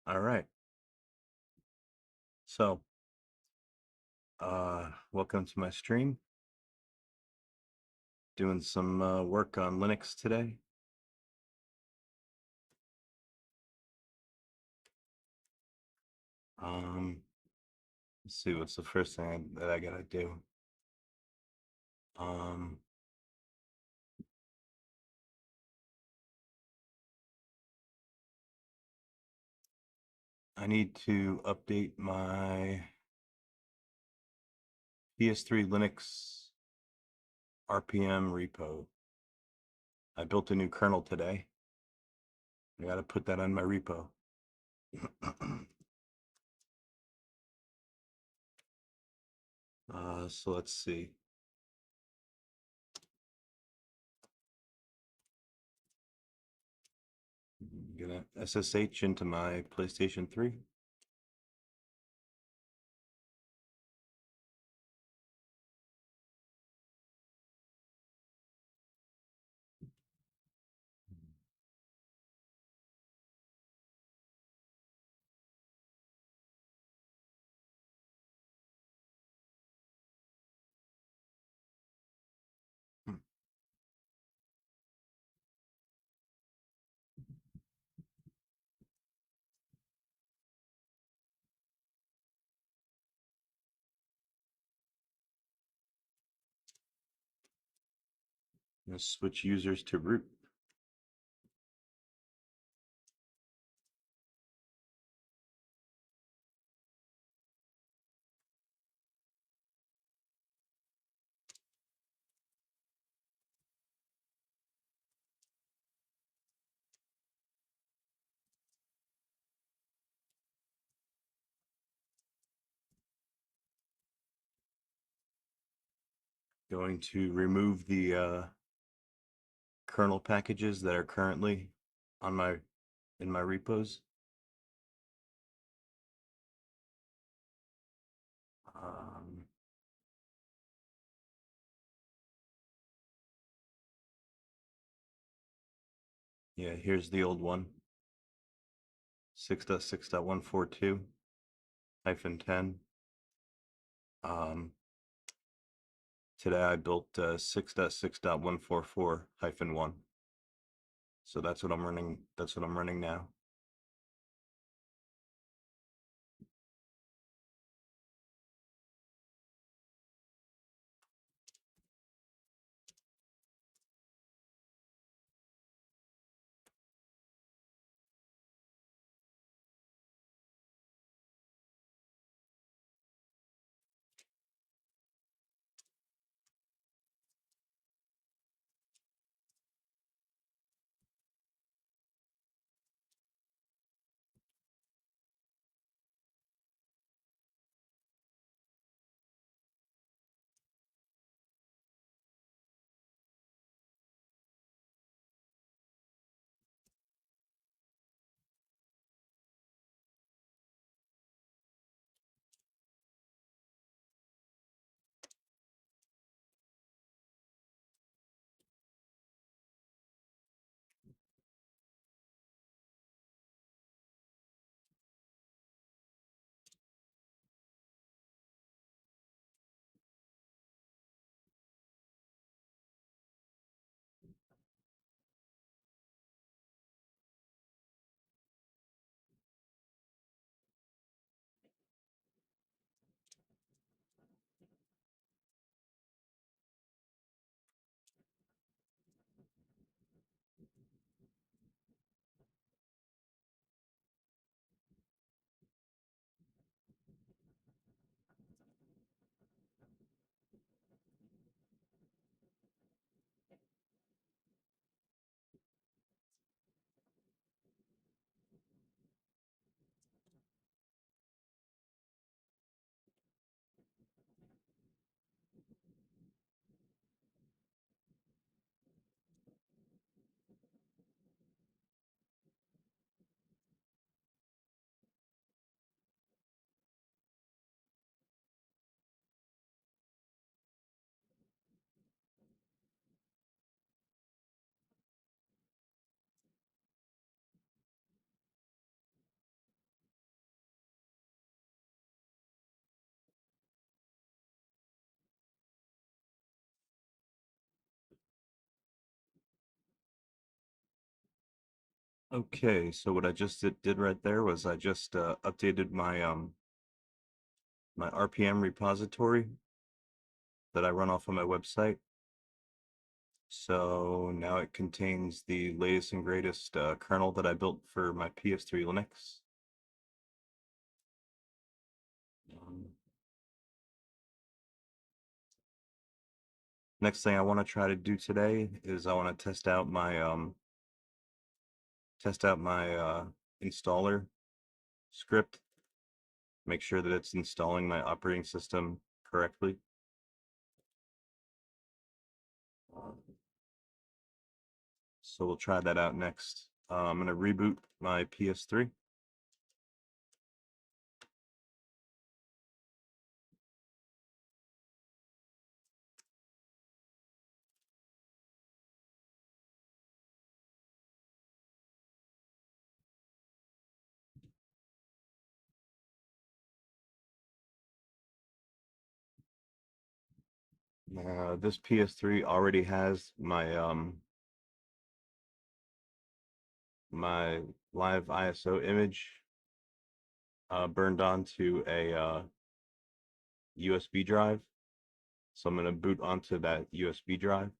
All right. So, welcome to my stream. Doing some work on Linux today. Let's see what's the first thing that I gotta do. Um, I need to update my PS3 Linux RPM repo. I built a new kernel today. I gotta put that on my repo. So let's see. I'm gonna SSH into my PlayStation 3. Gonna switch users to root. Going to remove the kernel packages that are currently on my in my repos. Um, yeah, here's the old one. 6.6.142 -10. Um, Today I built 6.6.144 -1. So that's what I'm running. That's what I'm running now. Okay, so what I just did right there was I just updated my RPM repository that I run off on my website. So now it contains the latest and greatest kernel that I built for my PS3 Linux. Um, Next thing I want to try to do today is I want to test out my installer script, make sure that it's installing my operating system correctly. Um, so we'll try that out next. I'm going to reboot my PS3. This PS3 already has my live ISO image burned onto a USB drive. So I'm going to boot onto that USB drive.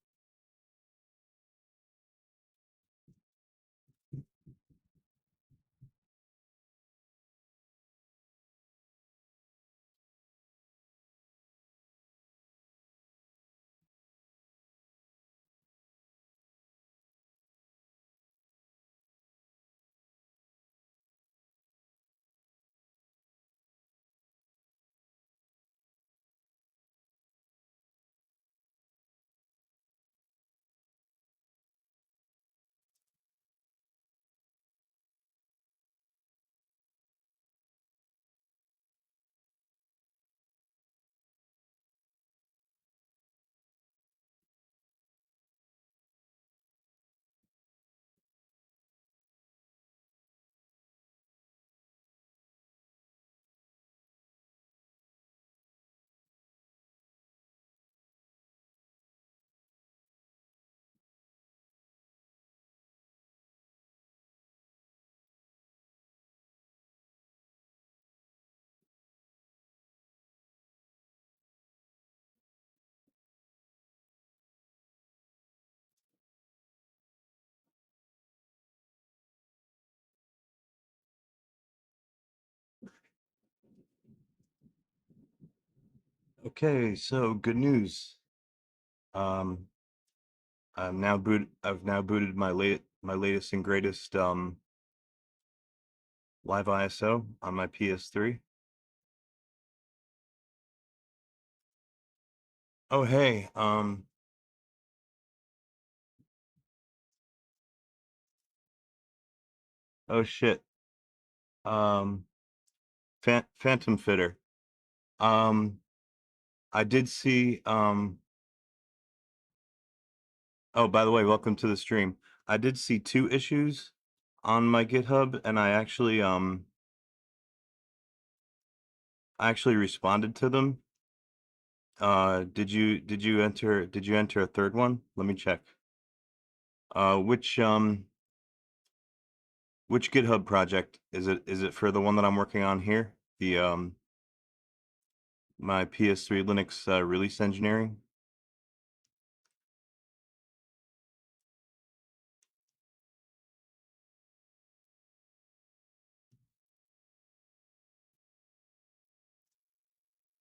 Okay, so good news. Um, I've now booted my latest and greatest live ISO on my PS3. Oh hey, oh shit. Um, Phantom Fitter. Um, I did see oh, by the way, welcome to the stream. I did see two issues on my GitHub, and I actually responded to them. Did you enter a third one? Let me check. Uh, which um which GitHub project is it? Is it for the one that I'm working on here? The my PS3 Linux release engineering.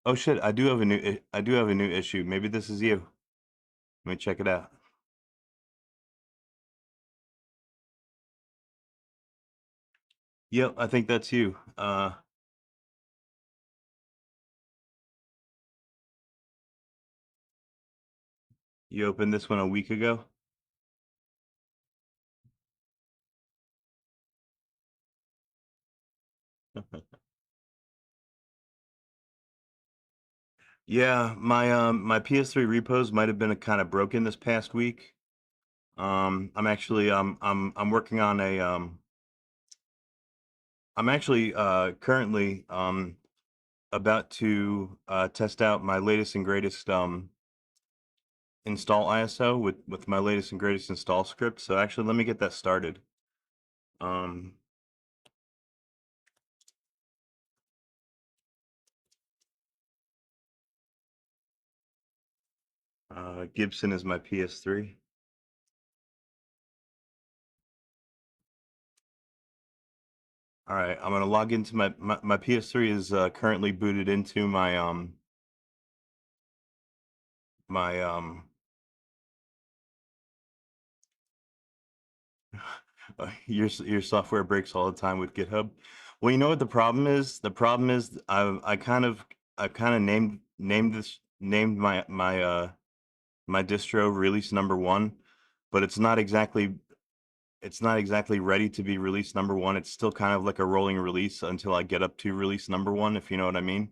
Oh shit, I do have a new issue. Maybe this is you. Let me check it out. Yep, I think that's you. You opened this one a week ago. Yeah, my PS3 repos might have been kind of broken this past week. I'm working on a I'm actually currently about to test out my latest and greatest install ISO with my latest and greatest install script. So actually, let me get that started. Um, Gibson is my PS3. All right, I'm gonna log into my PS3 is currently booted into my your software breaks all the time with GitHub. Well, you know what the problem is? The problem is I kind of named my distro release number one, but it's not exactly ready to be release number one. It's still kind of like a rolling release until I get up to release number one, if you know what I mean.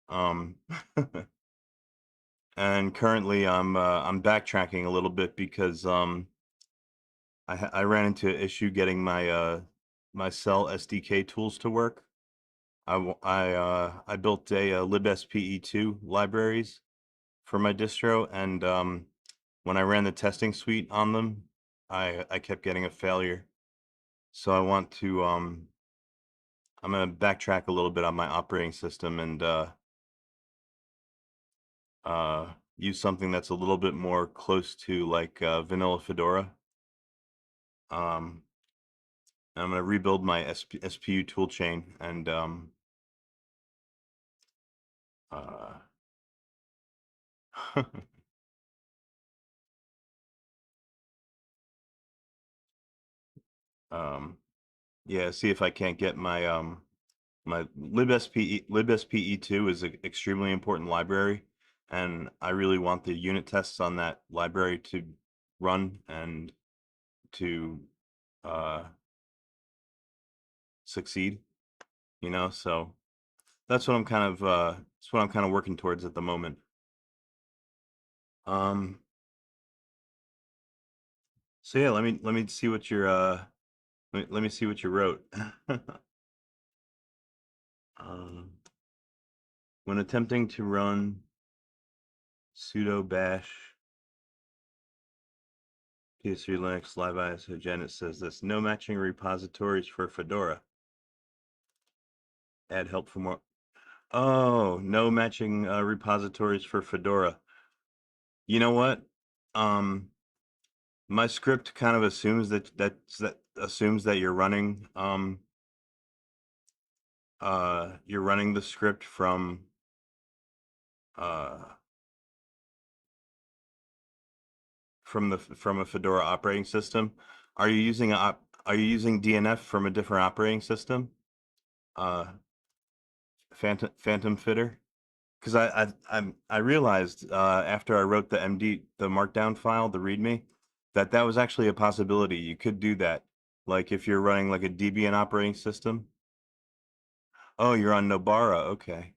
Um, and currently I'm backtracking a little bit because I ran into an issue getting my cell SDK tools to work. I built a libspe2 libraries for my distro, and when I ran the testing suite on them, I kept getting a failure. So I'm gonna backtrack a little bit on my operating system and use something that's a little bit more close to like vanilla Fedora. Um, I'm gonna rebuild my SPU toolchain and uh, um, yeah, see if I can't get my libspe2 is an extremely important library, and I really want the unit tests on that library to run and to uh, succeed. So that's what I'm kind of working towards at the moment. Um, so yeah, let me see what let me see what you wrote. Um, when attempting to run sudo bash PS3 Linux live ISOgen, it says this: no matching repositories for Fedora. Add help for more. Oh, no matching repositories for Fedora. You know what? Um, my script kind of assumes that assumes that you're running the script uh from a Fedora operating system. Are you using DNF from a different operating system? Uh, Phantom Fitter? Because I realized after I wrote the Markdown file, the README, that was actually a possibility. You could do that, like if you're running like a Debian operating system. Oh, you're on Nobara. Okay.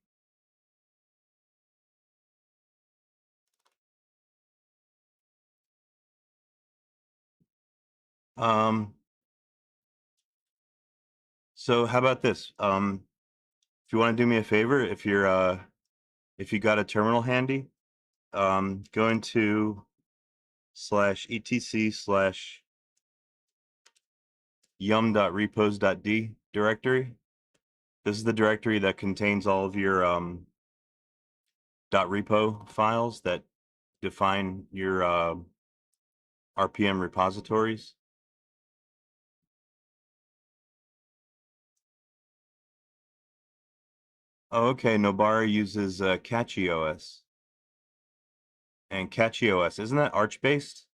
Um, so how about this? If you want to do me a favor, if you got a terminal handy, go into /etc/yum.repos.d directory. This is the directory that contains all of your .repo files that define your RPM repositories. Oh, okay. Nobara uses CatchyOS. And CatchyOS, isn't that Arch based?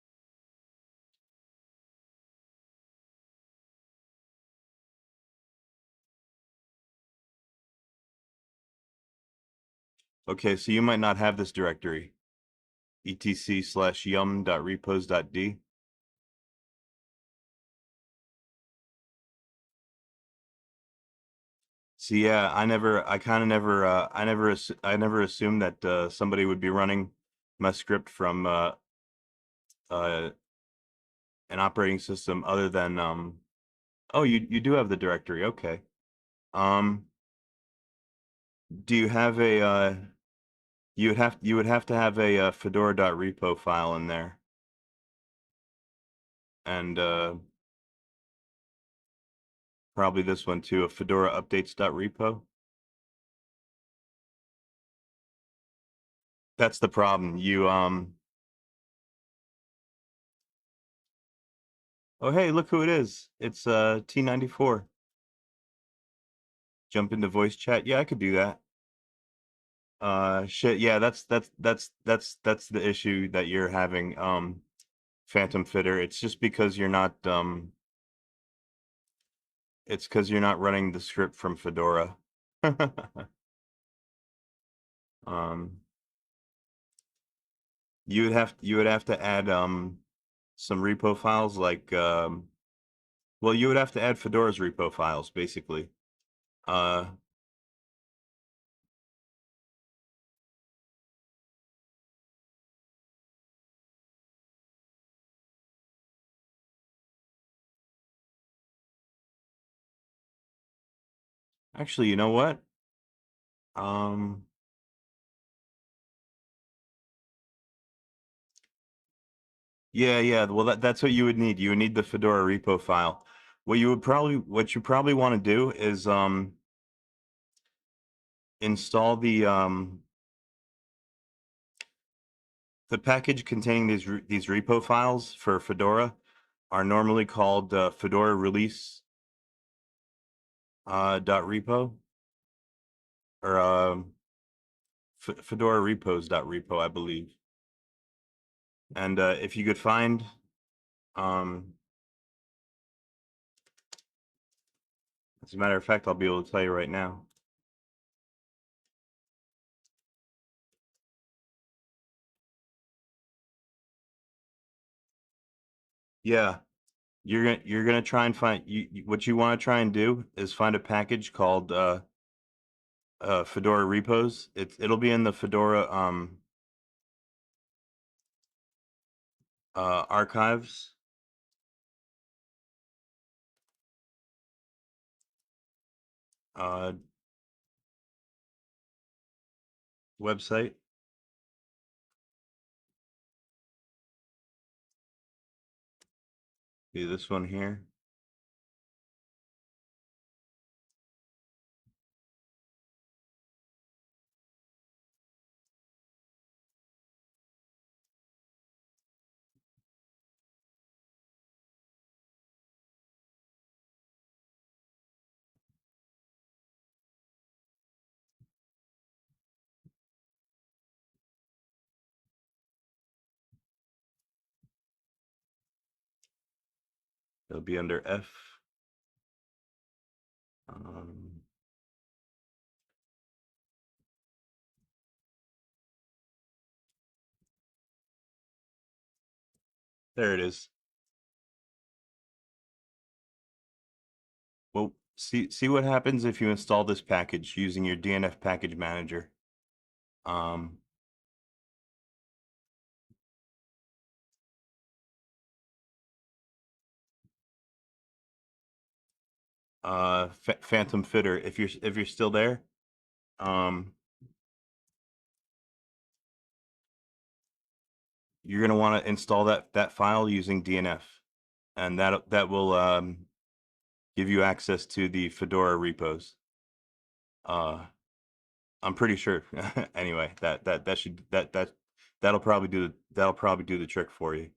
Okay, so you might not have this directory. etc/yum.repos.d. So yeah, I never assumed that somebody would be running my script from uh, an operating system other than oh, you do have the directory. Okay. Um, do you have a you would have to have a fedora.repo file in there, and Probably this one too, a Fedora updates.repo. That's the problem. Oh hey, look who it is. It's T94. Jump into voice chat. Yeah, I could do that. Shit, yeah, that's the issue that you're having, Phantom Fitter. It's just because you're not it's because you're not running the script from Fedora. Um, you would have to add some repo files like well, you would have to add Fedora's repo files basically. Uh, Actually, you know what? Um, yeah. Well, that's what you would need. You would need the Fedora repo file. What you probably want to do is install the package containing these repo files for Fedora are normally called Fedora release .repo or Fedora repos .repo, I believe. And if you could find um, as a matter of fact, I'll be able to tell you right now. Yeah, you're gonna try and find what you want to try and do is find a package called Fedora repos. It'll be in the Fedora archives. Uh, Website. See this one here. It'll be under F. Um, there it is. Well, see what happens if you install this package using your DNF package manager. Um, Phantom Fitter, if you're still there, um, you're gonna want to install that file using DNF, and that will give you access to the Fedora repos. I'm pretty sure. Anyway, that'll probably do the trick for you.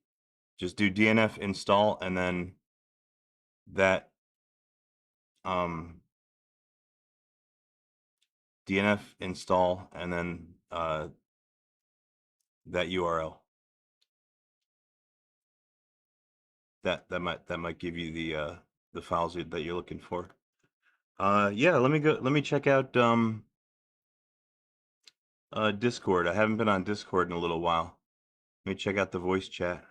Just do DNF install and then that um DNF install and then that URL. That might give you the files that you're looking for. Yeah, let me check out Discord. I haven't been on Discord in a little while. Let me check out the voice chat.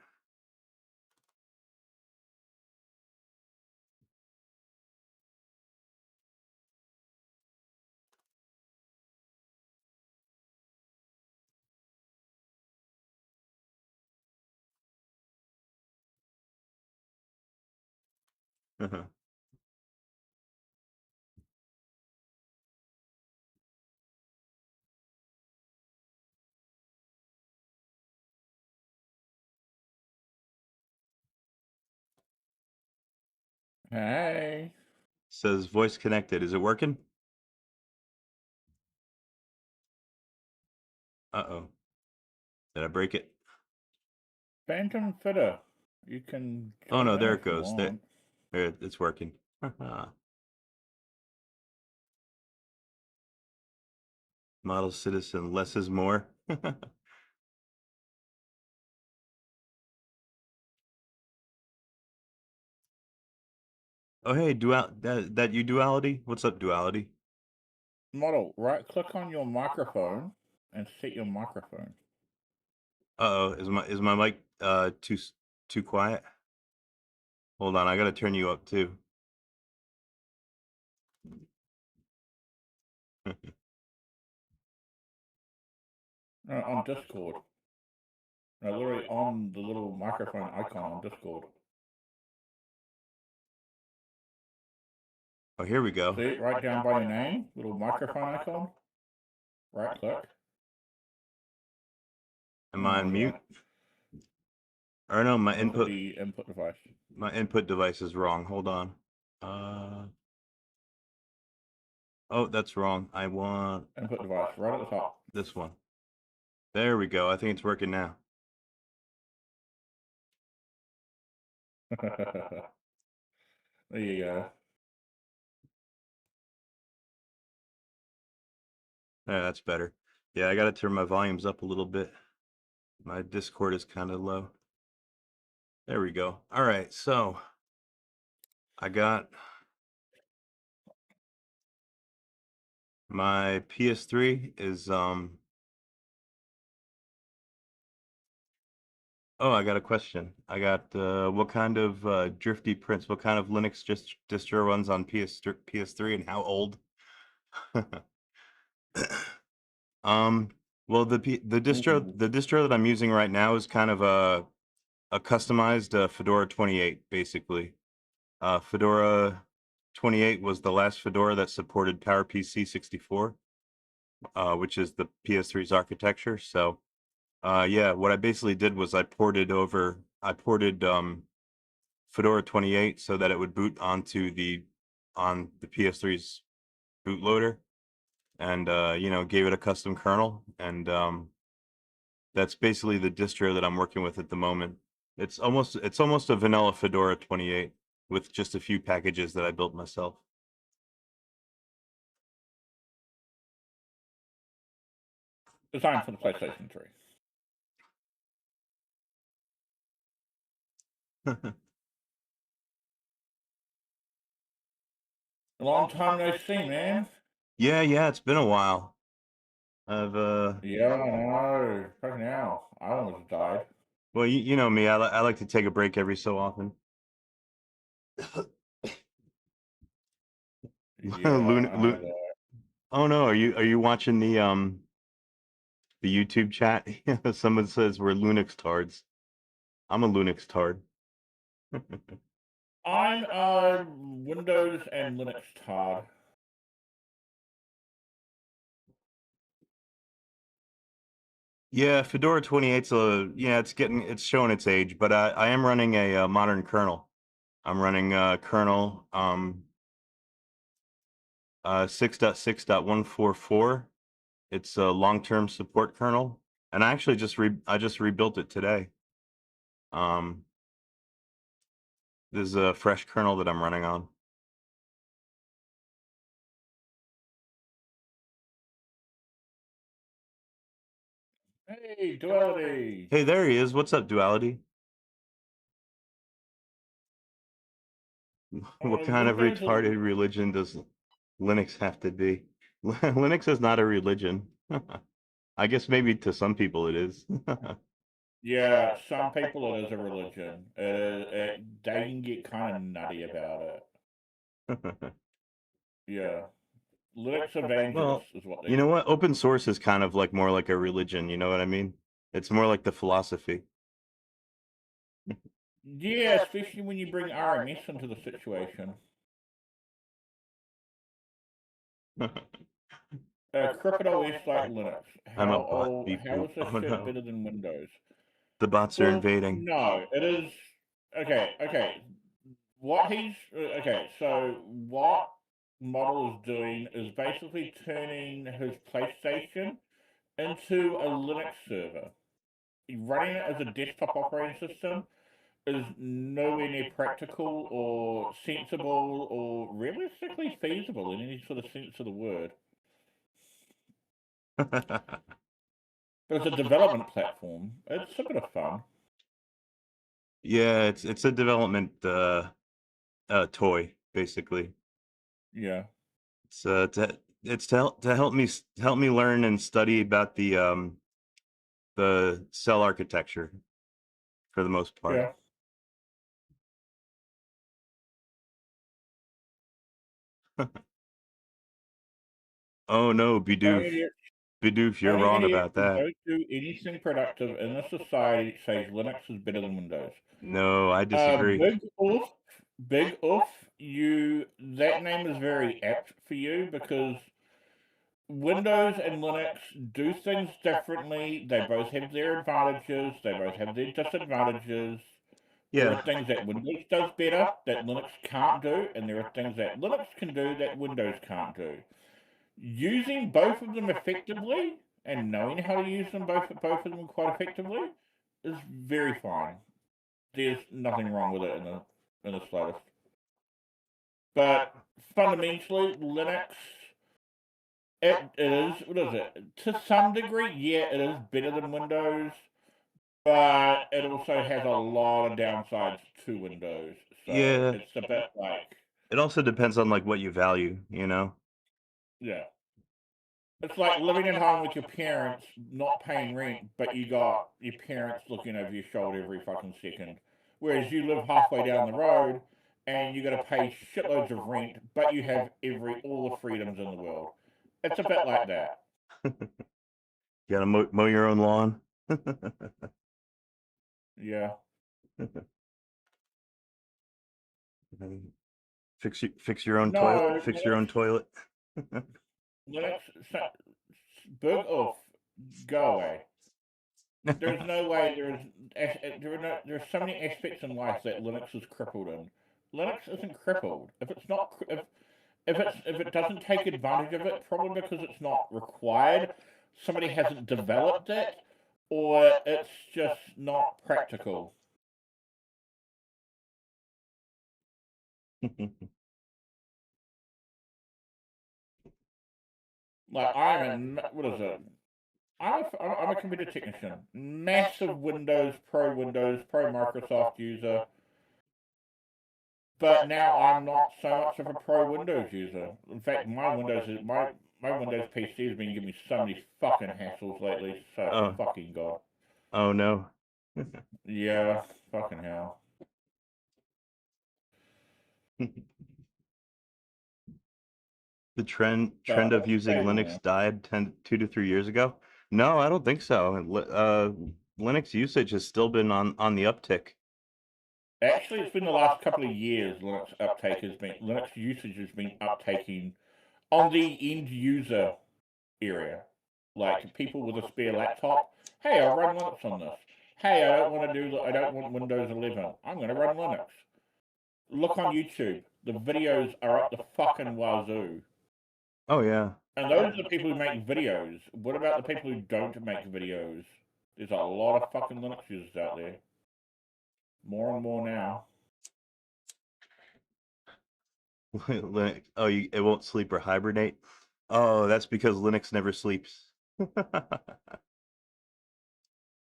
Hey. Says voice connected. Is it working? Uh-oh. Did I break it? Phantom Fitter. You can Oh join no, in there if it you goes. There, want. it's working. Model citizen, less is more. Oh hey, that you Duality? What's up, Duality? Model, right click on your microphone and set your microphone. Uh-oh, is my mic too quiet? Hold on, I gotta turn you up too. On Discord. No, literally on the little microphone icon on Discord. Oh, here we go. See, right down by your name, little microphone icon. Right click. Am I on Yeah. mute? Or no, my Input input the input device. my input device is wrong. Hold on. Oh, that's wrong. I want Input device, right at the top. this one. There we go. I think it's working now. There you go. Yeah, that's better. Yeah, I gotta turn my volumes up a little bit. My Discord is kind of low. There we go. All right, so I got my PS3 is oh, I got a question. I got what kind of Drifty Prince, what kind of Linux distro runs on PS3 and how old? Well, the distro that I'm using right now is kind of a customized Fedora 28, basically. Fedora 28 was the last Fedora that supported PowerPC 64, which is the PS3's architecture. So, yeah, what I basically did was I ported Fedora 28 so that it would boot on the PS3's bootloader, and gave it a custom kernel, and that's basically the distro that I'm working with at the moment. It's almost a vanilla Fedora 28 with just a few packages that I built myself. Designed for the PlayStation 3. A long time no see, man. Yeah, it's been a while. Yeah, I know. Fucking hell. I almost died. Well, you know me, I like to take a break every so often. Yeah. Oh no, are you watching the YouTube chat? Someone says we're Linux tards. I'm a Linux tard. I'm a Windows and Linux tard. Yeah, Fedora 28's it's showing its age, but I am running a modern kernel. I'm running kernel 6.6.144. It's a long-term support kernel, and I actually I just rebuilt it today. This is a fresh kernel that I'm running on. Hey, Duality. Hey, there he is. What's up, Duality? What kind of retarded religion does Linux have to be? Linux is not a religion. I guess maybe to some people it is. Yeah, some people it is a religion. They can get kind of nutty about it. Yeah. Linux Well, evangelists is what they you know are. what? Open source is kind of like more like a religion. You know what I mean? It's more like the philosophy. Yeah, especially when you bring RMS into the situation. CryptOS like Linux. I'm a bot. Beep How boop. is this Oh shit no. better than Windows? The bots are Well, invading. no, it is. Okay. what he's okay. So what Model is doing is basically turning his PlayStation into a Linux server. Running it as a desktop operating system is nowhere near practical or sensible or realistically feasible in any sort of sense of the word. But as a development platform, it's a bit of fun. Yeah, it's a development toy basically. Yeah. It's to help me learn and study about the cell architecture for the most part. Yeah. Oh no, Only Bidoof. idiots, Bidoof, you're only wrong idiots about who that. don't do anything productive in this society says Linux is better than Windows. No, I disagree. Big Oof, that name is very apt for you because Windows and Linux do things differently. They both have their advantages, they both have their disadvantages. There are Yeah. things that Windows does better that Linux can't do, and there are things that Linux can do that Windows can't do. Using both of them effectively and knowing how to use them both of them quite effectively is very fine. There's nothing wrong with it in the slightest. But fundamentally, Linux, it is, what is it? To some degree, yeah, it is better than Windows, but it also has a lot of downsides to Windows. So Yeah. it's a bit like, It also depends on like what you value, you know? yeah. It's like living at home with your parents, not paying rent, but you got your parents looking over your shoulder every fucking second. Whereas you live halfway down the road and you got to pay shitloads of rent, but you have all the freedoms in the world. It's a bit like that. You gotta mow your own lawn. Yeah. Fix your own toilet. No, Fix your own toilet. Linux, bug off, go away. There's no way. There's so many aspects in life that Linux is crippled in. Linux isn't crippled. If it's not, if it doesn't take advantage of it, probably because it's not required, somebody hasn't developed it, or it's just not practical. Like what is it? I'm a computer technician, massive Windows, Pro Microsoft user. But now I'm not so much of a pro Windows user. In fact, my Windows PC has been giving me so many fucking hassles lately. So Oh, fucking god. oh no. Yeah, fucking hell. The trend But of what's using stable Linux now? died 2 to 3 years ago. No, I don't think so. Linux usage has still been on the uptick. Actually, it's been the last couple of years Linux usage has been uptaking on the end user area. Like people with a spare laptop. Hey, I'll run Linux on this. Hey, I don't want Windows 11. I'm going to run Linux. Look on YouTube. The videos are up the fucking wazoo. Oh yeah. And those are the people who make videos. What about the people who don't make videos? There's a lot of fucking Linux users out there. More and more now. Linux. Oh, it won't sleep or hibernate. Oh, that's because Linux never sleeps.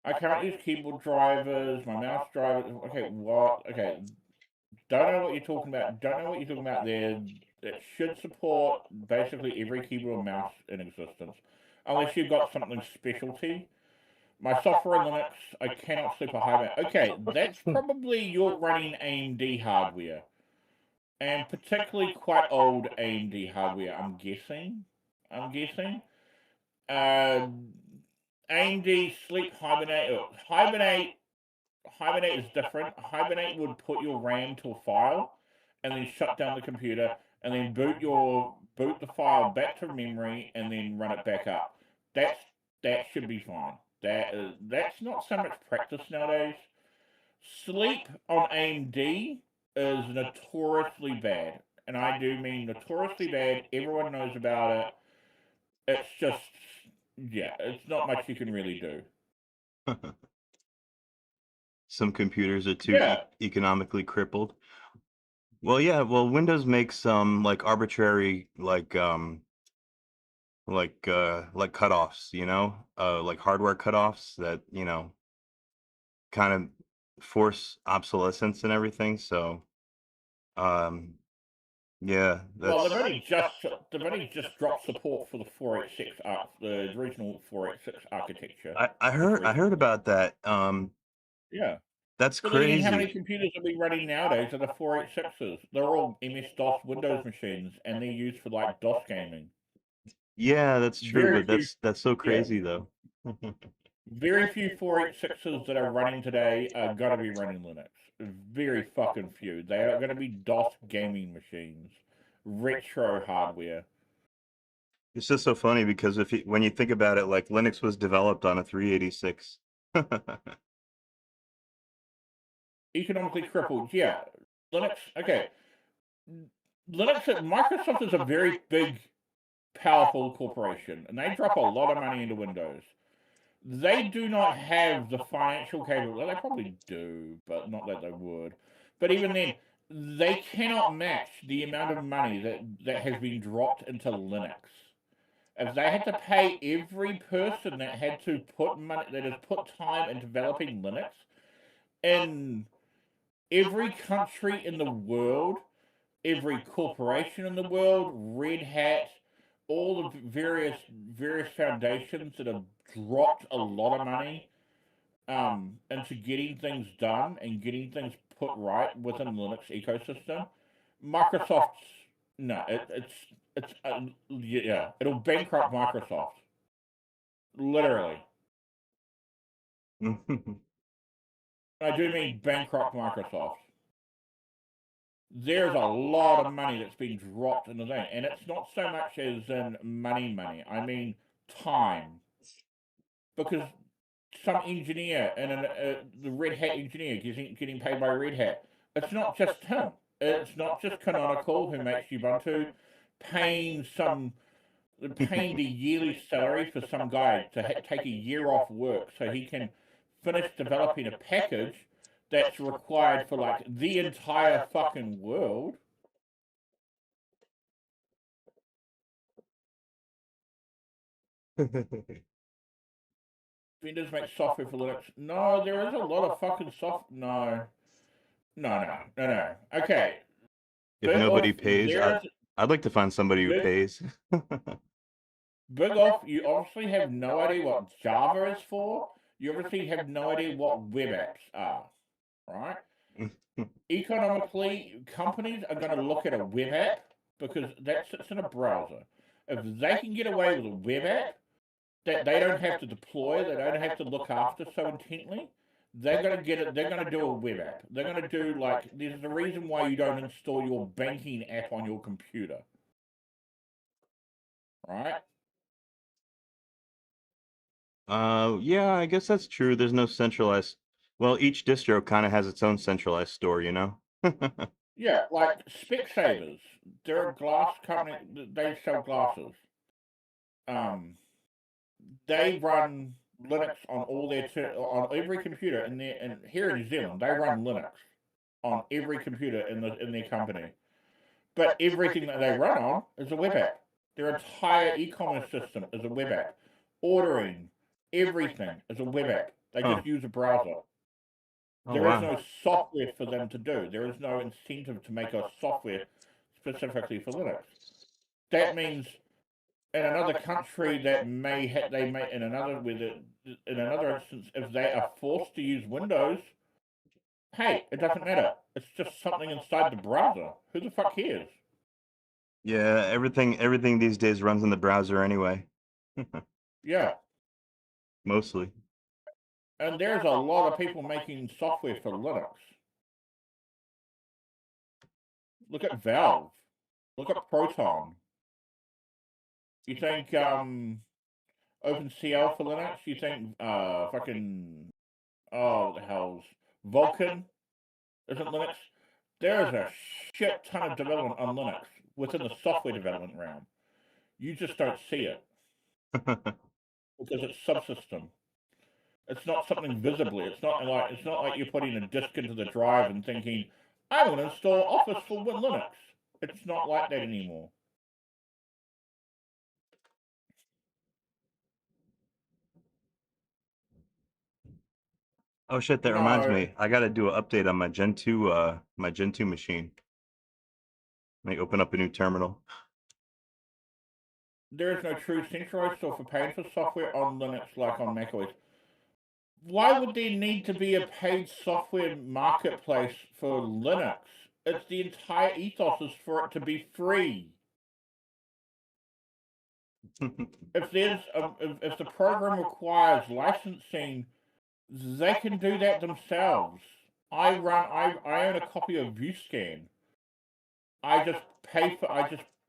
I can't use keyboard drivers, my mouse drivers. Okay, what? Okay, don't know what you're talking about. Don't know what you're talking about there. It should support basically every keyboard and mouse in existence. Unless you've got something specialty. My software in Linux, I cannot sleep or hibernate. Okay, that's probably you're running AMD hardware. And particularly quite old AMD hardware, I'm guessing. I'm guessing. Uh, AMD sleep hibernate is different. Hibernate would put your RAM to a file and then shut down the computer and then boot the file back to memory and then run it back up. That's that should be fine. That's not so much practice nowadays. Sleep on AMD is notoriously bad, and I do mean notoriously bad. Everyone knows about it. It's just, yeah, it's not much you can really do. Some computers are too Yeah, economically crippled. Well, yeah, well, Windows makes some like arbitrary like cutoffs, like hardware cutoffs that, kind of force obsolescence and everything. So, um yeah, well, that's they've only just dropped support for the 486 the original 486 architecture I just heard recently. about that. Yeah. That's But then again, how many crazy. computers are we running nowadays that are 486s? They're all MS-DOS Windows machines, and they're used for like DOS gaming. Yeah, that's true, Very but few, that's so yeah, crazy though. very few 486s that are running today are going to be running Linux. Very fucking few. They are going to be DOS gaming machines, retro hardware. It's just so funny because when you think about it, like Linux was developed on a 386. Economically crippled, yeah. Linux, okay. Microsoft is a very big, powerful corporation, and they drop a lot of money into Windows. They do not have the financial capability. They probably do, but not that they would. But even then, they cannot match the amount of money that has been dropped into Linux. If they had to pay every person that had to put money, that has put time in developing Linux, in every country in the world, every corporation in the world, Red Hat, all the various foundations that have dropped a lot of money into getting things done and getting things put right within the Linux ecosystem. Microsoft's no, yeah, it'll bankrupt Microsoft, literally. I do mean bankrupt Microsoft. There's a lot of money that's been dropped into that, and it's not so much as in money. I mean time, because some engineer and the Red Hat engineer getting paid by Red Hat. It's not just him. It's not just Canonical who makes Ubuntu paying the yearly salary for some guy to take a year off work so he can finish developing a package that's required for like the entire fucking world. Vendors make software for Linux. No, there is a lot of fucking soft. No. Okay, If big off. nobody pays, I'd like to find somebody who Big pays. big off. You obviously have no idea what Java is for. You obviously have no idea what web apps are, right? Economically, companies are going to look at a web app because that sits in a browser. If they can get away with a web app that they don't have to deploy, they don't have to look after so intently, they're going to get it. They're going to do a web app. They're going to do like, there's a reason why you don't install your banking app on your computer, right? Yeah, I guess that's true. There's no centralized. Well, each distro kind of has its own centralized store, you know? Yeah, like Specsavers. They're a glass company. They sell glasses. Um, they run Linux on on every computer and here in New Zealand they run Linux on every computer in their company. But everything that they run on is a web app. Their entire e-commerce system is a web app. Ordering, everything is a web app. They Oh, just use a browser. oh There is wow. no software for them to do. There is no incentive to make a software specifically for Linux. That means in another country that they may in another instance if they are forced to use Windows, hey, it doesn't matter. It's just something inside the browser. Who the fuck cares? Yeah, everything these days runs in the browser anyway. Yeah. Mostly. And there's a lot of people making software for Linux. Look at Valve. Look at Proton. You think OpenCL for Linux? You think fucking, oh, what the hell's Vulkan isn't Linux? There is a shit ton of development on Linux within the software development realm. You just don't see it because it's subsystem. It's not something visibly. It's not like you're putting a disk into the drive and thinking, "I'm going to install Office for Linux." It's not like that anymore. Oh shit, that reminds No, me. I gotta do an update on my Gen 2 machine. Let me open up a new terminal. there is no true centralized store for paying for software on Linux like on macOS. Why would there need to be a paid software marketplace for Linux? It's the entire ethos is for it to be free. If the program requires licensing, they can do that themselves. I own a copy of ViewScan. I just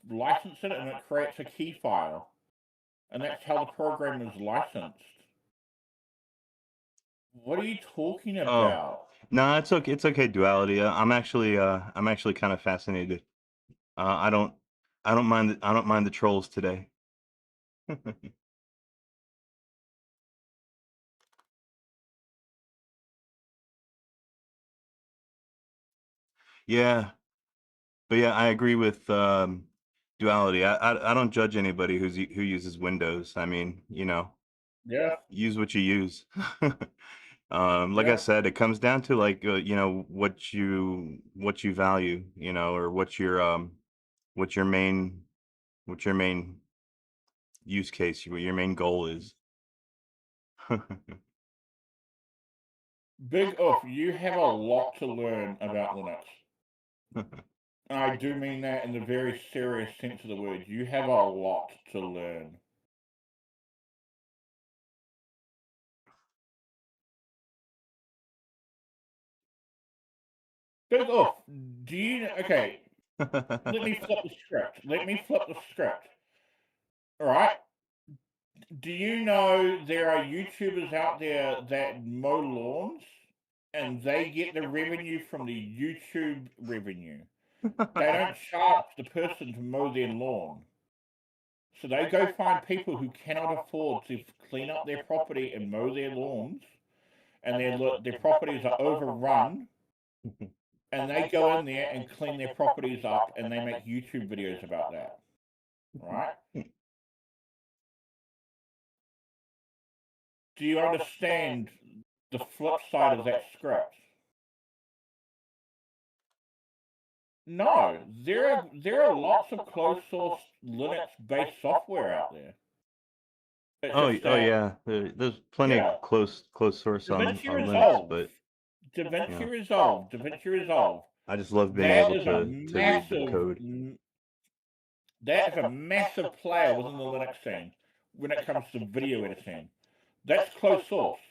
license it and it creates a key file. And that's how the program is licensed. What are you talking Oh, about? no, it's okay. It's okay, Duality. I'm actually kind of fascinated. I don't, I don't mind the trolls today. Yeah, but yeah, I agree with Duality. I don't judge anybody who uses Windows. I mean, Yeah, use what you use. Like I yeah. said, it comes down to like what you value, or what's your main what's your main use case, what your main goal is. Big oof, you have a lot to learn about Linux. And I do mean that in the very serious sense of the word. You have a lot to learn. Big oof, okay, let me flip the script. Let me flip the script. Alright? Do you know there are YouTubers out there that mow lawns and they get the revenue from the YouTube revenue? They don't charge the person to mow their lawn. So they go find people who cannot afford to clean up their property and mow their lawns, and their properties are overrun, and they go in there and clean their properties up, and they make YouTube videos about that. Right? Do you understand the flip side of that script? No, there are lots of closed source Linux based software out there. It's Oh, just oh that, yeah, there's plenty of yeah, close source DaVinci on Linux, Resolve, but you know, DaVinci Resolve. I just love being That able is a to read the massive, code. that is a massive player within the Linux scene when it comes to video editing. That's closed source.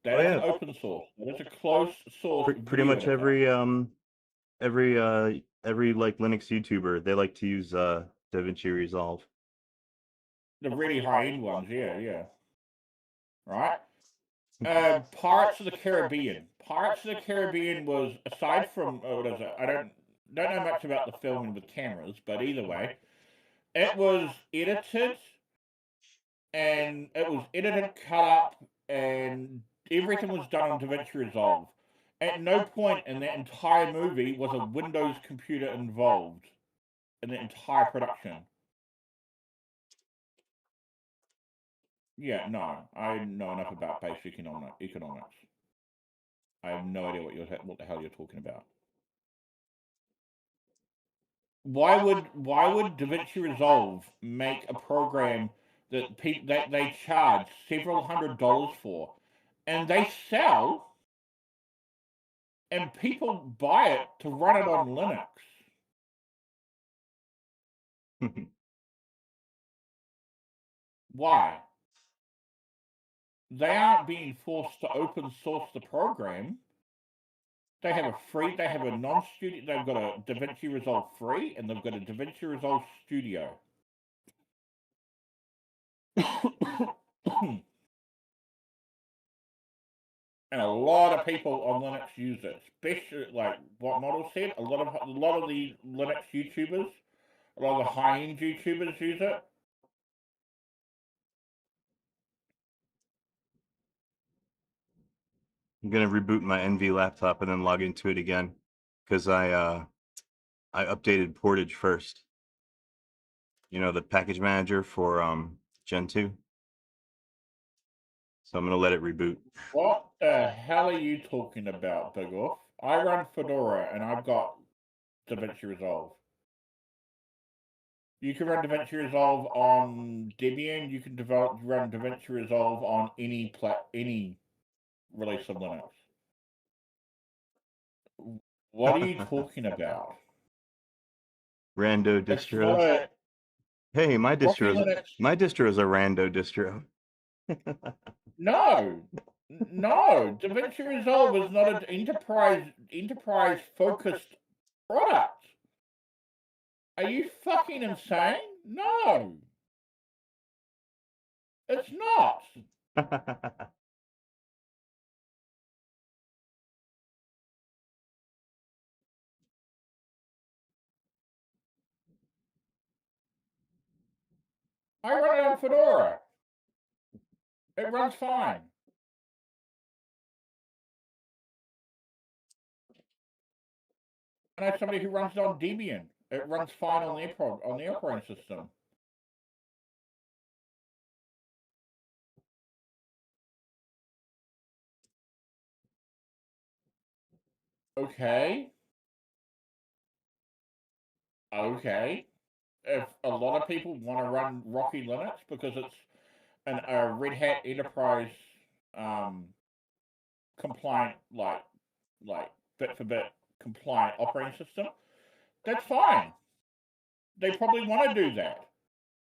Oh That isn't yeah, open source. That is a closed source pretty video much editor. every like Linux YouTuber, they like to use DaVinci Resolve. The really high end ones, yeah, yeah. Right? Pirates of the Caribbean. Pirates of the Caribbean was, aside from, what is it? I don't know much about the filming with cameras, but either way, it was edited cut up, and everything was done on DaVinci Resolve. At no point in that entire movie was a Windows computer involved in the entire production. Yeah, no, I know enough about basic economics. I have no idea what the hell you're talking about. Why would DaVinci Resolve make a program that they charge several $100s for, and they sell, and people buy it to run it on Linux? Why? They aren't being forced to open source the program. They have a non-studio, they've got a DaVinci Resolve Free, and they've got a DaVinci Resolve Studio. and a lot of people on Linux use it. Especially, like what Model said, a lot of the Linux YouTubers, a lot of the high-end YouTubers use it. I'm gonna reboot my NV laptop and then log into it again because I updated Portage first. You know, the package manager for Gen 2. So I'm gonna let it reboot. What the hell are you talking about, Big Off? I run Fedora and I've got DaVinci Resolve. You can run DaVinci Resolve on Debian. You can run DaVinci Resolve on any release of Linux. What are you talking about? Rando It's distros. not a Hey, my Rocky distro Linux. is a rando distro. No, no. DaVinci Resolve is not an enterprise focused product. Are you fucking insane? No, it's not. I run it on Fedora. It runs fine. I know somebody who runs it on Debian. It runs fine on the operating system. Okay. Okay. If a lot of people want to run Rocky Linux because it's a Red Hat Enterprise compliant, like bit for bit compliant operating system, that's fine. They probably want to do that.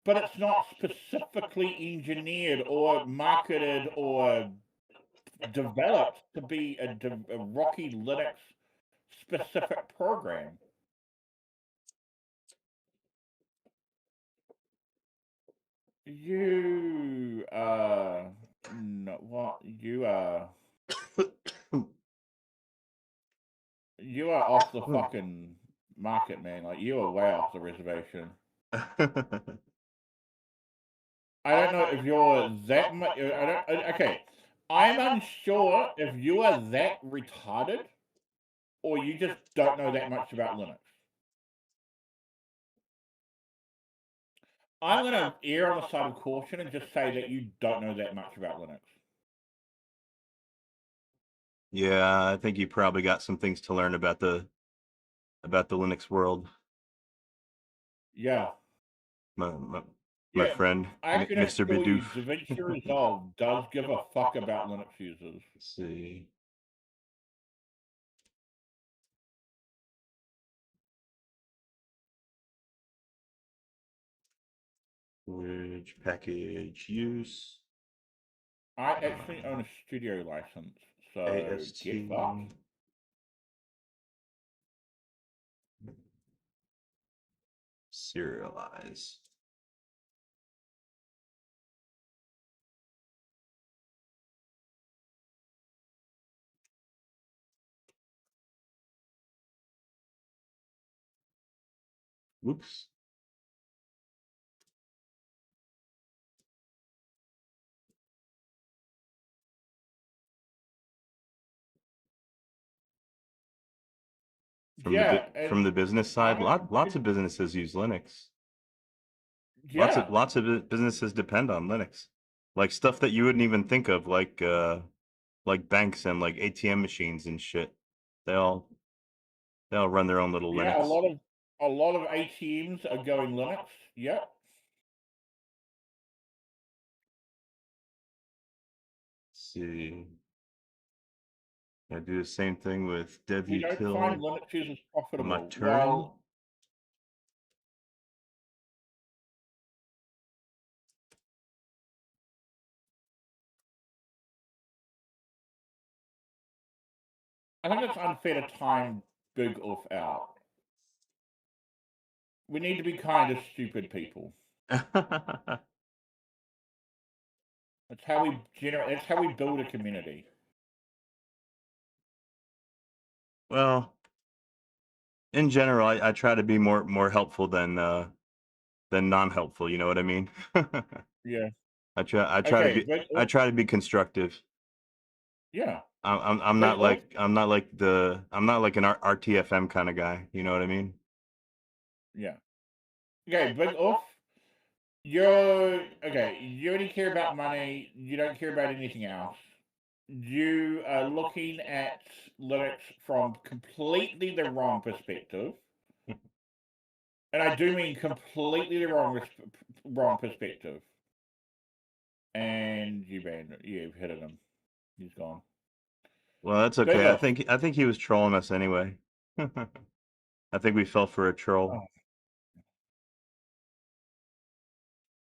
But it's not specifically engineered or marketed or developed to be a Rocky Linux specific program. You no, what you are off the fucking market, man. Like you are way off the reservation. I don't know if you're that much. Okay, I'm unsure if you are that retarded or you just don't know that much about Linux. I'm going to err on the side of caution and just say that you don't know that much about Linux. Yeah, I think you probably got some things to learn about the Linux world. Yeah. My friend, I can Mr. assure you, Bidoof. DaVinci Resolve does give a fuck about Linux users. Let's see. Which package use? I actually own a studio license, so AST. get fucked. Serialize. Whoops. From the business side, lots of businesses use Linux. Yeah. Lots of businesses depend on Linux, like stuff that you wouldn't even think of, like banks and like ATM machines and shit. They all run their own little Yeah, Linux. a lot of ATMs are going Linux. Yep. Let's see. I do the same thing with You don't find DevUtil Linux users on my profitable. Turing. Well, I think it's unfair to time Big Oof out. We need to be kind to stupid people. That's how we build a community. Well, in general, I try to be more helpful than non-helpful, you know what I mean? Yeah. I try to Okay, be but I try to be constructive. yeah, I'm but not like I'm not like an RTFM kind of guy, you know what I mean? yeah. Okay, big off. You're okay. You only care about money. You don't care about anything else. You are looking at Linux from completely the wrong perspective, and I do mean completely the wrong perspective. And you've hit him. He's gone. Well, that's Big okay. I off. think I think he was trolling us anyway. I think we fell for a troll. Oh.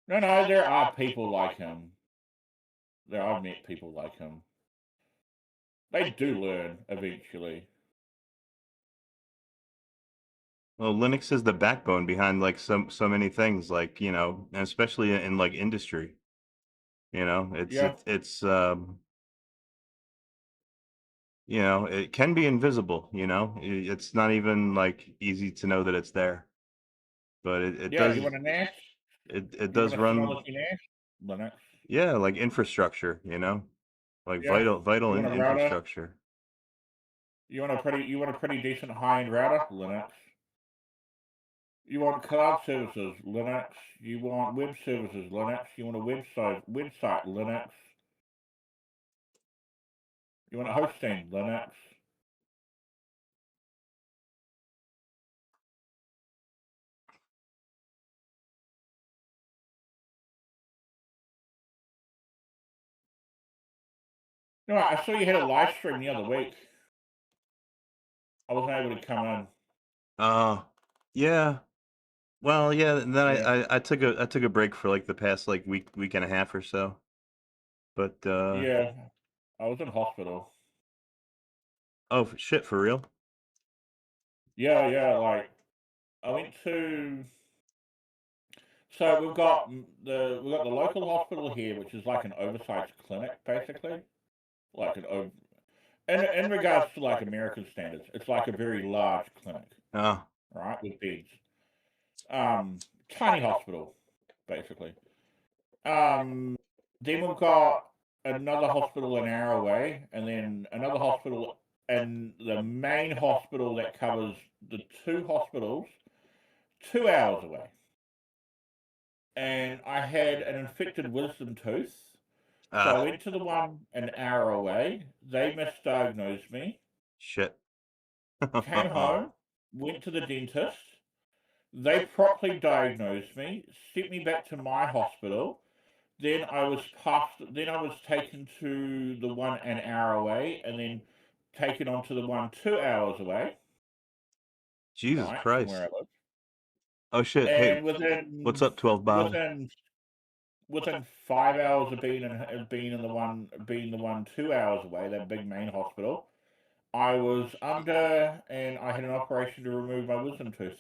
No, no, there are people like him. I've met people like him. They do learn eventually. Well, Linux is the backbone behind like so many things, like, you know, and especially in like industry. You know, Yeah, you know, it can be invisible, you know. It's not even like easy to know that it's there, but it yeah. You does want a NAS? it You does want a run, Synology NAS? Linux. yeah, like infrastructure, you know, like Yeah. vital You want a router? infrastructure. You want a pretty decent high end router? Linux. You want cloud services? Linux. You want web services? Linux. You want a website? Linux. You want a hosting? Linux. You know what? I saw you had a live stream the other week. I wasn't able to come in. Uh, yeah. Well, yeah, and then Yeah. I took a break for like the past like week and a half or so. But Yeah. I was in hospital. oh shit, for real? Yeah, yeah. Like I went to. So we've got the local hospital here, which is like an oversized clinic, basically. Like an over, in regards to like American standards, it's like a very large clinic, Oh, right, with beds. Tiny hospital, basically. Um, then we've got another hospital an hour away, and then another hospital, and the main hospital that covers the two hospitals 2 hours away. And I had an infected wisdom tooth. So I ah, went to the one an hour away. They misdiagnosed me. shit. Came home, went to the dentist. They properly diagnosed me, sent me back to my hospital. Then I was taken to the one an hour away, and then taken on to the one 2 hours away, Jesus right, from where Christ. I live. Oh shit. Hey, And what's up, 12 Bob? within 5 hours of being the one 2 hours away, that big main hospital, I was under and I had an operation to remove my wisdom tooth.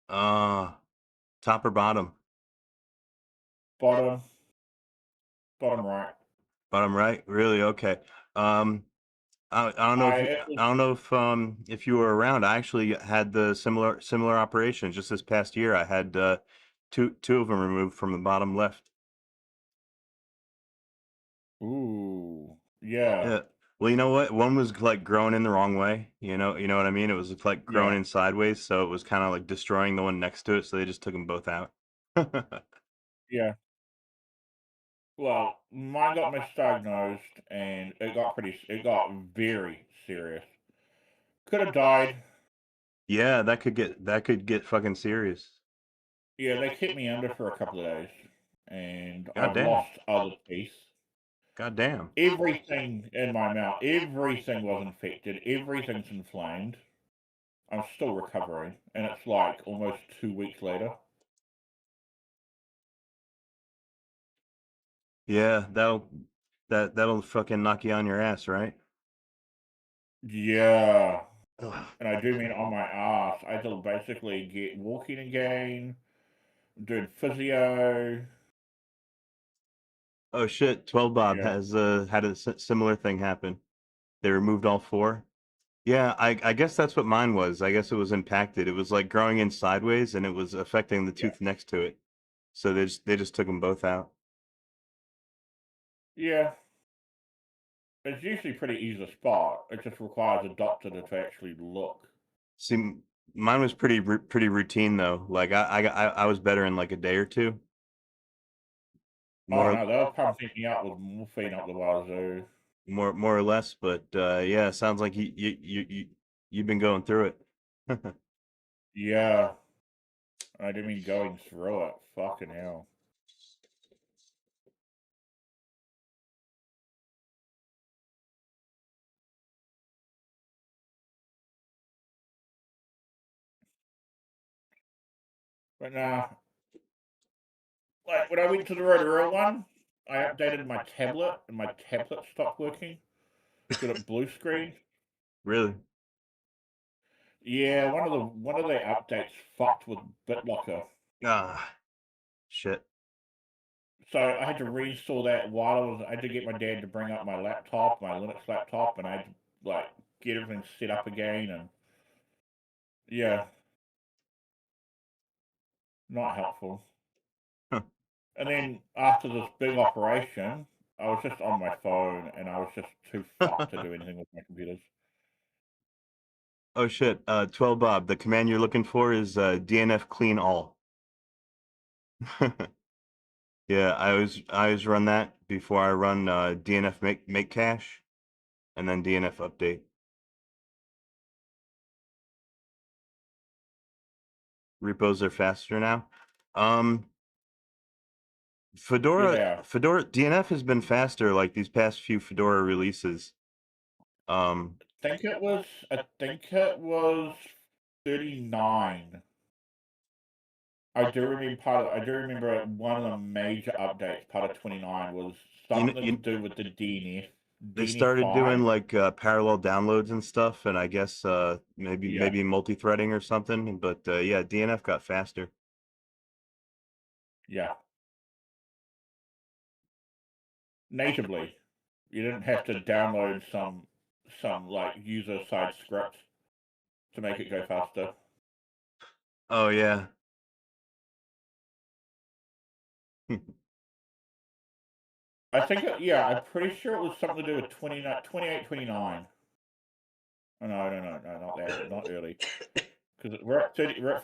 Uh, top or bottom? Bottom, bottom right. Bottom right? Really? Okay. Um, I don't know I if it was I don't know if you were around. I actually had the similar operation just this past year. I had two of them removed from the bottom left. ooh yeah Yeah. Well, you know what? One was like growing in the wrong way. You know what I mean? It was like growing yeah in sideways, so it was kind of like destroying the one next to it. So they just took them both out. yeah. Well, mine got misdiagnosed and it got very serious. Could have died. Yeah, that could get fucking serious. Yeah, they kept me under for a couple of days, and God I've damn. lost other teeth. God damn. Everything in my mouth, everything was infected, everything's inflamed. I'm still recovering, and it's like almost 2 weeks later. Yeah, that'll fucking knock you on your ass, right? Yeah, Ugh. and I do mean on my ass. I had to basically get walking again, doing physio. Oh shit, 12 Bob Yeah. has had a similar thing happen. They removed all four. Yeah, I guess that's what mine was. I guess it was impacted. It was like growing in sideways, and it was affecting the Yeah. tooth next to it. So they just took them both out. Yeah. It's usually pretty easy to spot. It just requires a doctor to actually look. See, mine was pretty routine though. Like I was better in like a day or two. Oh More no, they'll pump me out with morphine up the wazoo. more or less, but yeah, sounds like you've been going through it. Yeah. I didn't mean going through it. Fucking hell. But nah, like when I went to the Rotorua one, I updated my tablet and my tablet stopped working because it blue screen. Really? Yeah, one of the updates fucked with BitLocker. Ah, shit. So I had to reinstall that I had to get my dad to bring up my laptop, my Linux laptop, and I had to like get everything set up again, and yeah, not helpful. Huh. And then after this big operation, I was just on my phone and I was just too fucked to do anything with my computers. Oh shit. 12 Bob. The command you're looking for is DNF clean all. Yeah, I always run that before I run DNF make cache and then DNF update. Repos are faster now. Um, Yeah, Fedora they are. Fedora DNF has been faster like these past few Fedora releases. Um, I think it was 39. I do remember one of the major updates, part of 29, was you know, something to do with the DNF, they started doing DNF5. like parallel downloads and stuff, and I guess maybe Yeah, maybe multi-threading or something. But yeah, DNF got faster. yeah. Natively. You didn't have to download some like user side script to make it go faster. Oh yeah. Yeah, I'm pretty sure it was something to do with 28, 29. Oh, no, not that, not early. Because we're at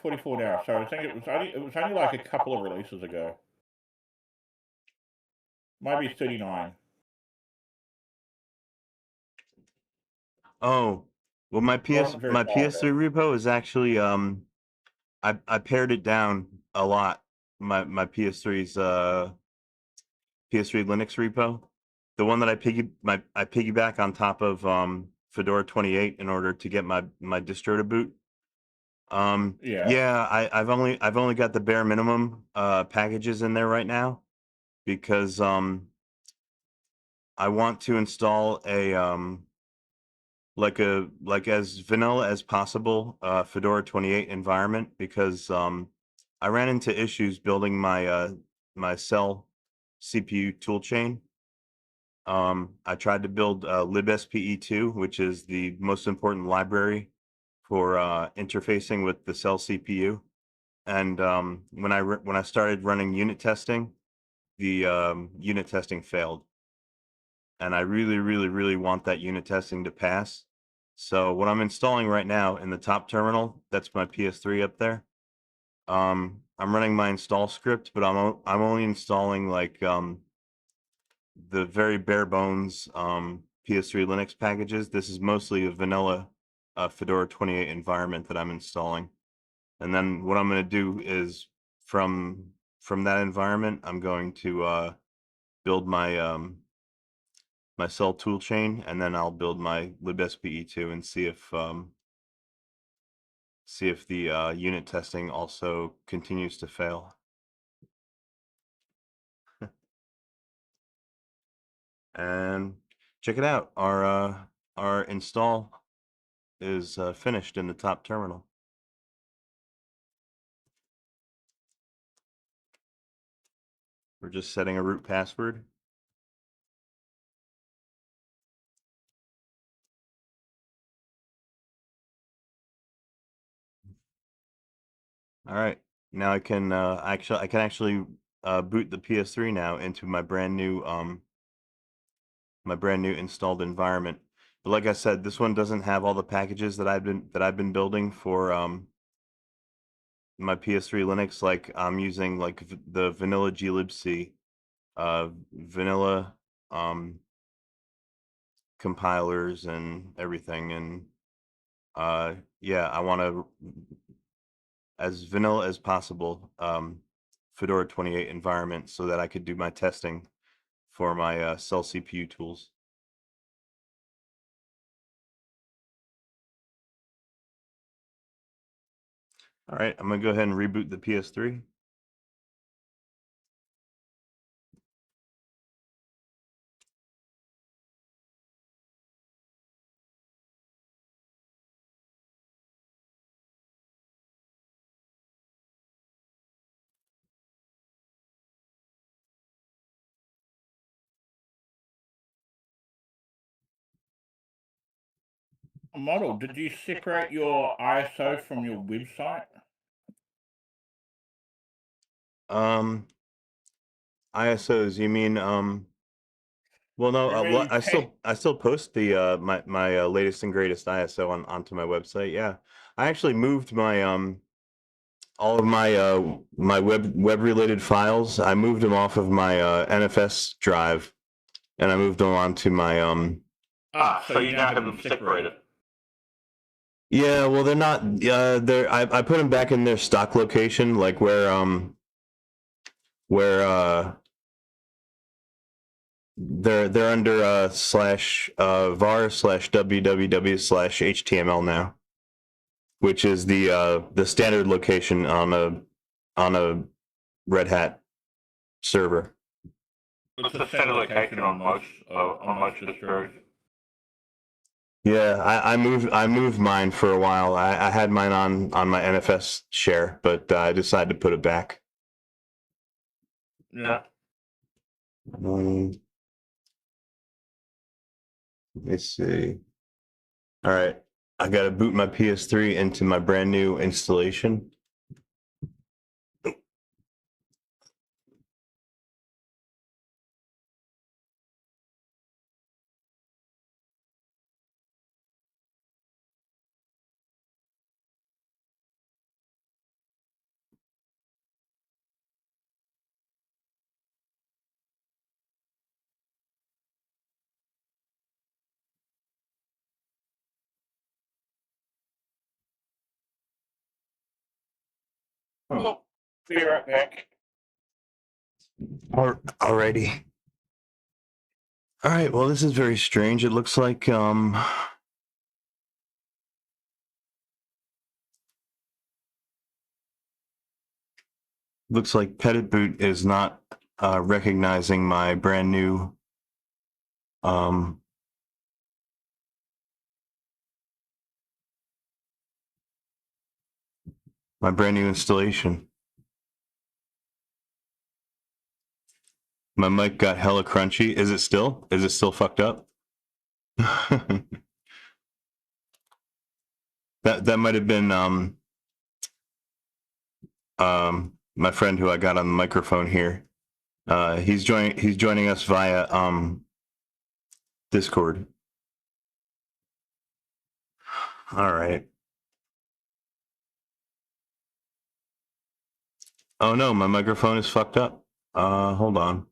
44 now, so I think it was only like a couple of releases ago. Might be 39. Oh, well, Wasn't very my far PS3 ago. repo is actually I pared it down a lot. My PS3's PS3 Linux repo, the one that I piggyback on top of Fedora 28 in order to get my distro to boot. Yeah, Yeah, I've only got the bare minimum packages in there right now because I want to install a like as vanilla as possible Fedora 28 environment because I ran into issues building my cell CPU toolchain. I tried to build libspe2, which is the most important library for interfacing with the cell CPU. And when I started running unit testing, the unit testing failed, and I really want that unit testing to pass. So what I'm installing right now in the top terminal, that's my PS3 up there. I'm running my install script, but I'm only installing like the very bare bones PS3 Linux packages. This is mostly a vanilla Fedora 28 environment that I'm installing. And then what I'm going to do is from from that environment, I'm going to build my cell toolchain, and then I'll build my libspe2 and see if the unit testing also continues to fail. And check it out, our install is finished in the top terminal. We're just setting a root password. All right. Now I can actually boot the PS3 now into my brand new installed environment. But like I said, this one doesn't have all the packages that I've been building for my PS3 Linux. Like I'm using like the vanilla glibc, vanilla compilers and everything, and yeah, I want to as vanilla as possible Fedora 28 environment so that I could do my testing for my cell CPU tools. All right, I'm gonna go ahead and reboot the PS3. Model, did you separate your ISO from your website? ISOs, you mean well no, Remember you I still post the my latest and greatest ISO onto my website. Yeah. I actually moved my all of my my web related files. I moved them off of my NFS drive and I moved them onto my so you now have them separated. yeah, well they're not they're I put them back in their stock location, like where they're under slash var slash www slash html now, which is the standard location on a Red Hat server. It's a standard location on most distros. Yeah, I moved mine for a while. I had mine on my NFS share, but I decided to put it back. Yeah. Let's see. All right, I got to boot my PS3 into my brand new installation. Oh, be right back. Alrighty. All right. Well, this is very strange. It looks like looks like Petit Boot is not recognizing my brand new um my brand new installation. My mic got hella crunchy. Is it still? Is it still fucked up? That might have been my friend who I got on the microphone here. He's joining us via Discord. All right. Oh no, my microphone is fucked up. Hold on.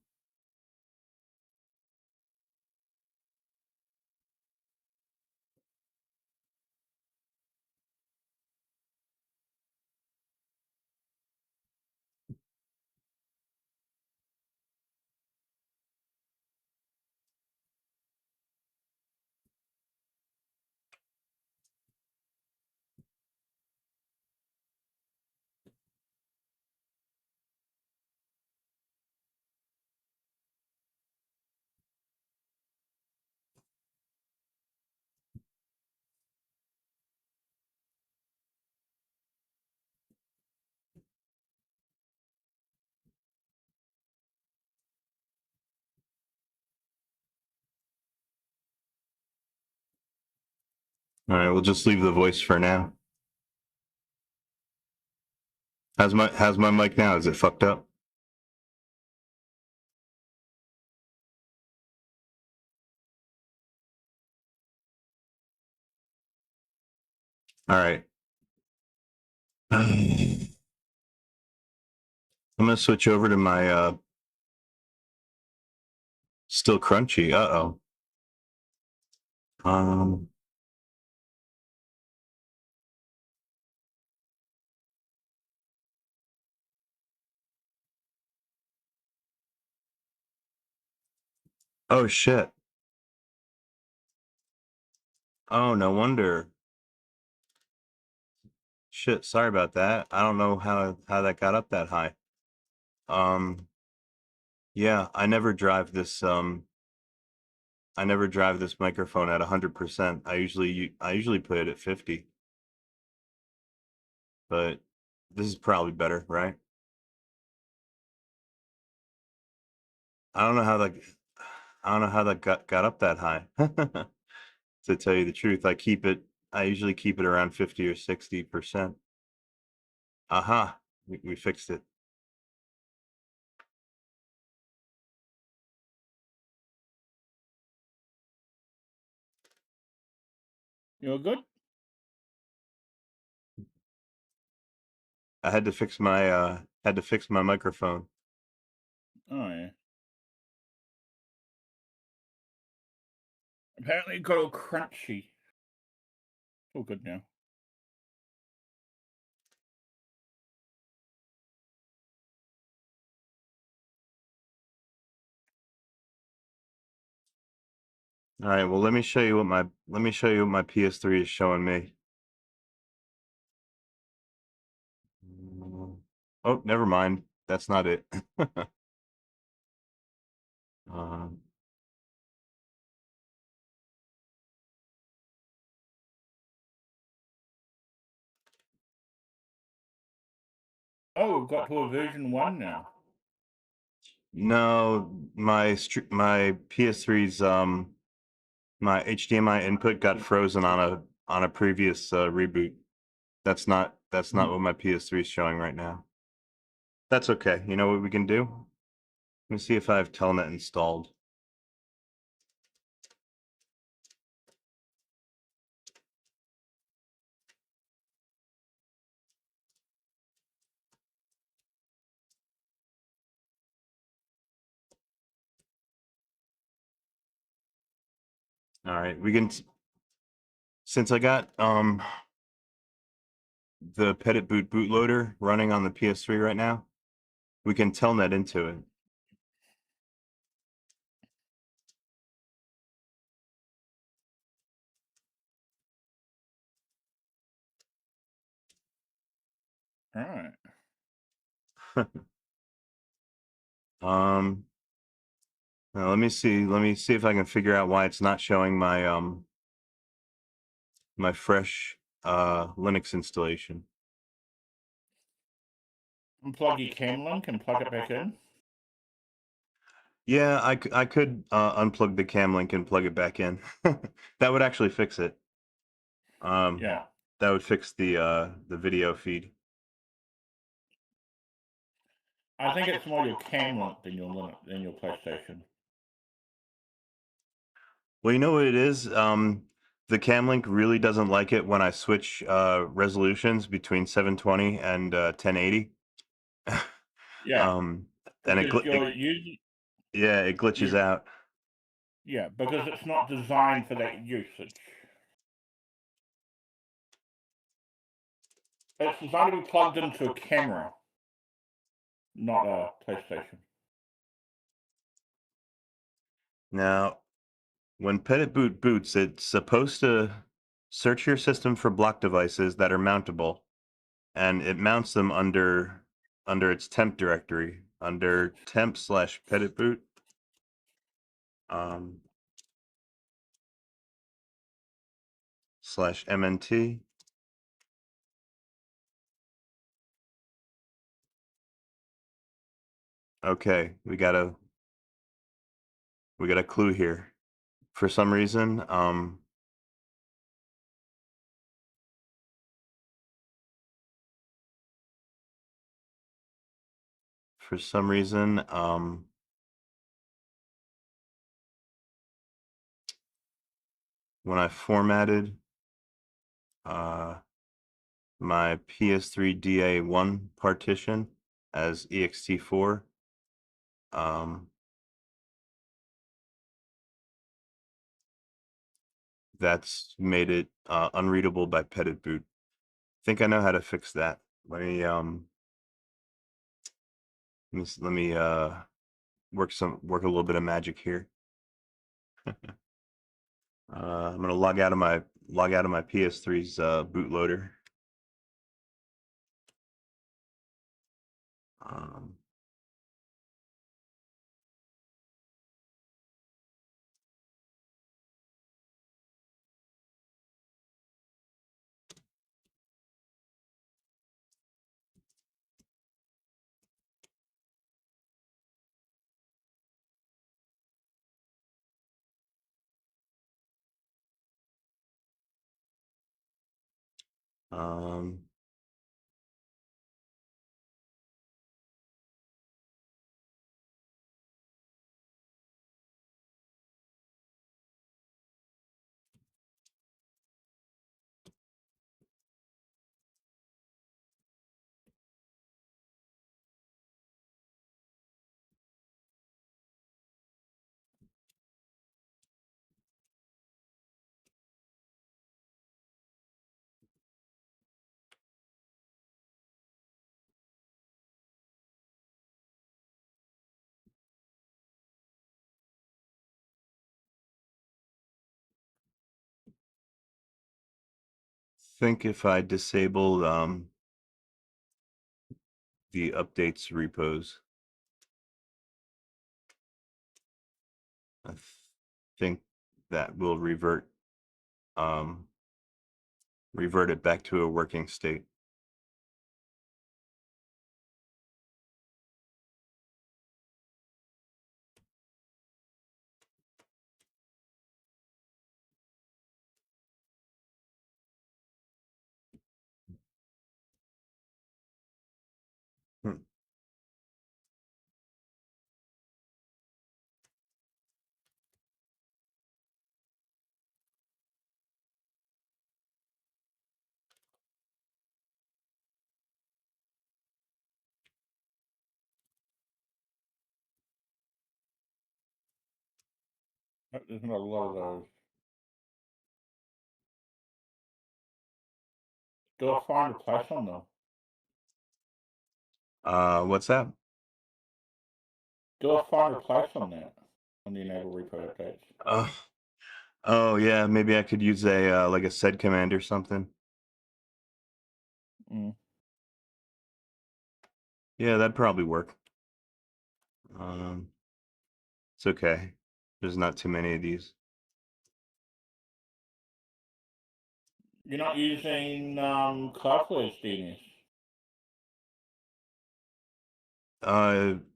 All right, we'll just leave the voice for now. How's my mic now? Is it fucked up? All right. I'm gonna switch over to my still crunchy. Uh-oh. Um oh shit. Oh, no wonder. Shit, sorry about that. I don't know how that got up that high. Um yeah, I never drive this microphone at 100%. I usually put it at 50, but this is probably better, right? I don't know how that I don't know how that got up that high. To tell you the truth, I usually keep it around 50 or 60%. Aha, we fixed it. You're good? I had to fix my microphone. Oh, yeah. Apparently it got all crunchy. All good now. All right, well, let me show you what my PS3 is showing me. Oh, never mind. That's not it. Um, Oh, we've got to a version 1 now. no, my PS3's my HDMI input got frozen on a previous reboot. That's not what my PS3 is showing right now. That's okay. You know what we can do? Let me see if I have Telnet installed. All right, since I got the Petit Boot bootloader running on the PS3 right now, we can Telnet into it. Alright. Um, now let me see. Let me see if I can figure out why it's not showing my fresh Linux installation. Unplug your cam link and plug it back in. Yeah, I could unplug the cam link and plug it back in. That would actually fix it. Yeah. That would fix the video feed. I think it's more your cam link than your Linux than your PlayStation. Well, you know what it is? The cam link really doesn't like it when I switch resolutions between 720 and 1080. Yeah. Um, and Because you're using yeah, it glitches you out. yeah, because it's not designed for that usage. It's designed to be plugged into a camera, not a PlayStation. Now, when Petit Boot boots, it's supposed to search your system for block devices that are mountable, and it mounts them under its temp directory, under temp/Petit Boot. Um, /MNT. Okay, we got a clue here. For some reason, for some reason, when I formatted my PS3 DA1 partition as ext4, that's made it unreadable by petted boot. I think I know how to fix that. Let me work a little bit of magic here. I'm gonna log out of my PS3's bootloader. Um, um, think if I disabled the updates repos, I think that will revert it back to a working state. Hmm. There's not a lot of those. Do I find a place on them? What's that? Do I find a place on that? On the enable repo updates? Oh yeah, maybe I could use a like a sed command or something. Yeah, that'd probably work. It's okay. There's not too many of these. You're not using Cloudflare's DNS?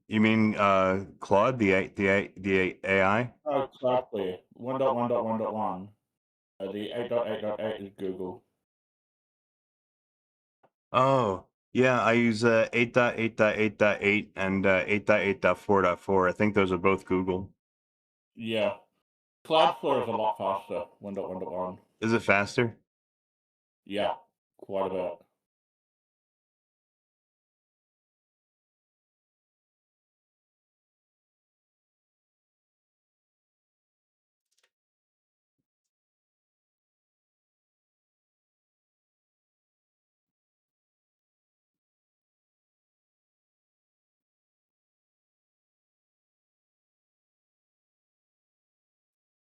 You mean Claude, the AI? No, Cloudflare. 1.1.1.1. The 8.8.8 is Google. Oh, yeah, I use 8.8.8.8 and 8.8.4.4. I think those are both Google. Yeah. Cloudflare is a lot faster. 1.1.1. Is it faster? Yeah, quite a bit.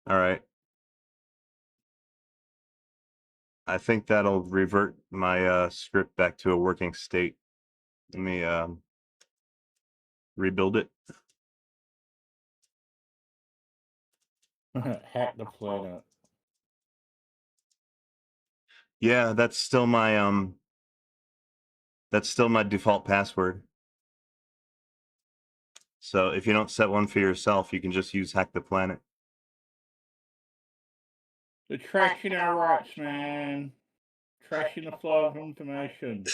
All right. I think that'll revert my script back to a working state. Let me rebuild it. Hack the planet. Yeah, that's still my default password. So if you don't set one for yourself, you can just use hack the planet. They're trashing our rights, man. Trashing the flow of information.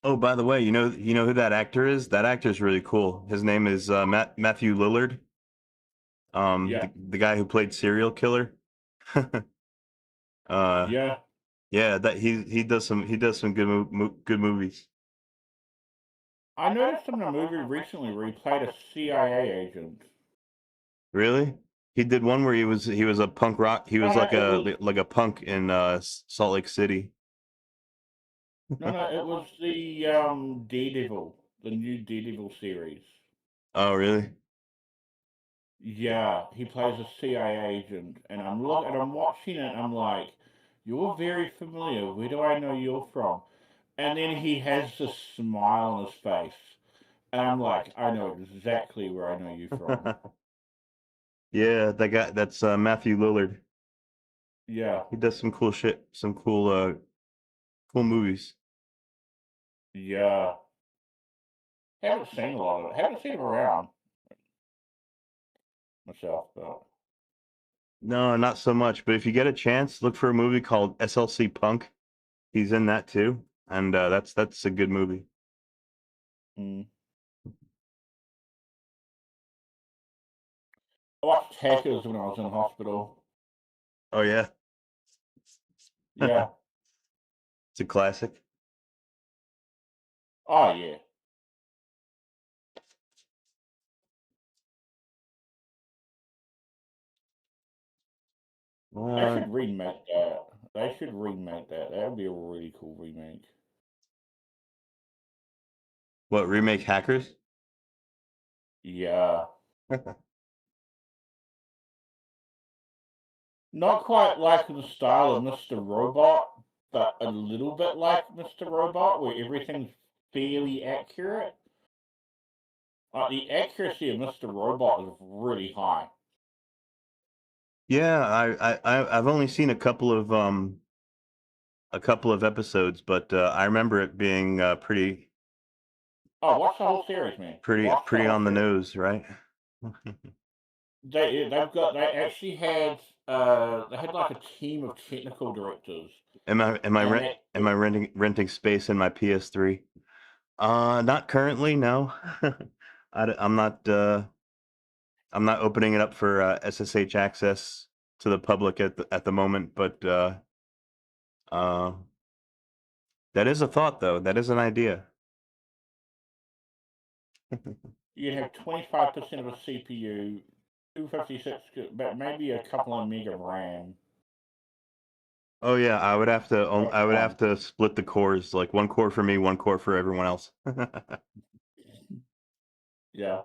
Oh, by the way, you know who that actor is? That actor's really cool. His name is Matthew Lillard. Yeah, The guy who played Serial Killer. uh, yeah. yeah, that he does some good good movies. I noticed him in a movie recently where he played a CIA agent. Really? He did one where he was a punk rock. He No, was no, it was like a punk in Salt Lake City. no, it was the Daredevil, the new Daredevil series. Oh, really? Yeah, he plays a CIA agent, and I'm watching it, and I'm like, you're very familiar. Where do I know you're from? And then he has this smile on his face, and I'm like, I know exactly where I know you from. Yeah, that guy. That's Matthew Lillard. Yeah, He does some cool shit, some cool movies. yeah. Haven't seen a lot of it. Haven't seen him around myself, but No, not so much. But if you get a chance, look for a movie called SLC Punk. He's in that too, and that's a good movie. mm. I watched Hackers when I was in hospital. Oh yeah, Yeah. it's a classic. Oh yeah. They Uh, should remake that. They should remake that. That would be a really cool remake. what remake Hackers? Yeah. Not quite like the style of Mr. Robot, but a little bit like Mr. Robot, where everything's fairly accurate. The accuracy of Mr. Robot is really high. Yeah, I've only seen a couple of episodes, but I remember it being Oh, watch the whole series, man. Watch the pretty whole on the series. nose, right? They actually had they had like a team of technical directors, and that Am I renting space in my PS3? Not currently, no. I'm not opening it up for SSH access to the public at the moment, but uh, that is a thought, though. That is an idea. you'd have 25% of a CPU, 256, but maybe a couple of meg of RAM. Oh yeah, That's I would have fun. to split the cores, like one core for me, one core for everyone else. Yeah.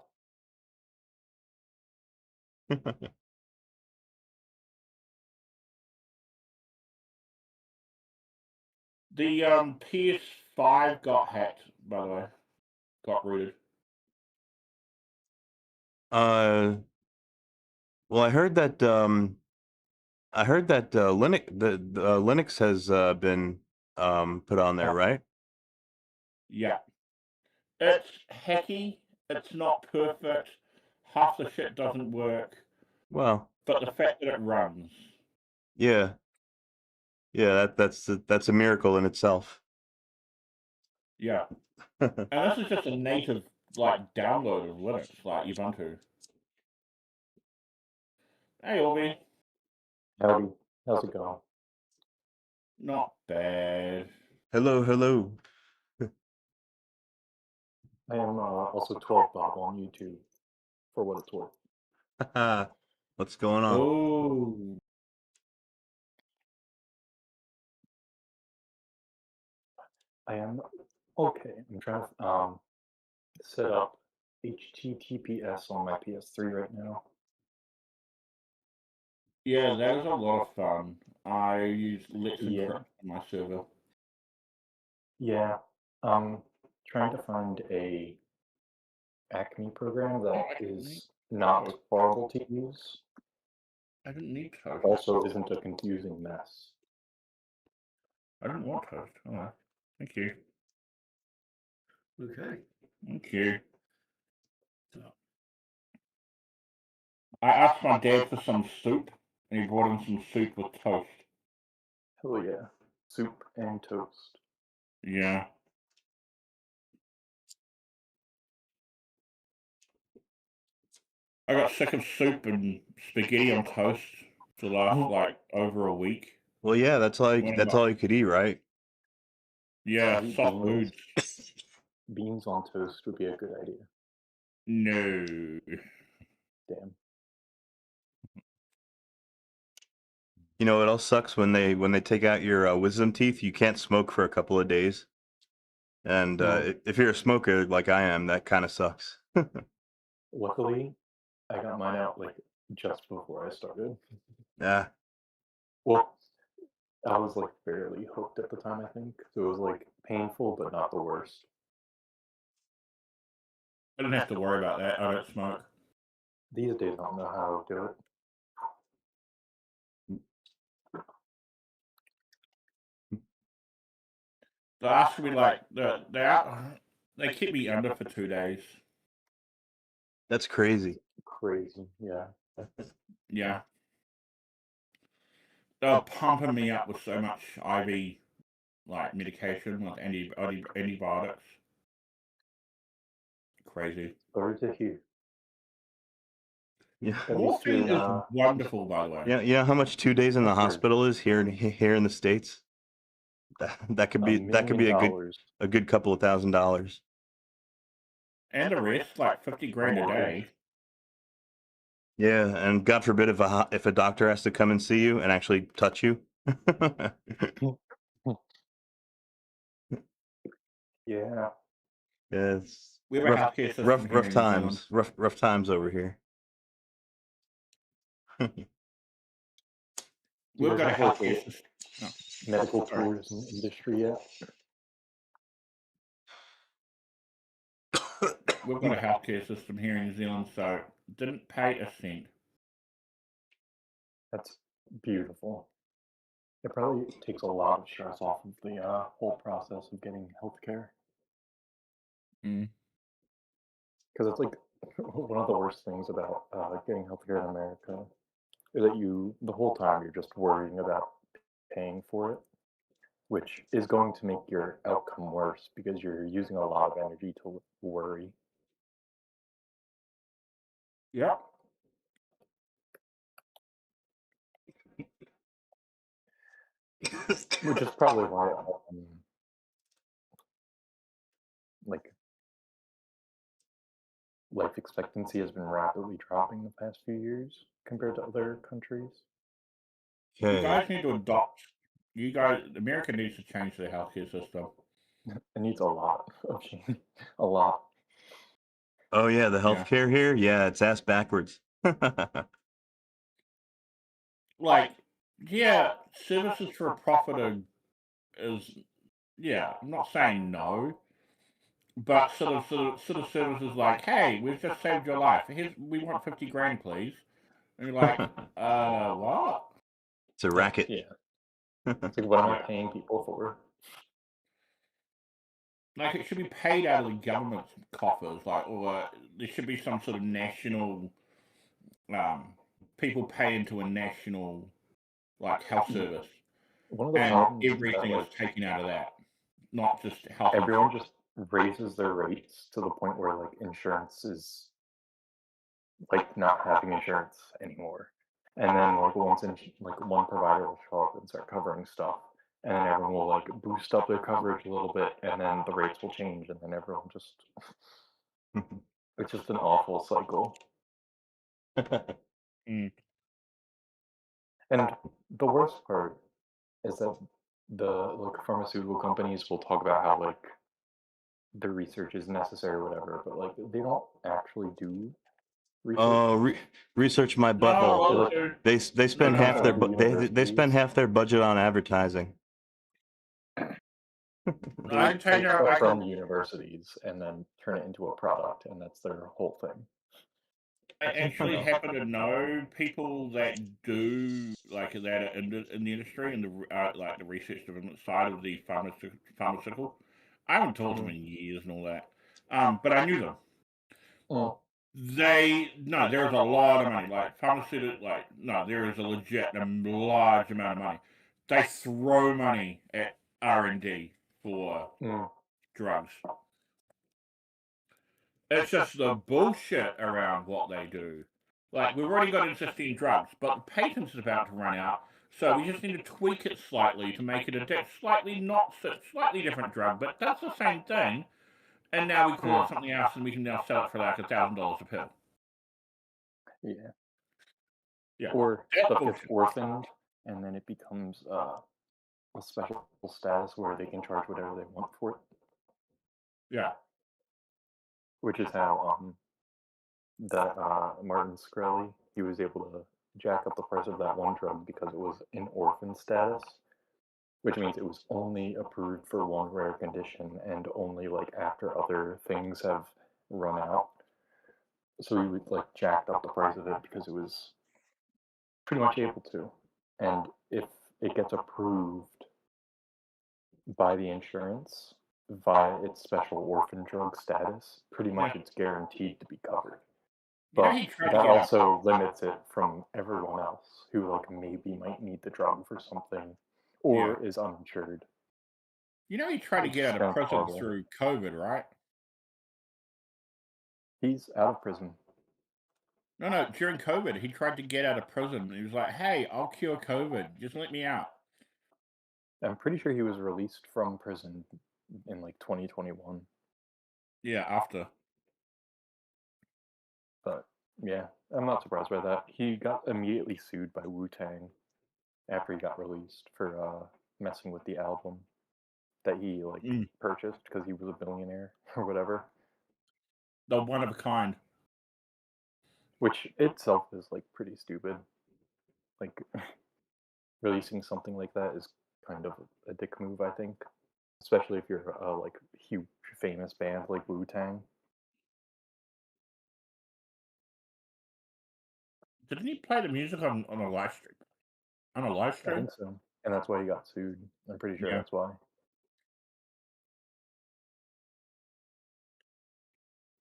The PS5 got hacked, by the way. Got rooted. uh, well, I heard that Linux has been put on there, right? Yeah. It's hacky. It's not perfect. Half the shit doesn't work, Well, but the fact that it runs. yeah, yeah, that's a miracle in itself. Yeah. And this is just a native like download of Linux, like Ubuntu. Hey Orby. Howdy. How's it going? Not bad. Hello, hello. I am also 12 Bob on YouTube, for what it's worth. What's going on? Oh. I am okay. I'm trying to set up HTTPS on my PS3 right now. Yeah, that is a lot of fun. I use Let's Yeah, Encrypt on my server. yeah. Trying to find a Acme program Oh, that I didn't need is not toast. horrible to use, I didn't need toast. also isn't a confusing mess. I didn't want toast. Oh, thank you. Okay. Thank you. I asked my dad for some soup, and he brought in some soup with toast. Hell yeah. Soup and toast. Yeah. I got sick of soup and spaghetti on toast for the last like over a week. Well, yeah, that's all. When I'm That's like, all you could eat, right? yeah, Maybe soft beans. foods. Beans on toast would be a good idea. No. Damn. You know, it all sucks when they take out your wisdom teeth. You can't smoke for a couple of days, and No. if you're a smoker like I am, that kind of sucks. Luckily, I got mine out like just before I started. Yeah. Well, I was like barely hooked at the time, I think. So it was like painful, but not the worst. I didn't have to worry about that. I don't smoke. These days, I don't know how to do it. They asked me like they kept me under for 2 days. That's crazy. Crazy, yeah. Yeah. They were pumping me up with so much IV like medication, like antibiotics. Crazy. Sorry to hear. Yeah. At least Morphine you're is wonderful, by the way. Yeah. You know how much 2 days in the I've heard. hospital is here in the States? That could be $1 million. a good couple of $1,000s. And the rest, like 50 grand a day. Yeah, and God forbid if a doctor has to come and see you and actually touch you. Yeah. It's We have a healthcare system rough here in New Zealand. times. Rough times over here. We've got a have, like, healthcare system. No. Medical Sorry. tourism industry yet? We've got a healthcare system here in New Zealand, so didn't pay a cent. That's beautiful. It probably takes a lot of stress off of the whole process of getting healthcare. Mm. Because it's like one of the worst things about getting healthcare in America is that the whole time you're just worrying about paying for it, which is going to make your outcome worse because you're using a lot of energy to worry. Yep. Which is probably why, like, life expectancy has been rapidly dropping the past few years compared to other countries. You Okay. guys need to adopt. America needs to change their healthcare system. It needs a lot of change. A lot. Oh yeah, the Yeah. healthcare here. Yeah, it's ass backwards. Like, yeah, services for a profit is yeah. I'm not saying no, but sort of services like, hey, we've just saved your life. We want 50 grand, please. And you're like, what? It's a racket. Yeah. It's like, what am I paying people for? Like, it should be paid out of the government's coffers, like, or there should be some sort of national, people pay into a national, like, health service. One of the And problems is everything that, is like, taken out of that, not just health everyone insurance. just raises their rates to the point where like insurance is like not having insurance anymore. And then like one provider will show up and start covering stuff. And then everyone will like boost up their coverage a little bit and then the rates will change and then everyone just it's just an awful cycle. Mm. And the worst part is that the like pharmaceutical companies will talk about how like the research is necessary or whatever, but like they don't actually do research. Oh, research my butthole. No, Like, dude. They spend No, half no, their no. they spend half their budget on advertising. They I'm take telling you, stuff from universities and then turn it into a product, and that's their whole thing. I actually happen to know people that do like that in the industry and the like the research development side of the pharmaceutical. I haven't talked to them in years and all that, but I knew them. Mm. There's a lot of money. Like pharmaceutical, like no, there is a legit large amount of money. They throw money at R&D for Mm. drugs. It's just the bullshit around what they do Like we've already got existing drugs, but the patent is about to run out, so we just need to tweak it slightly to make it a slightly not so, slightly different drug, but does the same thing. And now we call Mm, it something else, and we can now sell it for like $1,000 a pill. yeah. Yeah, Or that's stuff gets bullshit. orphaned, and then it becomes a special status where they can charge whatever they want for it, Yeah, which is how that Martin Shkreli, he was able to jack up the price of that one drug because it was in orphan status, which means it was only approved for one rare condition and only like after other things have run out. So he would like jacked up the price of it because it was pretty much able to. And if it gets approved by the insurance via its special orphan drug status, pretty much yeah. it's guaranteed to be covered. You know, But he tried to that get out. also limits it from everyone else who like maybe might need the drug for something Yeah, or is uninsured, you know, he tried to which get out of sounds prison horrible. through COVID, right? He's out of prison. No, no, during COVID, he tried to get out of prison. He was like, "Hey, I'll cure COVID. Just let me out." I'm pretty sure he was released from prison in like 2021. Yeah, after. But yeah, I'm not surprised by that. He got immediately sued by Wu Tang after he got released for messing with the album that he like Mm. purchased because he was a billionaire or whatever. The one of a kind. Which itself is like pretty stupid. Like releasing something like that is kind of a dick move, I think. Especially if you're a like huge famous band like Wu Tang. Didn't he play the music on a live stream? On a live I stream? think so. And that's why he got sued. I'm pretty sure Yeah. that's why.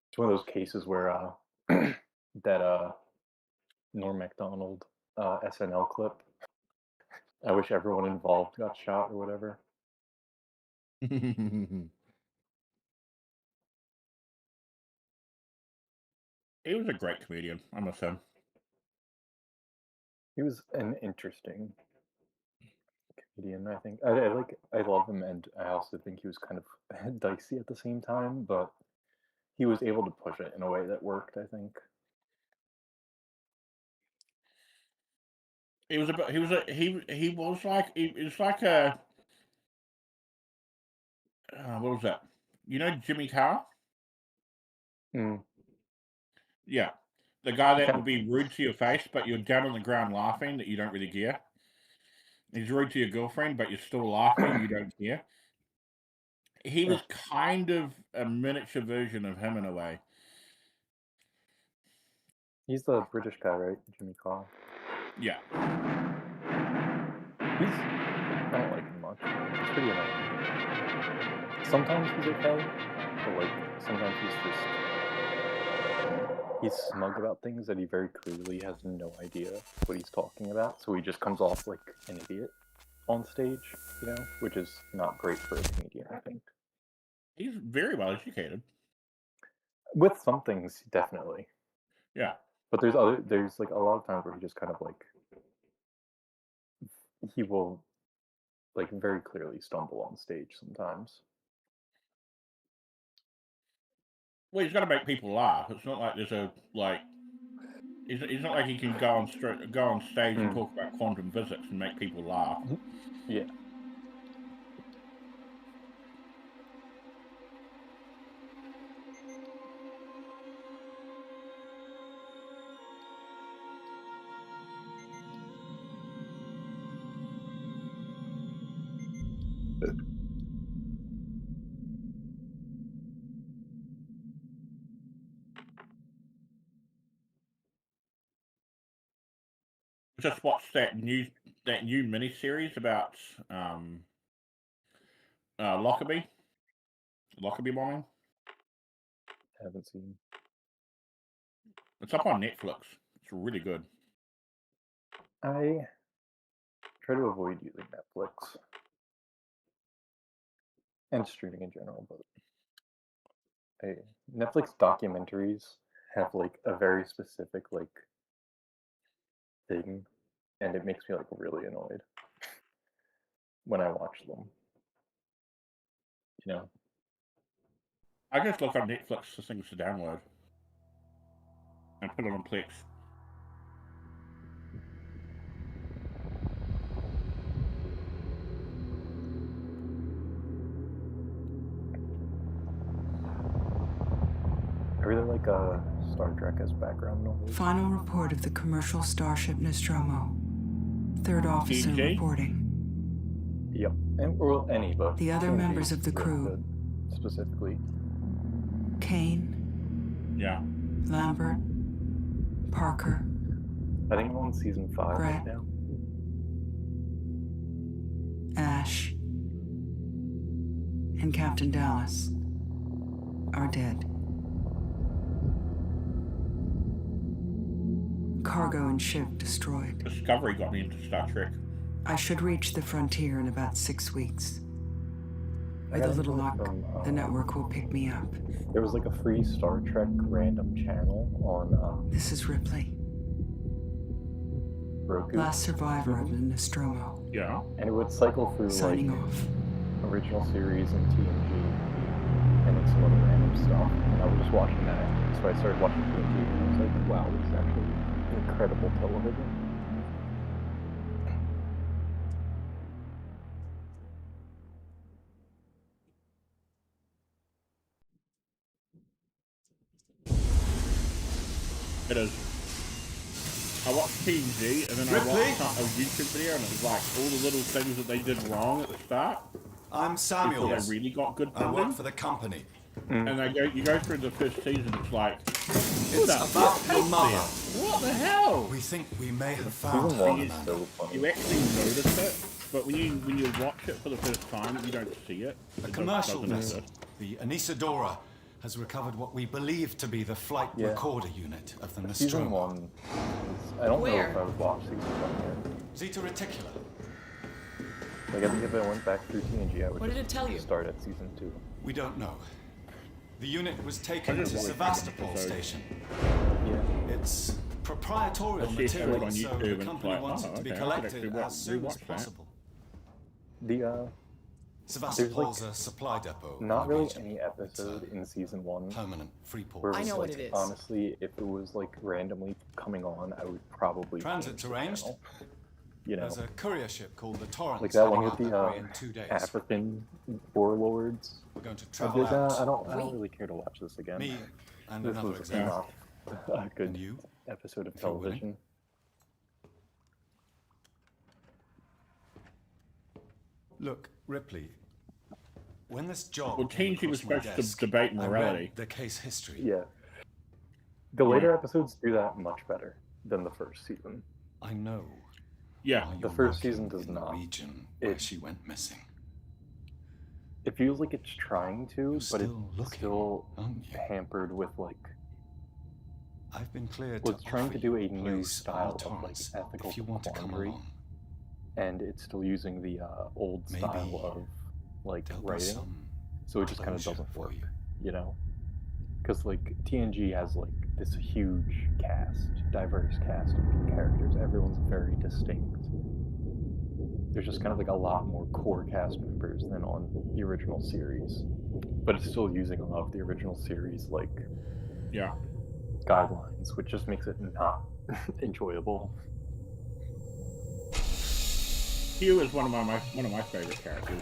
It's one of those cases where that Norm Macdonald SNL clip. I wish everyone involved got shot or whatever. He was a great comedian, I must say. He was an interesting comedian, I think. I love him, and I also think he was kind of dicey at the same time, but he was able to push it in a way that worked, I think. He was a bit- he was a he was like he was like a what was that? You know Jimmy Carr? Mm, Yeah. The guy that kind would be rude to your face, but you're down on the ground laughing that you don't really care. He's rude to your girlfriend, but you're still laughing, you don't care. He uh, was kind of a miniature version of him in a way. he's the British guy, right? Jimmy Carr. Yeah. I don't like him much. He's pretty annoying. Sometimes he's okay, but like sometimes he's smug about things that he very clearly has no idea what he's talking about, so he just comes off like an idiot on stage, which is not great for a comedian, I think. He's very well educated. With some things, definitely, Yeah. but there's like a lot of times where he just kind of like he will like very clearly stumble on stage sometimes. Well, he's got to make people laugh. It's not like there's a like. It's not like he can go on stage and Mm, talk about quantum physics and make people laugh. yeah, Just watched that new miniseries about Lockerbie bombing. haven't seen. It's up on Netflix. It's really good. I try to avoid using Netflix and streaming in general, but Netflix documentaries have like a very specific like thing, and it makes me like really annoyed when I watch them. You know, I just look on Netflix for things to download and put it on Plex. I really like Star Trek as background noise. Final report of the commercial starship Nostromo. Third officer TNG? reporting. Yep, and well, any but The other TNG members of the is really crew. good, specifically. Kane, Yeah. Lambert, Parker, I think I'm on season 5 Brett. right now. Ash, and Captain Dallas are dead. Cargo and ship destroyed. Discovery got me into Star Trek. I should reach the frontier in about 6 weeks. I With a got little info luck, from, the network will pick me up. There was like a free Star Trek random channel on This is Ripley, Roku, last survivor of the Nostromo. Yeah. and it would cycle through Signing like off. original series and TNG and then some other random stuff. And I was just watching that. So I started watching TNG and I was like, wow, this is actually incredible television. It is. I watched TNG and then I Ripley? watched a YouTube video and it was like all the little things that they did wrong at the start I'm Samuel. before they really got good I work funding. for the company. And you go through the first season, it's like, It's about your tape mother. there? What the hell? We think we may have found Season her, 1 is Amanda. so funny. You actually notice it, but when you watch it for the first time, you don't see it. A It commercial doesn't vessel, exist. the Anisadora, has recovered what we believe to be the flight Yeah. recorder unit of the Season Nostromo. 1 is, I don't know Where? if I would watch season 1 Zeta Reticula. yet. Like I think if I went back through TNG, I would What did just it tell you? start at season 2. We don't know. The unit was taken I to didn't watch Sevastopol the episode. Station. Yeah. It's proprietorial I see it material, on so YouTube the and company it's like, wants oh, it to be okay, I could collected actually as soon as rewatch that. possible. The Sevastopol's a supply depot. in not the really region. any episode in season 1 Permanent free port. where I was know what like, it is. honestly, if it was like randomly coming on, I would probably Transit's change the arranged. channel. You know, There's a courier ship called the Torrent. like that one heading with out the that way in 2 days. African warlords. We're going to I travel did, out. I don't really care to watch this again. Me and This another was example. not a good And you? episode of If you're willing. television. Look, Ripley. When this job Well, came TNG was across my supposed to desk, debate I read morality. the case history. Yeah. The later episodes do that much better than the first season. I know. Yeah. why The you're first working season does in the not. region where It- she went missing. It feels like it's trying to, but still it's looking, still aren't you? hampered with like I've been cleared well, to it's trying offer to do you a new place on style the of, like, Torrens ethical if you want to come quandary. along. and it's still using the old Maybe style of like There'll be writing, some so it just kind of closure doesn't for work, you. you know? Because like TNG has like this huge cast, diverse cast of characters. Everyone's very distinct. There's just kind of like a lot more core cast members than on the original series, but it's still using a lot of the original series like Yeah. guidelines, which just makes it not enjoyable. Hugh is one of my favorite characters.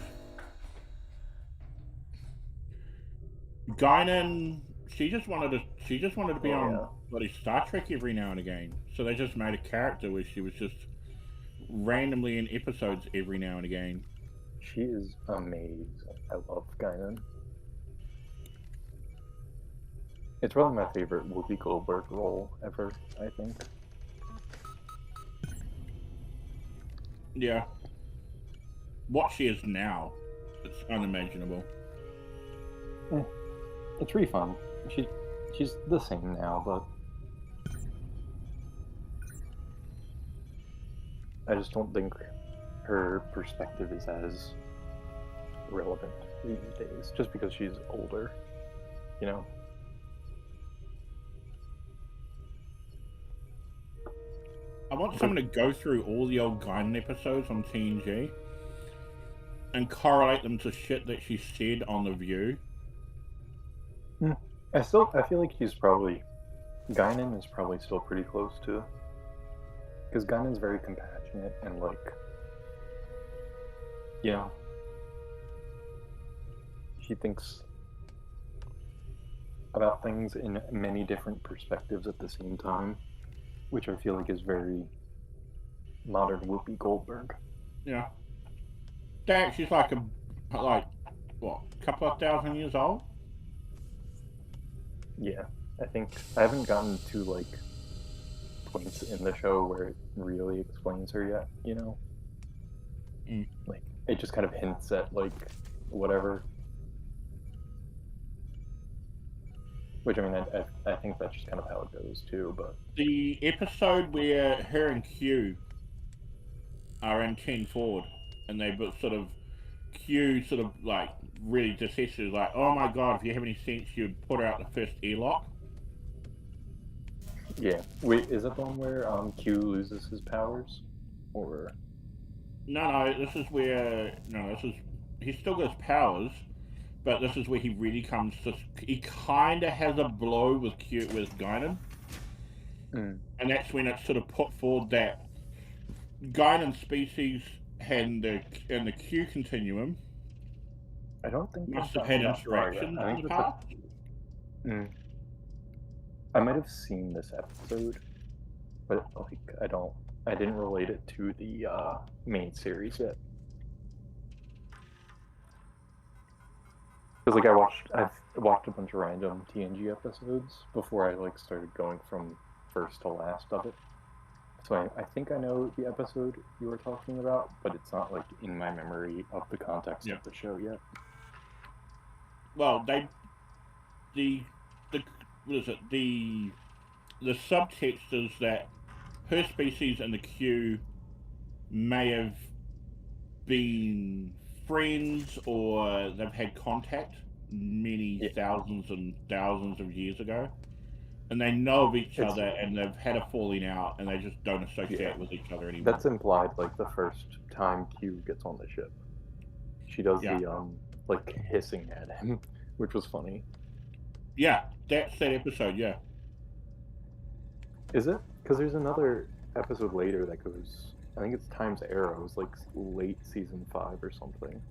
Guinan, she just wanted to be Oh, on yeah. bloody Star Trek every now and again. So they just made a character where she was just randomly in episodes every now and again. She is amazing. I love Guinan. It's probably my favorite Whoopi Goldberg role ever, I think. Yeah. What she is now, it's unimaginable. It's really fun. She's the same now, but I just don't think her perspective is as relevant these days, just because she's older, you know? I want someone to go through all the old Guinan episodes on TNG and correlate them to shit that she said on The View. I feel like he's probably, Guinan is probably still pretty close to, because Guinan's very compassionate and like, you know, he thinks about things in many different perspectives at the same time, which I feel like is very modern Whoopi Goldberg. Yeah. Damn, she's like what, a couple of thousand years old? Yeah, I think I haven't gotten to like points in the show where it really explains her yet, you know? Mm. Like, it just kind of hints at like whatever. Which, I mean, I think that's just kind of how it goes too, but The episode where her and Q are in 10 Forward and they sort of, Q sort of like really detested, like, oh my god, if you have any sense, you'd put out the first airlock. yeah. Wait, is that the one where Q loses his powers? Or No, this is where, he still got his powers, but this is where he really comes to, he kind of has a blow with Guinan. Mm. And that's when it's sort of put forward that Guinan species and the Q continuum I don't think must they've have had gotten that far yet. interactions I in think the it's past. I might have seen this episode, but like I didn't relate it to the main series yet. Because like I've watched a bunch of random TNG episodes before I like started going from first to last of it. So I think I know the episode you were talking about, but it's not like in my memory of the context Yeah. of the show yet. Well, the what is it? The subtext is that her species and the Q may have been friends or they've had contact many thousands and thousands of years ago, and they know of each other and they've had a falling out and they just don't associate with each other anymore. That's implied like the first time Q gets on the ship. She does the like hissing at him, which was funny. Yeah, that's that episode, yeah. Is it? Because there's another episode later that goes, I think it's Time's Arrows, like late season 5 or something.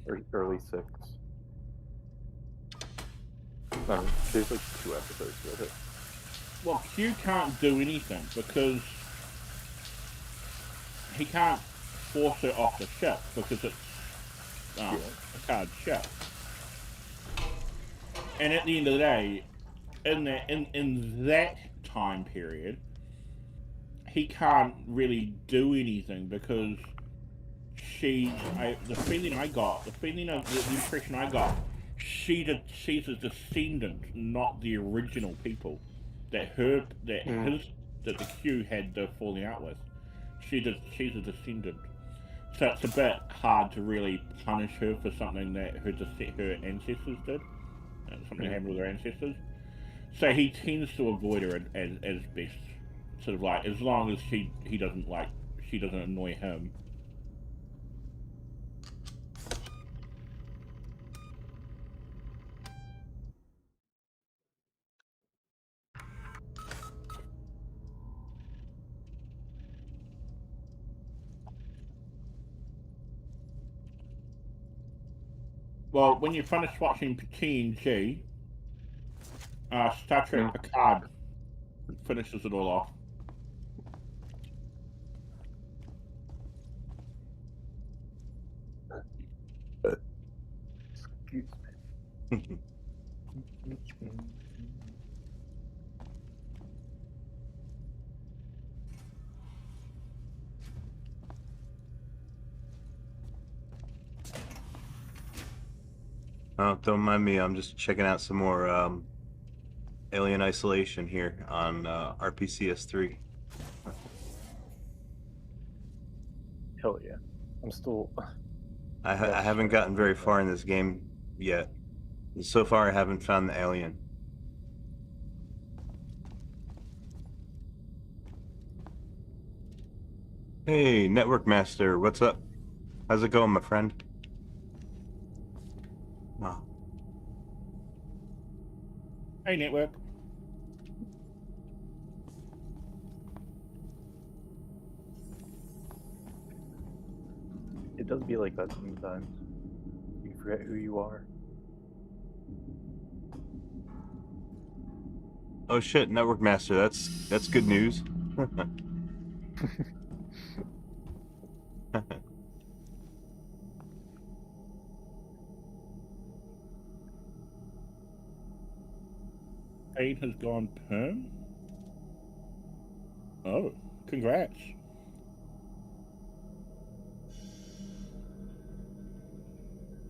Or early 6. There's like 2 episodes with it. Well, Q can't do anything because he can't force her off the ship because it's a card ship. And at the end of the day, in that time period, he can't really do anything because the impression I got, she's a descendant, not the original people that the Q had the falling out with. She's a descendant. So it's a bit hard to really punish her for something that her ancestors did. Something happened with her ancestors. So he tends to avoid her as best. Sort of like, as long as she doesn't annoy him. Well, when you finish watching TNG, Star Trek Picard finishes it all off. Excuse me. Oh, don't mind me. I'm just checking out some more Alien Isolation here on RPCS3. Hell yeah. I'm still... I haven't gotten very far in this game yet. So far, I haven't found the alien. Hey, Network Master, what's up? How's it going, my friend? Oh, Hey, network. It does be like that sometimes. You forget who you are. oh shit, Network Master, that's good news. Paid has gone perm. Oh, congrats.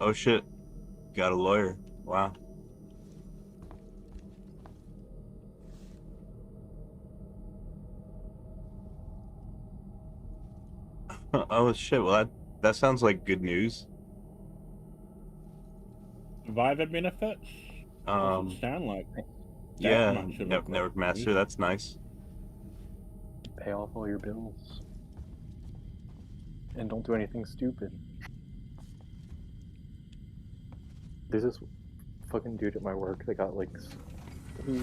Oh shit, got a lawyer. Wow. Oh shit, well that sounds like good news. Survivor benefits? Doesn't sound like that Yeah, much of a great Network Master, news. that's nice. Pay off all your bills. And don't do anything stupid. There's this fucking dude at my work that got like, he's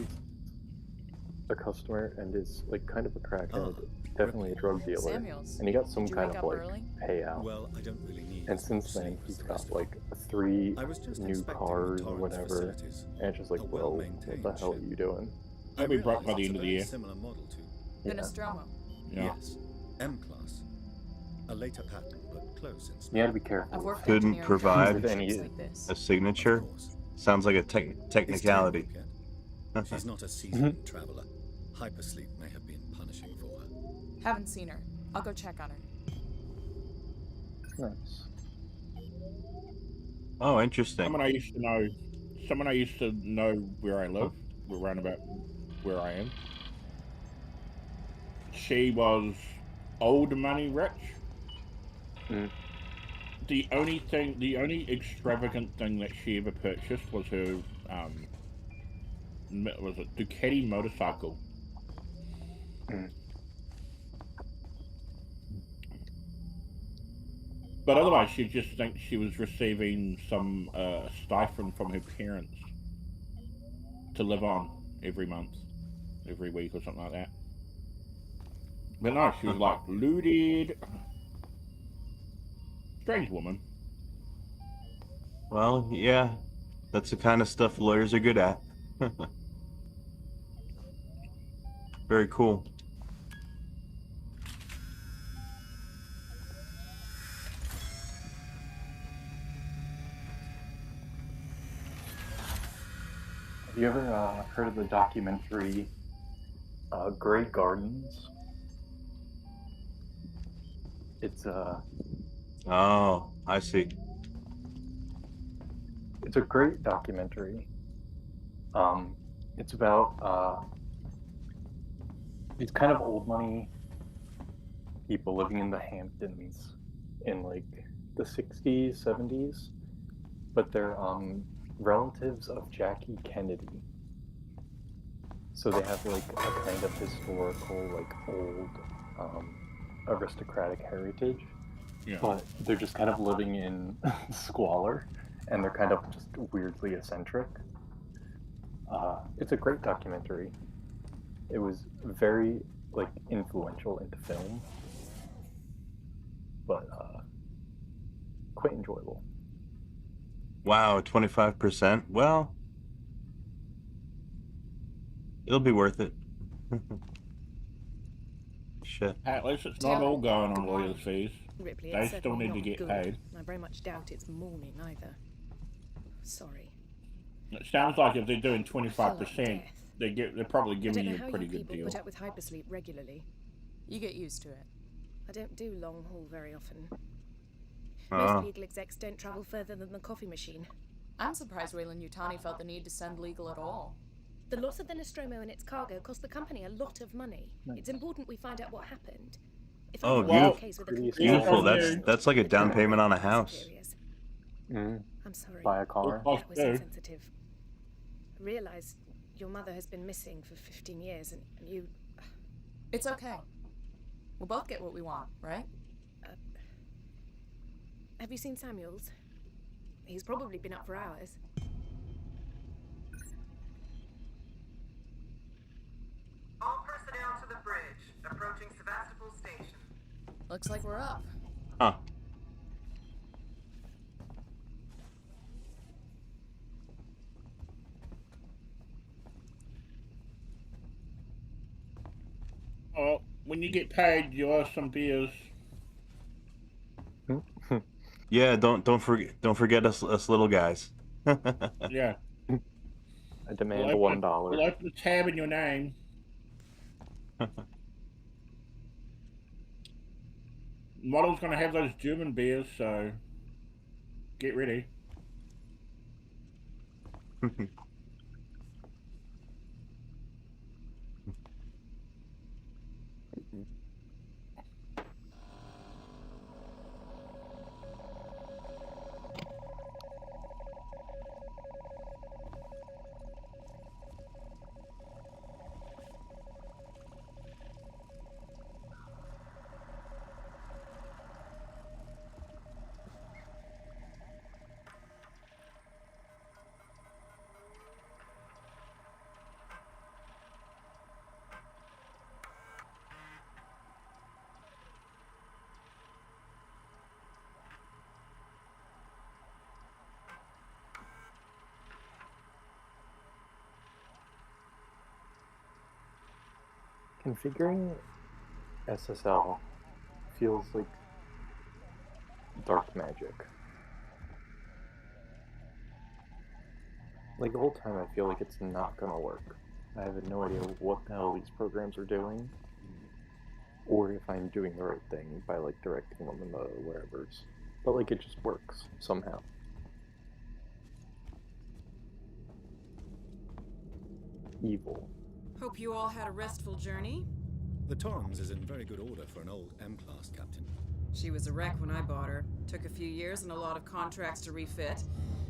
a customer and is like kind of a crackhead, definitely a drug dealer, Samuels, and he got some did you kind wake of up like early? payout. Well, I don't really need. And as since much then, sleep he's as the got rest of like you. 3 I was just new inspecting cars the or Torrance whatever, facilities. and it's just like, A well, what well-maintained the hell are ship. you doing? They'll be broke by realised the end it's of a the very year. Similar model to Yeah. The Nostromo. Yeah. yes, M-class, a later pattern but close in You spec. gotta be careful. I've worked Couldn't engineering provide jobs on any- ships like this. A signature? Of course. Sounds like a Is Tara technicality. okay? She's not a seasoned traveler. Hypersleep may have been punishing for her. Haven't seen her. I'll go check on her. Nice. Oh, interesting. Someone I used to know where I live, around about where I am. She was old money rich. Mm. The only extravagant thing that she ever purchased was her, was it Ducati motorcycle. Mm. But otherwise, she just thinks she was receiving some stipend from her parents to live on every month, every week, or something like that. But no, she was like looted. Strange woman. Well, yeah, that's the kind of stuff lawyers are good at. Very cool. Have you ever heard of the documentary Grey Gardens? It's Oh, I see. it's a great documentary. It's about it's kind of old money people living in the Hamptons in like the 60s, 70s, but they're relatives of Jackie Kennedy. So they have like a kind of historical, like old aristocratic heritage. Yeah. But they're just kind of living in squalor, and they're kind of just weirdly eccentric. It's a great documentary. It was very like influential into film, but quite enjoyable. Wow, 25%. Well, it'll be worth it. Shit. At least it's not all going on lawyers' fees. Ripley, They it's still certainly need to not get good. paid. I very much doubt it's morning either. Sorry. It sounds like if they're doing Feel like 25%, death. they're probably I giving don't know you how a pretty you good people deal. put up with hypersleep regularly. You get used to it. I don't do long haul very often. Oh. Most legal execs don't travel further than the coffee machine. I'm surprised Wayland Yutani felt the need to send legal at all. The loss of the Nostromo and its cargo cost the company a lot of money. It's important we find out what happened. If Oh, only beautiful. the case with a Pretty conclusion Beautiful. was That's like a down the payment on a jury house. superiors. Mm. I'm sorry. Buy a car. Oh, That was no. insensitive. I realize your mother has been missing for 15 years and you... It's okay. We'll both get what we want, right? Have you seen Samuels? He's probably been up for hours. All personnel to the bridge. Approaching Sevastopol Station. Looks like we're up. Huh. Oh, when you get paid, you owe some beers. Yeah, don't forget us little guys. Yeah. I demand We'll open $1. a tab in your name. Model's gonna have those German beers, so get ready. Configuring SSL feels like dark magic. Like the whole time I feel like it's not gonna work. I have no idea what the hell these programs are doing, or if I'm doing the right thing by like directing them in the wherevers. But like it just works somehow. Evil. Hope you all had a restful journey. The Torrens is in very good order for an old M-class captain. She was a wreck when I bought her. Took a few years and a lot of contracts to refit.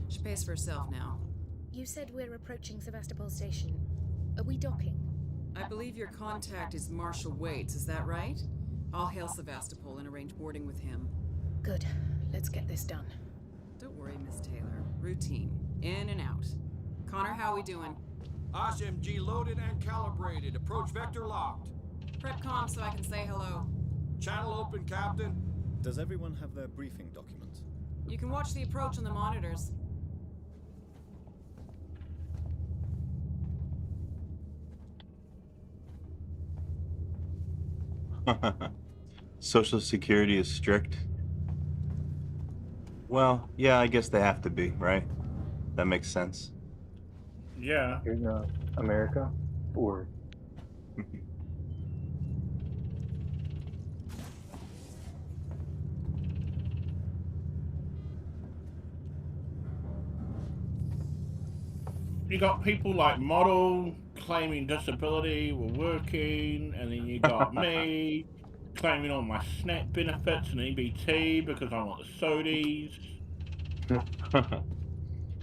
She pays for herself now. You said we're approaching Sevastopol Station. Are we docking? I believe your contact is Marshal Waits, is that right? I'll hail Sevastopol and arrange boarding with him. Good. Let's get this done. Don't worry, Miss Taylor. Routine. In and out. Connor, how we doing? SMG loaded and calibrated. Approach vector locked. Prep comm so I can say hello. Channel open, Captain. Does everyone have their briefing documents? You can watch the approach on the monitors. Social Security is strict. Well, yeah, I guess they have to be, right? That makes sense. Yeah. You're not America? Or You got people like Model claiming disability, we're working, and then you got me claiming all my SNAP benefits and EBT because I want the sodies.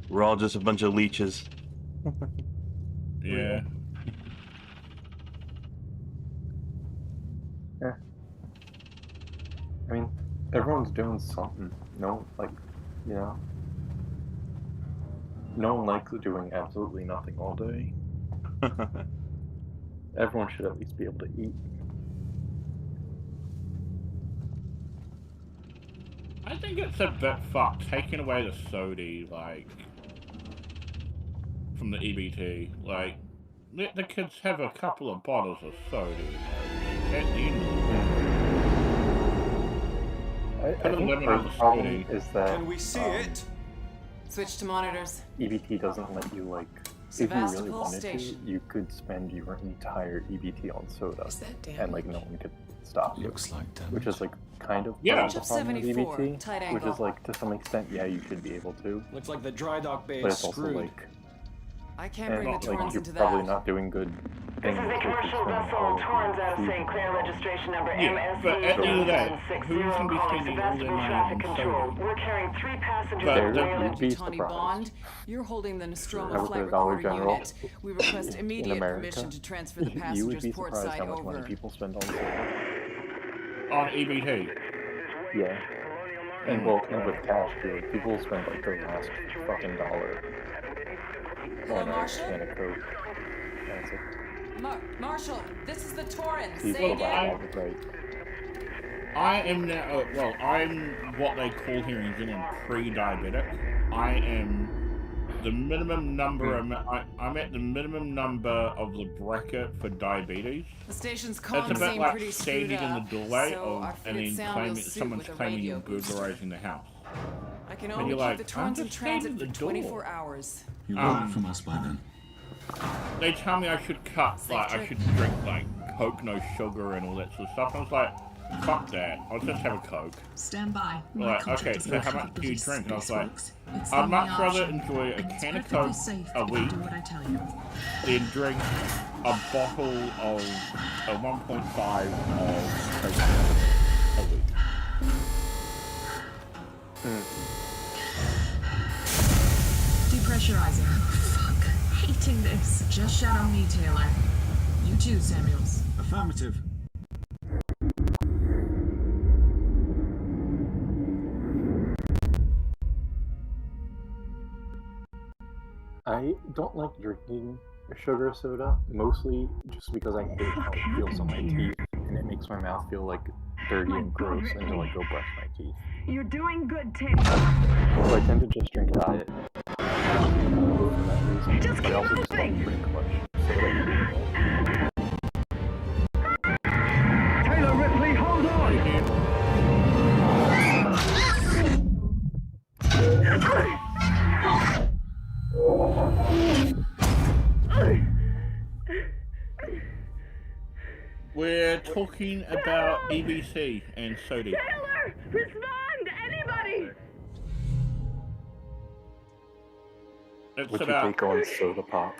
We're all just a bunch of leeches. Yeah. yeah. I mean, everyone's doing something. No, like, you know. No one likes doing absolutely nothing all day. Everyone should at least be able to eat. I think it's a bit fucked taking away the sodi, like, from the EBT. Like, let the kids have a couple of bottles of sodi, like, at the end of the day. I Put a think limit part on of the the problem sodi. is that Can we see it? Switch to monitors. EBT doesn't let you, like, if you really Sevastopol wanted Station. to, you could spend your entire EBT on soda, Is that damn? and like no one could stop you. Looks like damage. Which is like kind of Yeah. part of the Jump problem with 74, EBT, tight which angle. is like to some extent, yeah, you should be able to, Looks like the dry dock bay but is it's also screwed. like, I can't and bring the like Torrens you're into probably that. not doing good This things is the if you're commercial spending vessel all of Torrens your out of food St. Clair, on it. registration number Yeah, but at the end of the day, who's MSC gonna be calling spending all their Sevastopol money traffic on control. soda? We're carrying 3 passengers But on the- Wayland. You'd be Tawny surprised. Bond, you're holding the Nostromo I work flight at Dollar recorder General unit. We request in immediate America. permission to transfer the You would passengers be surprised portside how much money over. people spend on soda. On EBT. Yeah. And well, and with cash too, like, people will spend like their last fucking dollar Hello, on a Marshall? can of Coke. That's it. Marshall, this is the Torrent. People Say buy again. it, right? I am now, well, I'm what they call here in New Zealand pre-diabetic. I am the minimum number, I'm at the minimum number of the bracket for diabetes. The station's It's comms a bit seem like pretty screwed standing in the up, doorway so I and figured then Sam claiming, will suit someone's with a claiming you're radio booster. burglarizing the house. I can And only you're keep like, the I'm Torrents in just standing transit at for the door. 24 hours. You won't from us by then. They tell me I should cut, like, I should drink, like, Coke, no sugar and all that sort of stuff. I was like, fuck that. I'll just have a Coke. Stand by. Like, okay, so how much do you drink? And I was like, I'd much rather enjoy a can of Coke a week than drink a bottle of a 1.5 of Coke a week. Depressurizing. Fuck. Hating this. Just shadow me, Taylor. You too, Samuels. Affirmative. I don't like drinking sugar soda, mostly just because I hate how it feels on my teeth, and it makes my mouth feel like dirty and gross until I go brush my teeth. You're doing good, Taylor. So I tend to just drink diet. For that reason. Just But I also just don't drink much soda. Taylor Ripley, hold on! We're talking about EBC and SODI. Taylor, respond! Anybody! It's What's your about take on soda pop?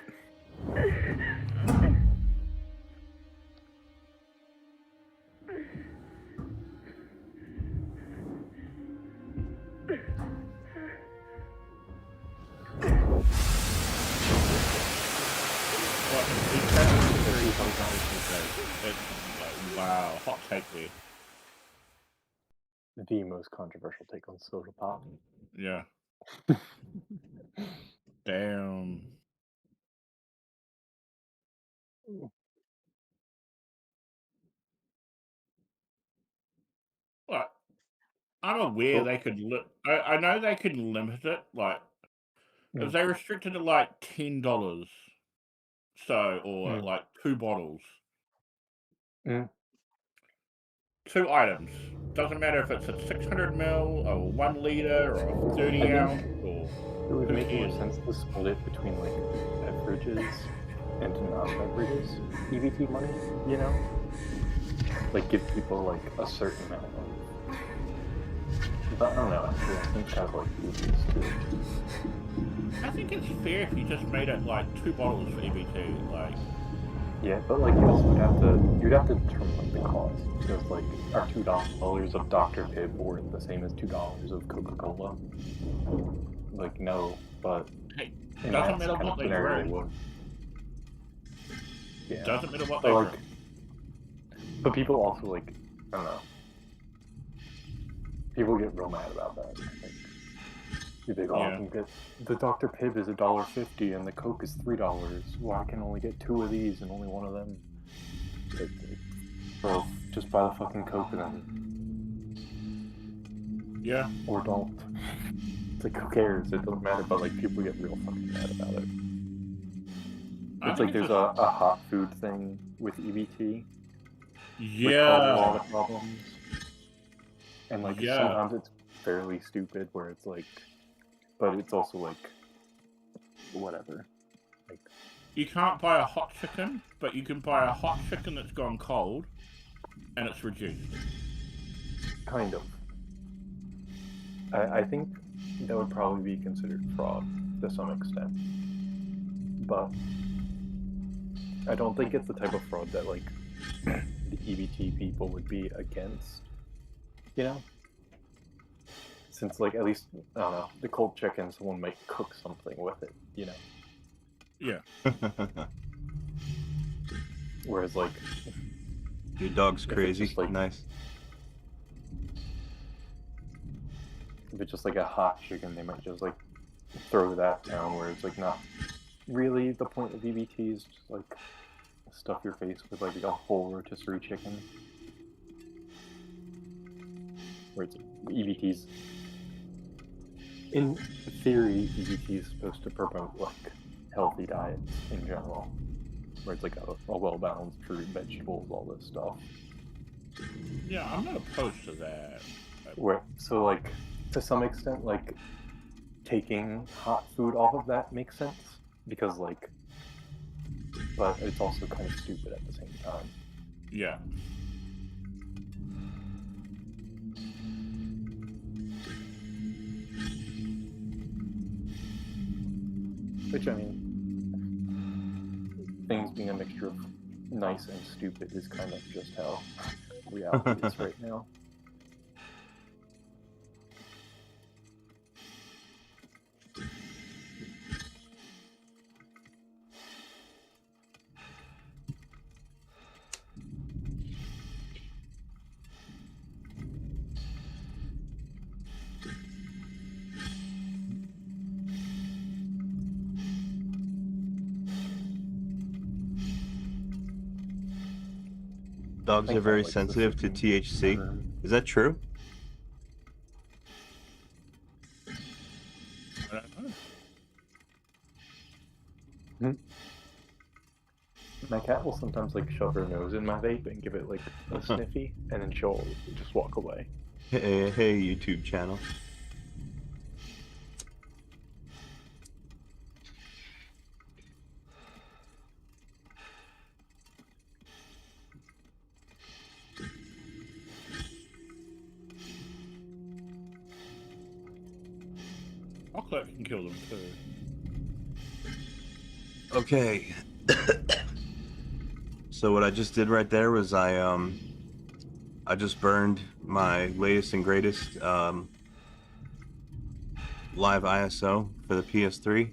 wow, hot take there. The most controversial take on soda pop. Yeah. Damn. Well, I'm aware they could. I know they could limit it. Like, if they restricted it like $10, so or like 2 bottles, 2 items. Doesn't matter if it's a 600 ml or 1 liter or a 30 ounce or. It would make more sense to split it between like beverages and non-beverages. EBT money, you know, like give people like a certain amount of. But I don't know. I think kind of like EBTs too. I think it's fair if you just made it like 2 bottles for EBT, like. Yeah, but like you also you'd have to determine like the cost, because like are $2 of Dr. Pibb worth the same as $2 of Coca-Cola? Like no, but Hey, in doesn't that matter kind what of they scenario, drink. they would. Yeah. Doesn't matter what But they like, drink. but people also like, I don't know. People get real mad about that. I think. You think, oh, I can get the Dr. Pibb is $1.50 and the Coke is $3. Well, I can only get 2 of these and only 1 of them. Like, bro, just buy the fucking Coke and then. Yeah. Or don't. It's like, who cares? It doesn't matter, but like, people get real fucking mad about it. It's like there's a hot food thing with EBT. Yeah. With a lot of problems. And like, sometimes it's fairly stupid where it's like, but it's also like, whatever. Like, you can't buy a hot chicken, but you can buy a hot chicken that's gone cold, and it's reduced. Kind of. I think that would probably be considered fraud to some extent. But I don't think it's the type of fraud that like the EBT people would be against. You know? Since like at least I don't know, the cold chicken, someone might cook something with it, you know? Yeah. Whereas like your dog's crazy. Like, nice. if it's just like a hot chicken, they might just like throw that down where it's like not really the point of EBTs, just like stuff your face with like a whole rotisserie chicken. Where it's EBTs. In theory, EBT is supposed to promote like healthy diets in general, where it's like a well-balanced fruit, vegetables, all this stuff. Yeah, I'm not opposed to that. Where so like to some extent, like taking hot food off of that makes sense because like, but it's also kind of stupid at the same time. Yeah. Which, I mean, things being a mixture of nice and stupid is kind of just how reality is right now. Dogs are very sensitive to THC. Is that true? My cat will sometimes like shove her nose in my vape and give it like a sniffy, and then she'll just walk away. Hey, YouTube channel. Chocolate can kill them too. Okay. So what I just did right there was I just burned my latest and greatest live ISO for the PS3.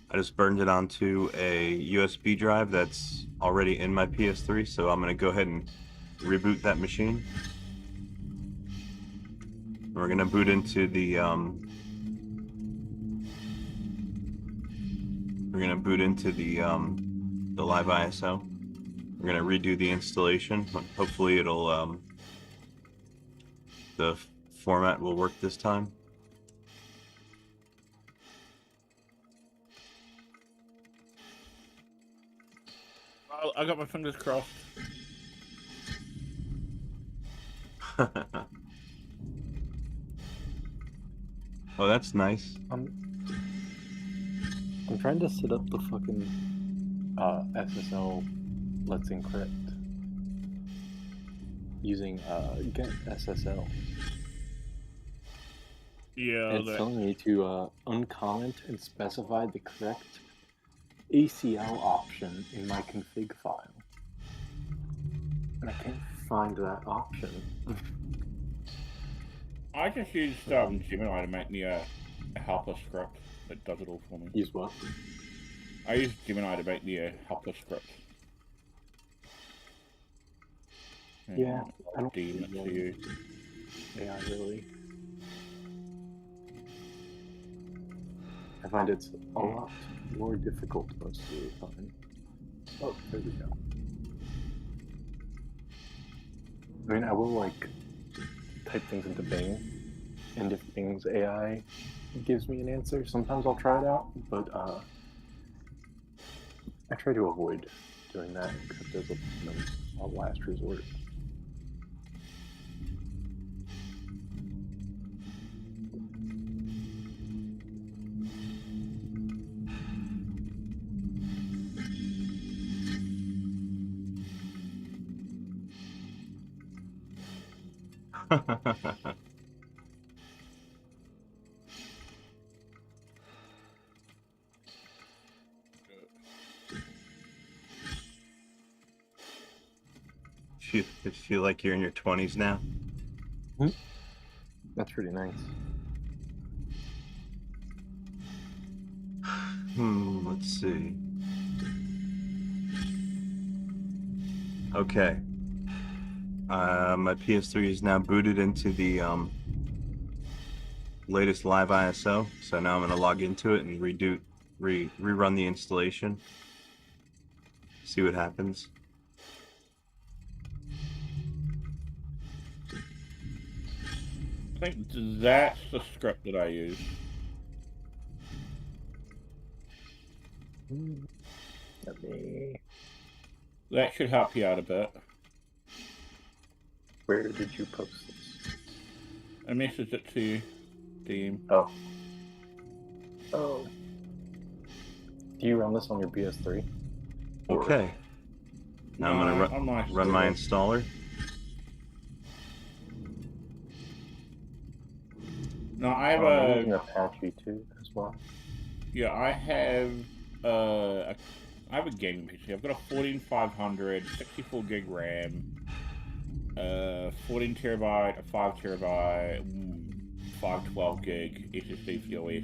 I just burned it onto a USB drive that's already in my PS3, so I'm gonna go ahead and reboot that machine. We're gonna boot into the the live ISO. We're gonna redo the installation. Hopefully it'll the format will work this time. I got my fingers crossed. Oh, that's nice. I'm trying to set up the fucking SSL Let's Encrypt using Get SSL. Yeah, it's telling me to uncomment and specify the correct ACL option in my config file. And I can't find that option. I just used Gemini to make me a helper script that does it all for me. Use what? I used Gemini to make me a helper script. Yeah, I don't DM it to you. Yeah, really. I find it's a lot more difficult most of the time. Oh, there we go. I mean, I will like type things into Bing, and if Bing's AI gives me an answer, sometimes I'll try it out, but I try to avoid doing that except as a last resort. Feel like you're in your 20s now? That's pretty nice. Let's see. Okay. My PS3 is now booted into the latest live ISO. So now I'm going to log into it and rerun the installation. See what happens. I think that's the script that I use. Let me. That should help you out a bit. Where did you post this? I messaged it to you, DM. Oh. Oh. Do you run this on your PS3? Okay. Now I'm going to run my installer. No, I have I'm using Apache too as well. Yeah, I have I have a gaming PC. I've got a 14500, 64 gig RAM, 14 terabyte, a 5 terabyte, 512 gig SSD for the OS,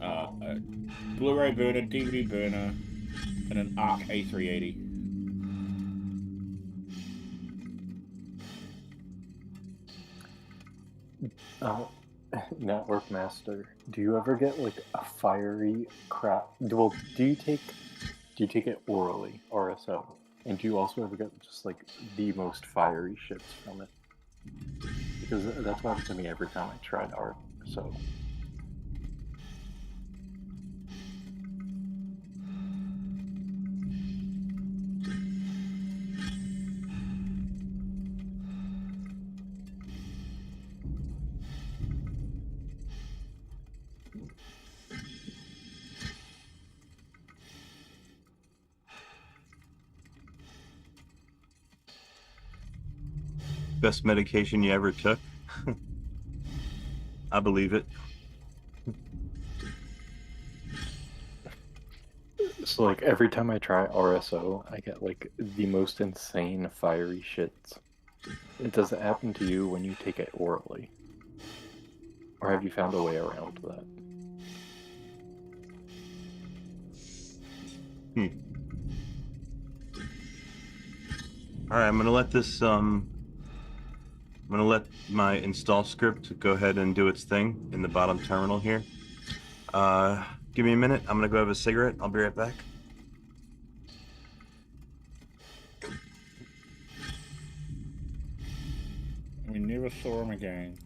a Blu-ray burner, DVD burner, and an ARC A380. Network Master, do you ever get like a fiery crap? Well, do you take it orally, RSO? And do you also ever get just like the most fiery shits from it? Because that's what happened to me every time I tried RSO. Best medication you ever took? I believe it. So like every time I try RSO, I get like the most insane fiery shits. Does it happen to you when you take it orally? Or have you found a way around that? Alright, I'm gonna let this I'm gonna let my install script go ahead and do its thing in the bottom terminal here. Give me a minute. I'm gonna go have a cigarette. I'll be right back. We never saw him again.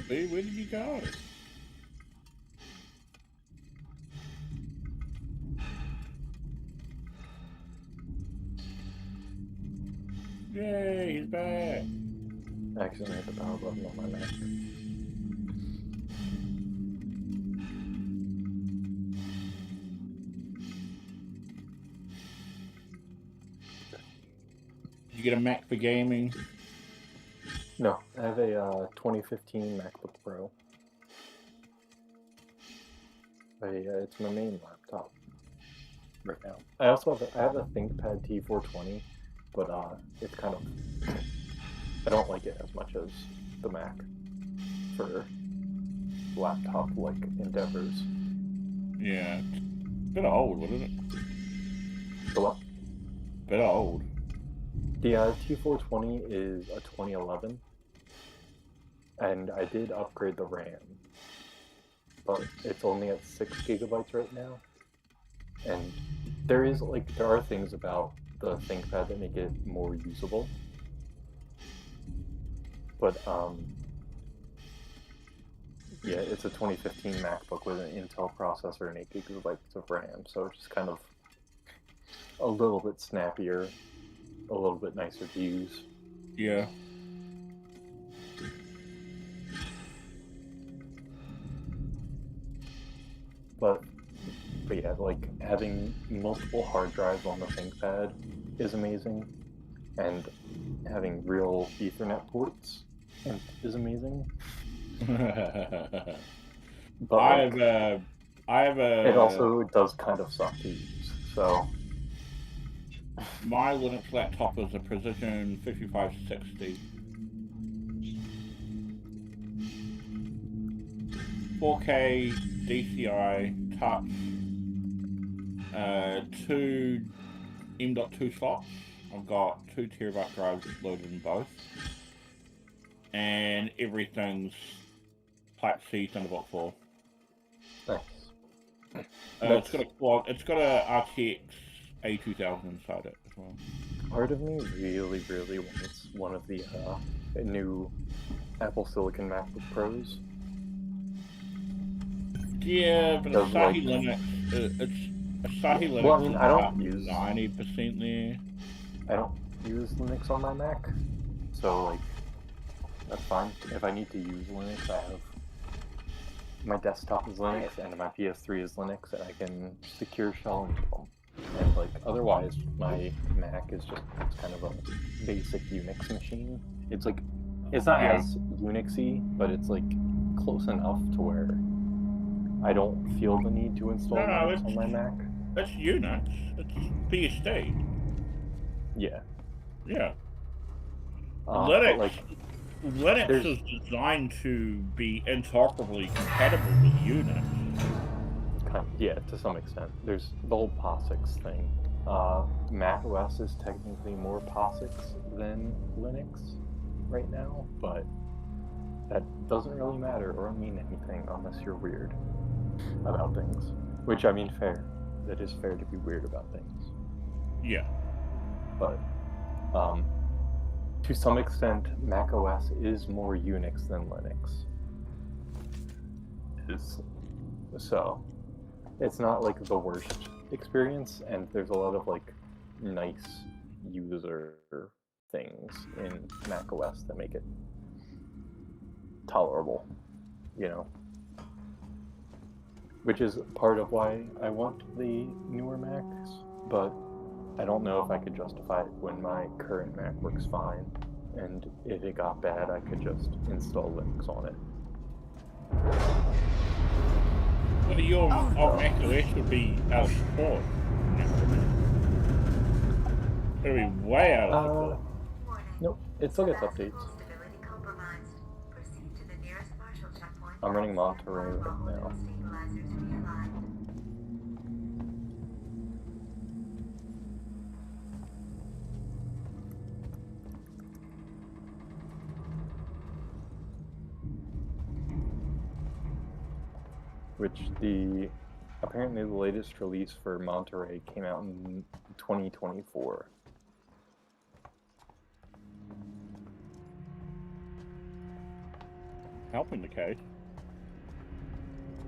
Hey, where did you go? Yay, he's back. I accidentally hit the power button on my Mac. Did you get a Mac for gaming? No, I have a 2015 MacBook Pro. It's my main laptop. right now. I also have a ThinkPad T420, but it's kind of, I don't like it as much as the Mac for laptop like endeavors. Yeah, it's a bit old, wasn't it? The what? Bit old. The T420 is a 2011, and I did upgrade the RAM, but it's only at 6 gigabytes right now. And there are things about the ThinkPad that make it more usable, but yeah, it's a 2015 MacBook with an Intel processor and 8 gigabytes of RAM, so it's just kind of a little bit snappier, a little bit nicer to use. Yeah. But yeah, like having multiple hard drives on the ThinkPad is amazing, and having real Ethernet ports is amazing. But I have a. It also does kind of suck to use. So my Linux laptop is a Precision 5560. 4K DCI touch, 2 M.2 slots. I've got 2 terabyte drives loaded in both, and everything's Type C Thunderbolt 4. Nice. It's got a RTX A2000 inside it as well. Part of me really, really wants one of the new Apple Silicon MacBook Pros. Yeah, but Asahi Linux, Asahi Linux. Well, I mean, I don't use 90% there. I don't use Linux on my Mac, so like that's fine. If I need to use Linux, I have my desktop is Linux and my PS3 is Linux, and I can secure shell into them. And like otherwise, my Mac is just kind of a basic Unix machine. It's like it's not as Unixy, but it's like close enough to where I don't feel the need to install Linux on my Mac. It's Unix. It's BSD. Yeah. Yeah. Linux is designed to be interoperably compatible with Unix. Yeah, to some extent. There's the whole POSIX thing. Mac OS is technically more POSIX than Linux right now, but that doesn't really matter or mean anything unless you're weird about things. Which, I mean, fair. That is fair to be weird about things. Yeah. But, to some extent, Mac OS is more Unix than Linux. So, it's not like the worst experience, and there's a lot of like nice user things in Mac OS that make it tolerable, you know. Which is part of why I want the newer Macs, but I don't know if I could justify it when my current Mac works fine, and if it got bad, I could just install Linux on it. Well, your Mac OS would be out of support. It would be way out of support. Nope, it still gets updates. I'm running Monterey right now. Which apparently the latest release for Monterey came out in 2024. Helping the case.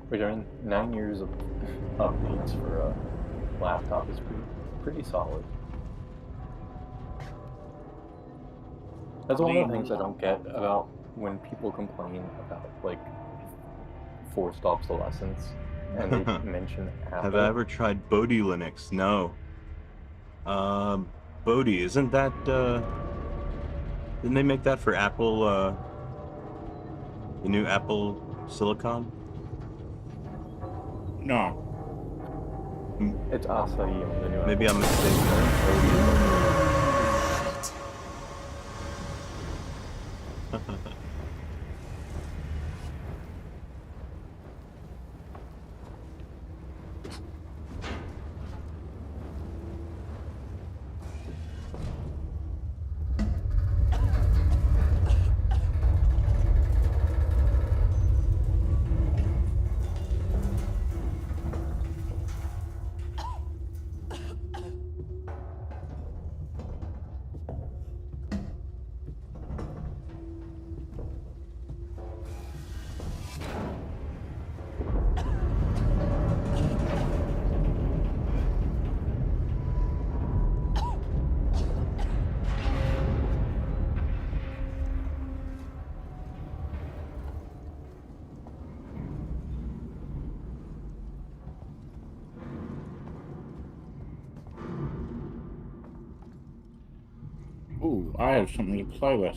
Which, I mean, 9 years of updates for a laptop is pretty solid. That's one of the things I don't get about when people complain about, like, forced obsolescence, and they mention Apple. Have I ever tried Bodhi Linux? No. Bodhi, isn't that, didn't they make that for Apple, the new Apple Silicon? No. It's acai on the new. Maybe I'm mistaken. Ooh, I have something to play with.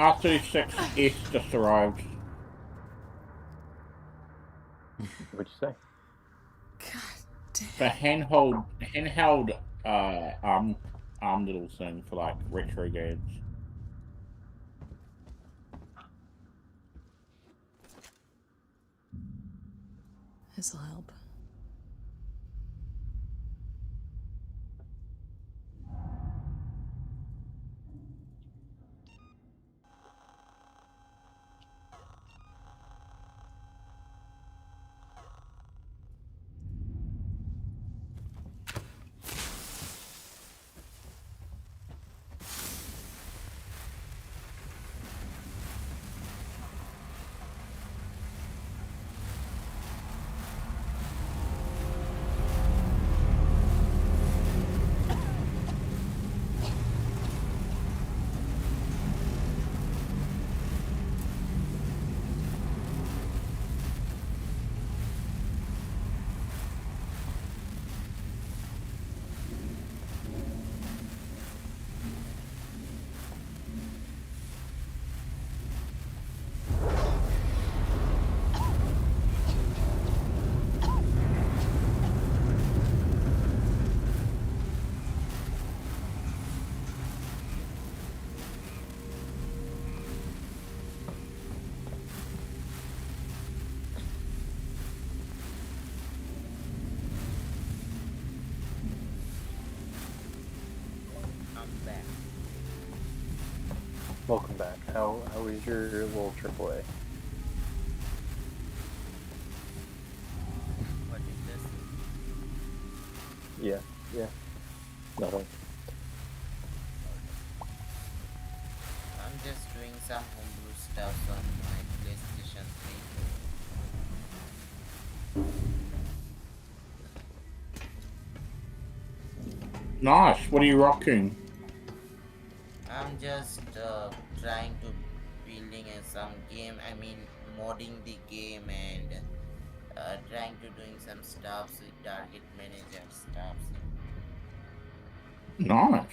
R36S just arrived. What'd you say? The handheld arm little thing for like retro games. This'll help. Welcome back. How was your little AAA? What is this? Yeah. Nothing. I'm just doing some homebrew stuff on my PlayStation 3. Nice. What are you rocking? I'm just trying to building some game. I mean, modding the game and trying to doing some stuff with target manager stuff. Nice.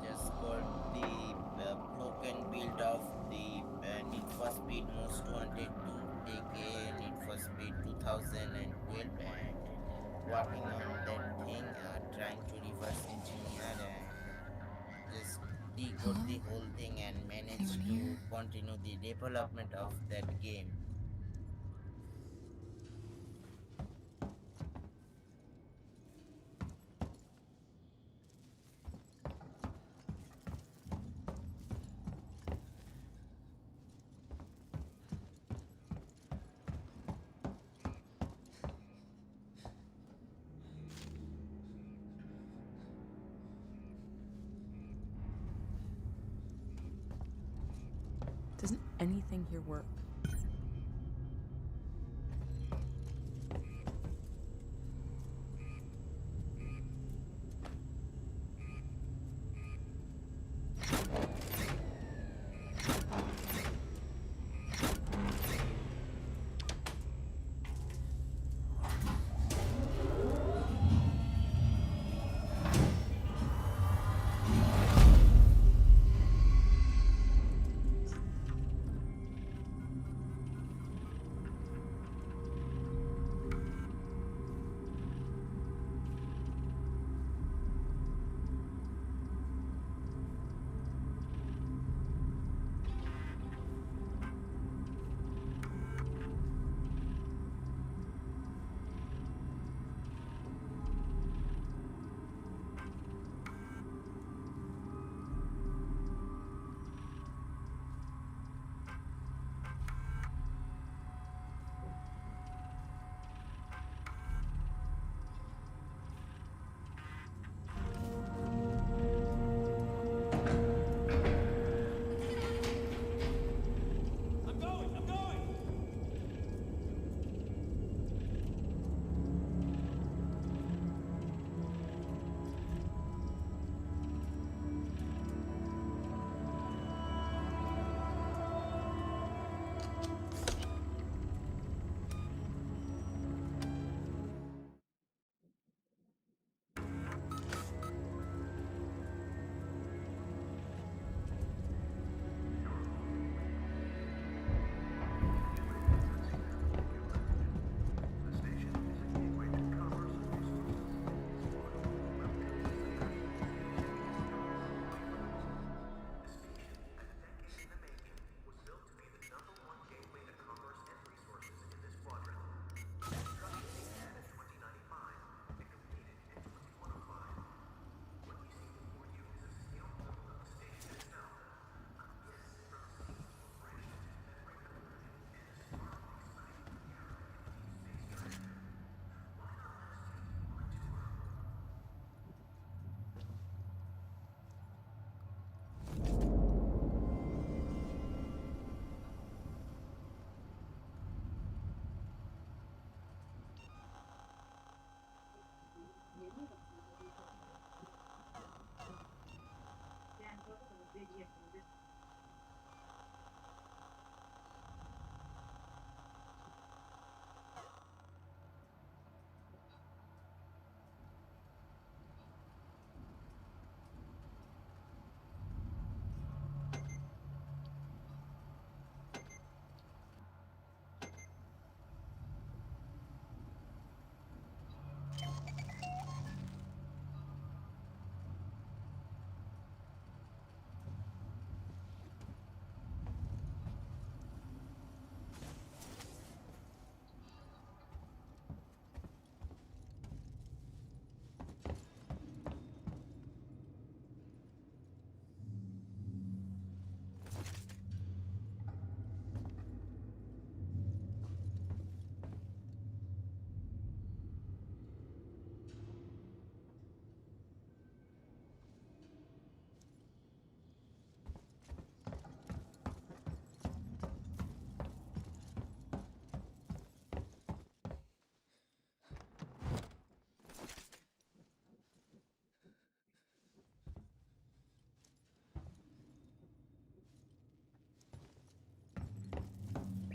Just got the broken build of the Need for Speed Most Wanted to take a Need for Speed 2012 and working on that thing, trying to reverse engineer and just decode the whole thing and manage to continue the development of that game. Doesn't anything here work?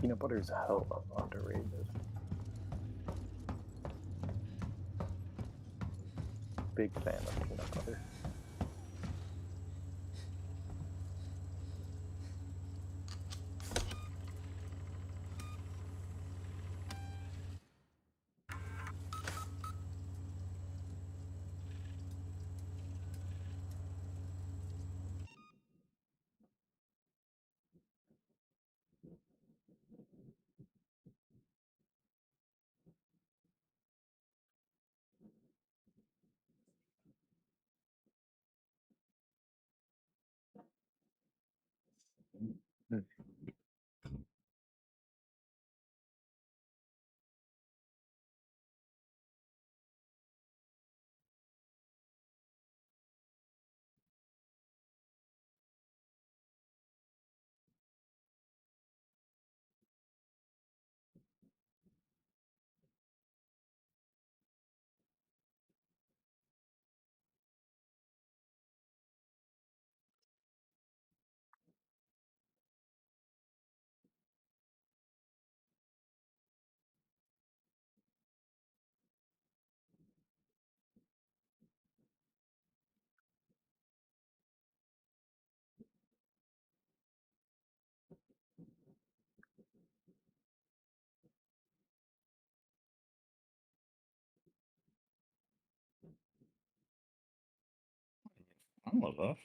Peanut butter's hella underrated. Big fan of peanut butter. I'm with us.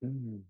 Mm.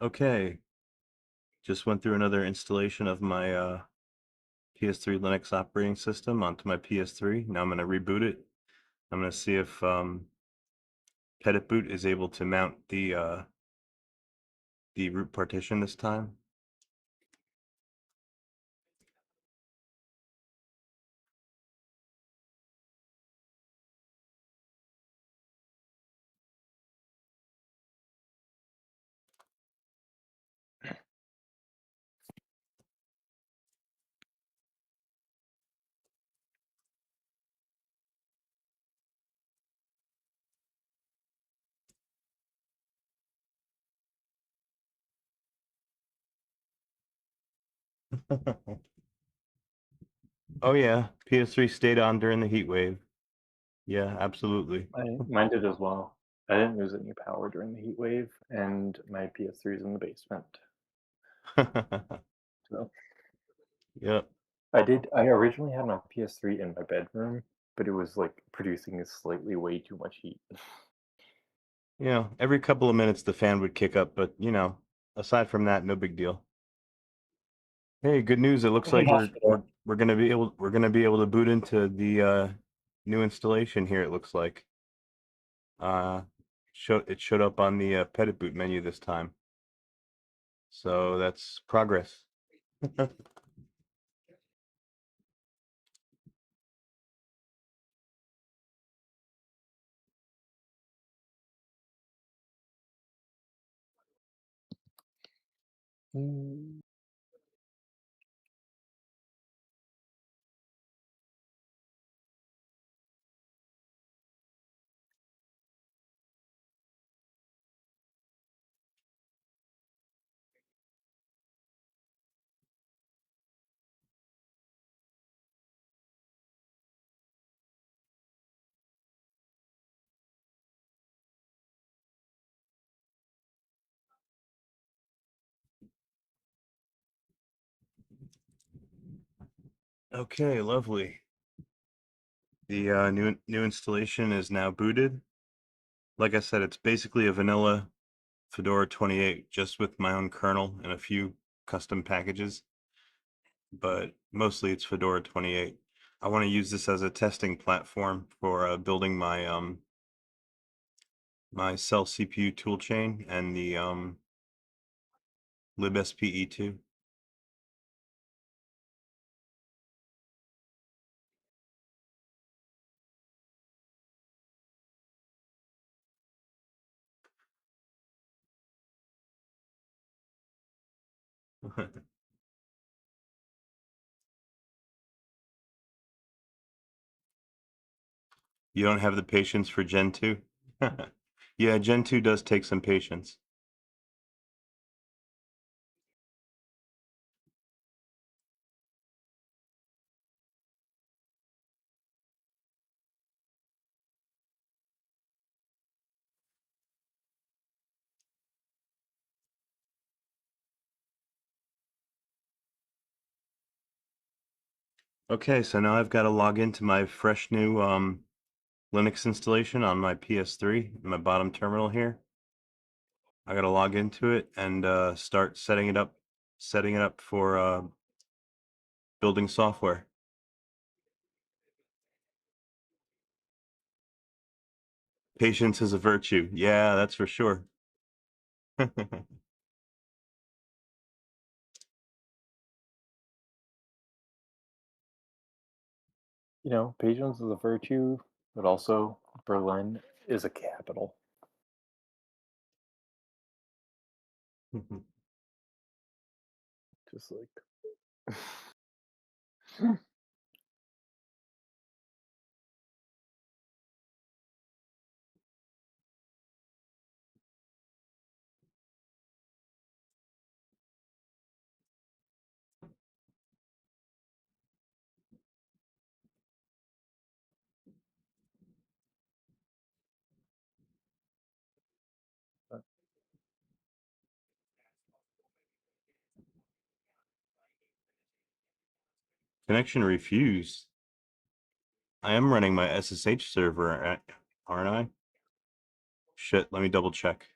Okay. Just went through another installation of my PS3 Linux operating system onto my PS3. Now I'm going to reboot it. I'm going to see if Petit Boot is able to mount the root partition this time. Oh yeah, PS3 stayed on during the heat wave. Yeah, absolutely. Mine did as well. I didn't lose any power during the heat wave, and my PS3 is in the basement. So Yep. I originally had my PS3 in my bedroom, but it was like producing slightly way too much heat. Yeah, every couple of minutes the fan would kick up, but aside from that, no big deal. Hey, good news. It looks like we're gonna be able to boot into the new installation here, it looks like. It showed up on the Petit Boot menu this time. So that's progress. Okay, lovely. The new installation is now booted. Like I said, it's basically a vanilla Fedora 28, just with my own kernel and a few custom packages, but mostly it's Fedora 28. I want to use this as a testing platform for building my my Cell CPU toolchain and the libSPE2. You don't have the patience for Gen 2? Yeah, Gen 2 does take some patience. Okay, so now I've got to log into my fresh new Linux installation on my PS3, my bottom terminal here. I got to log into it and start setting it up for building software. Patience is a virtue. Yeah, that's for sure. You know, patience is a virtue, but also Berlin is a capital. Just like. Connection refused. I am running my SSH server, aren't I? Shit, let me double check.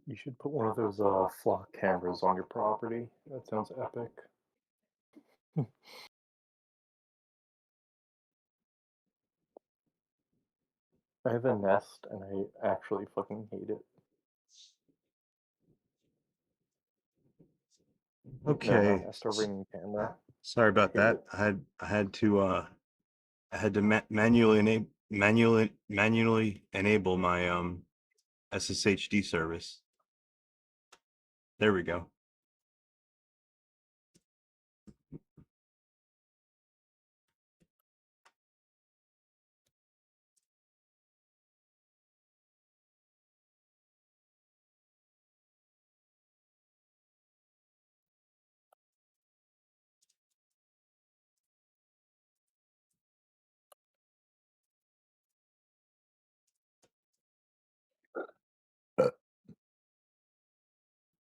You should put one of those flock cameras on your property. That sounds epic. I have a Nest and I actually fucking hate it. Okay. No, Nest, a Ring camera. Sorry about that. I had to manually enable my SSHD service. There we go.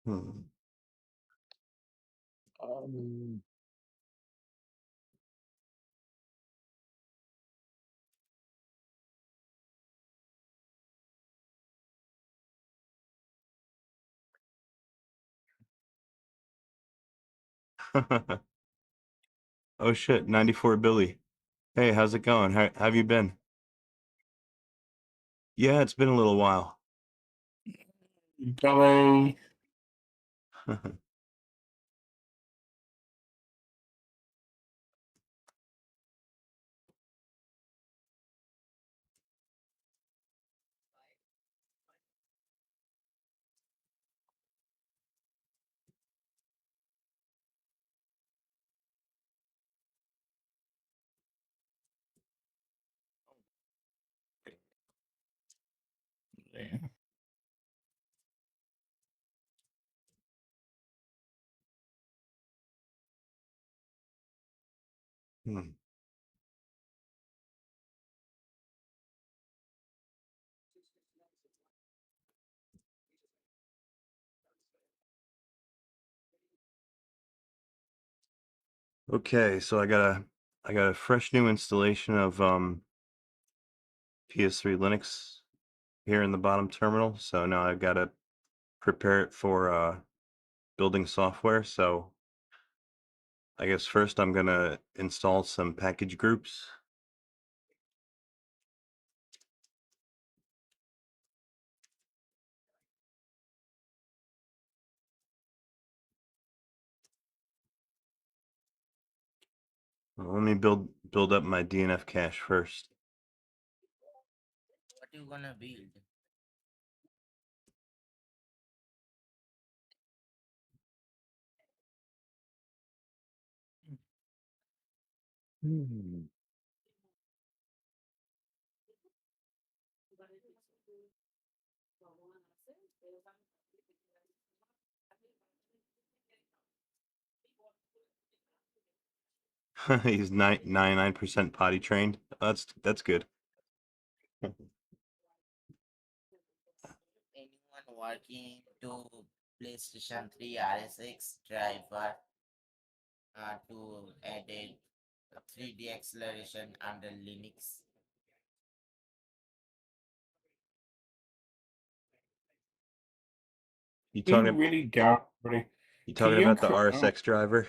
Hmm. Um, Oh shit, 94 Billy. Hey, how's it going? How have you been? Yeah, it's been a little while. Billy. Damn. Hmm. Okay, so I got a fresh new installation of PS3 Linux here in the bottom terminal. So now I've got to prepare it for building software. So I guess first I'm gonna install some package groups. Let me build up my DNF cache first. What you gonna build? He's 99% potty trained. That's good. Anyone working to PlayStation 3 RSX driver to add a 3D acceleration under Linux? You You talking really don't, really. you Can talking you about the incre- RSX driver?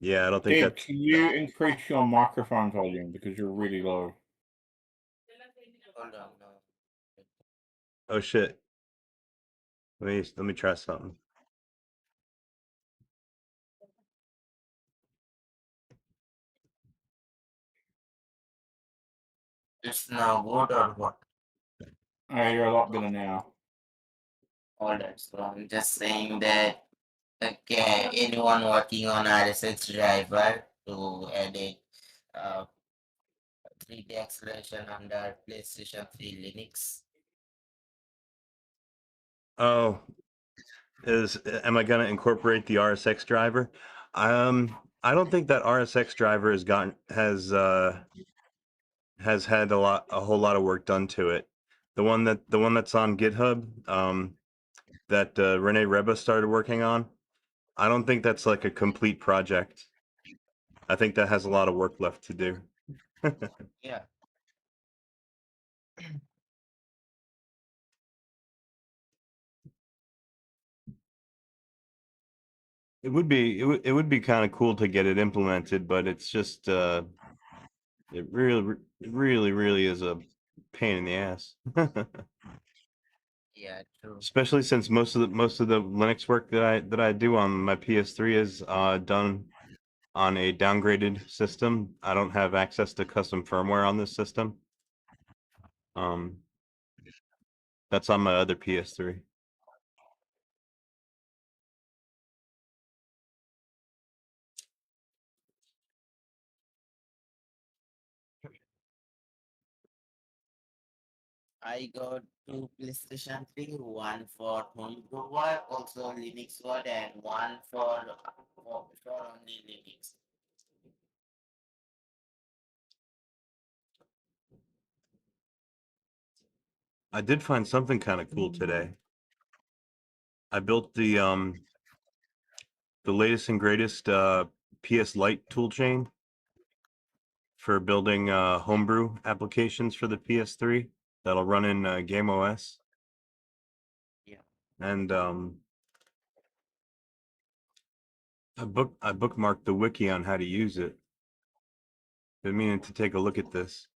Yeah, I don't think Dave, that's can you increase your microphone volume because you're really low? Hold on, no. Oh shit. Let me try something. It's now good or what? You're a lot better now. Hold on, so I'm just saying that okay, anyone working on RSX driver to add a 3D acceleration under PlayStation 3 Linux? Oh, am I gonna incorporate the RSX driver? I don't think that RSX driver has had a whole lot of work done to it. The one that's on GitHub, that Rene Reba started working on, I don't think that's like a complete project. I think that has a lot of work left to do. Yeah. It would be kind of cool to get it implemented, but it's just it really is a pain in the ass. Yeah, true. Especially since most of the Linux work that I do on my PS3 is done on a downgraded system. I don't have access to custom firmware on this system. That's on my other PS3. I got two PlayStation 3, one for homebrew work, also Linux work, and one for only Linux. I did find something kind of cool today. I built the latest and greatest PS Lite toolchain for building homebrew applications for the PS3 that'll run in Game OS. Yeah. And I bookmarked the wiki on how to use it. Been meaning to take a look at this.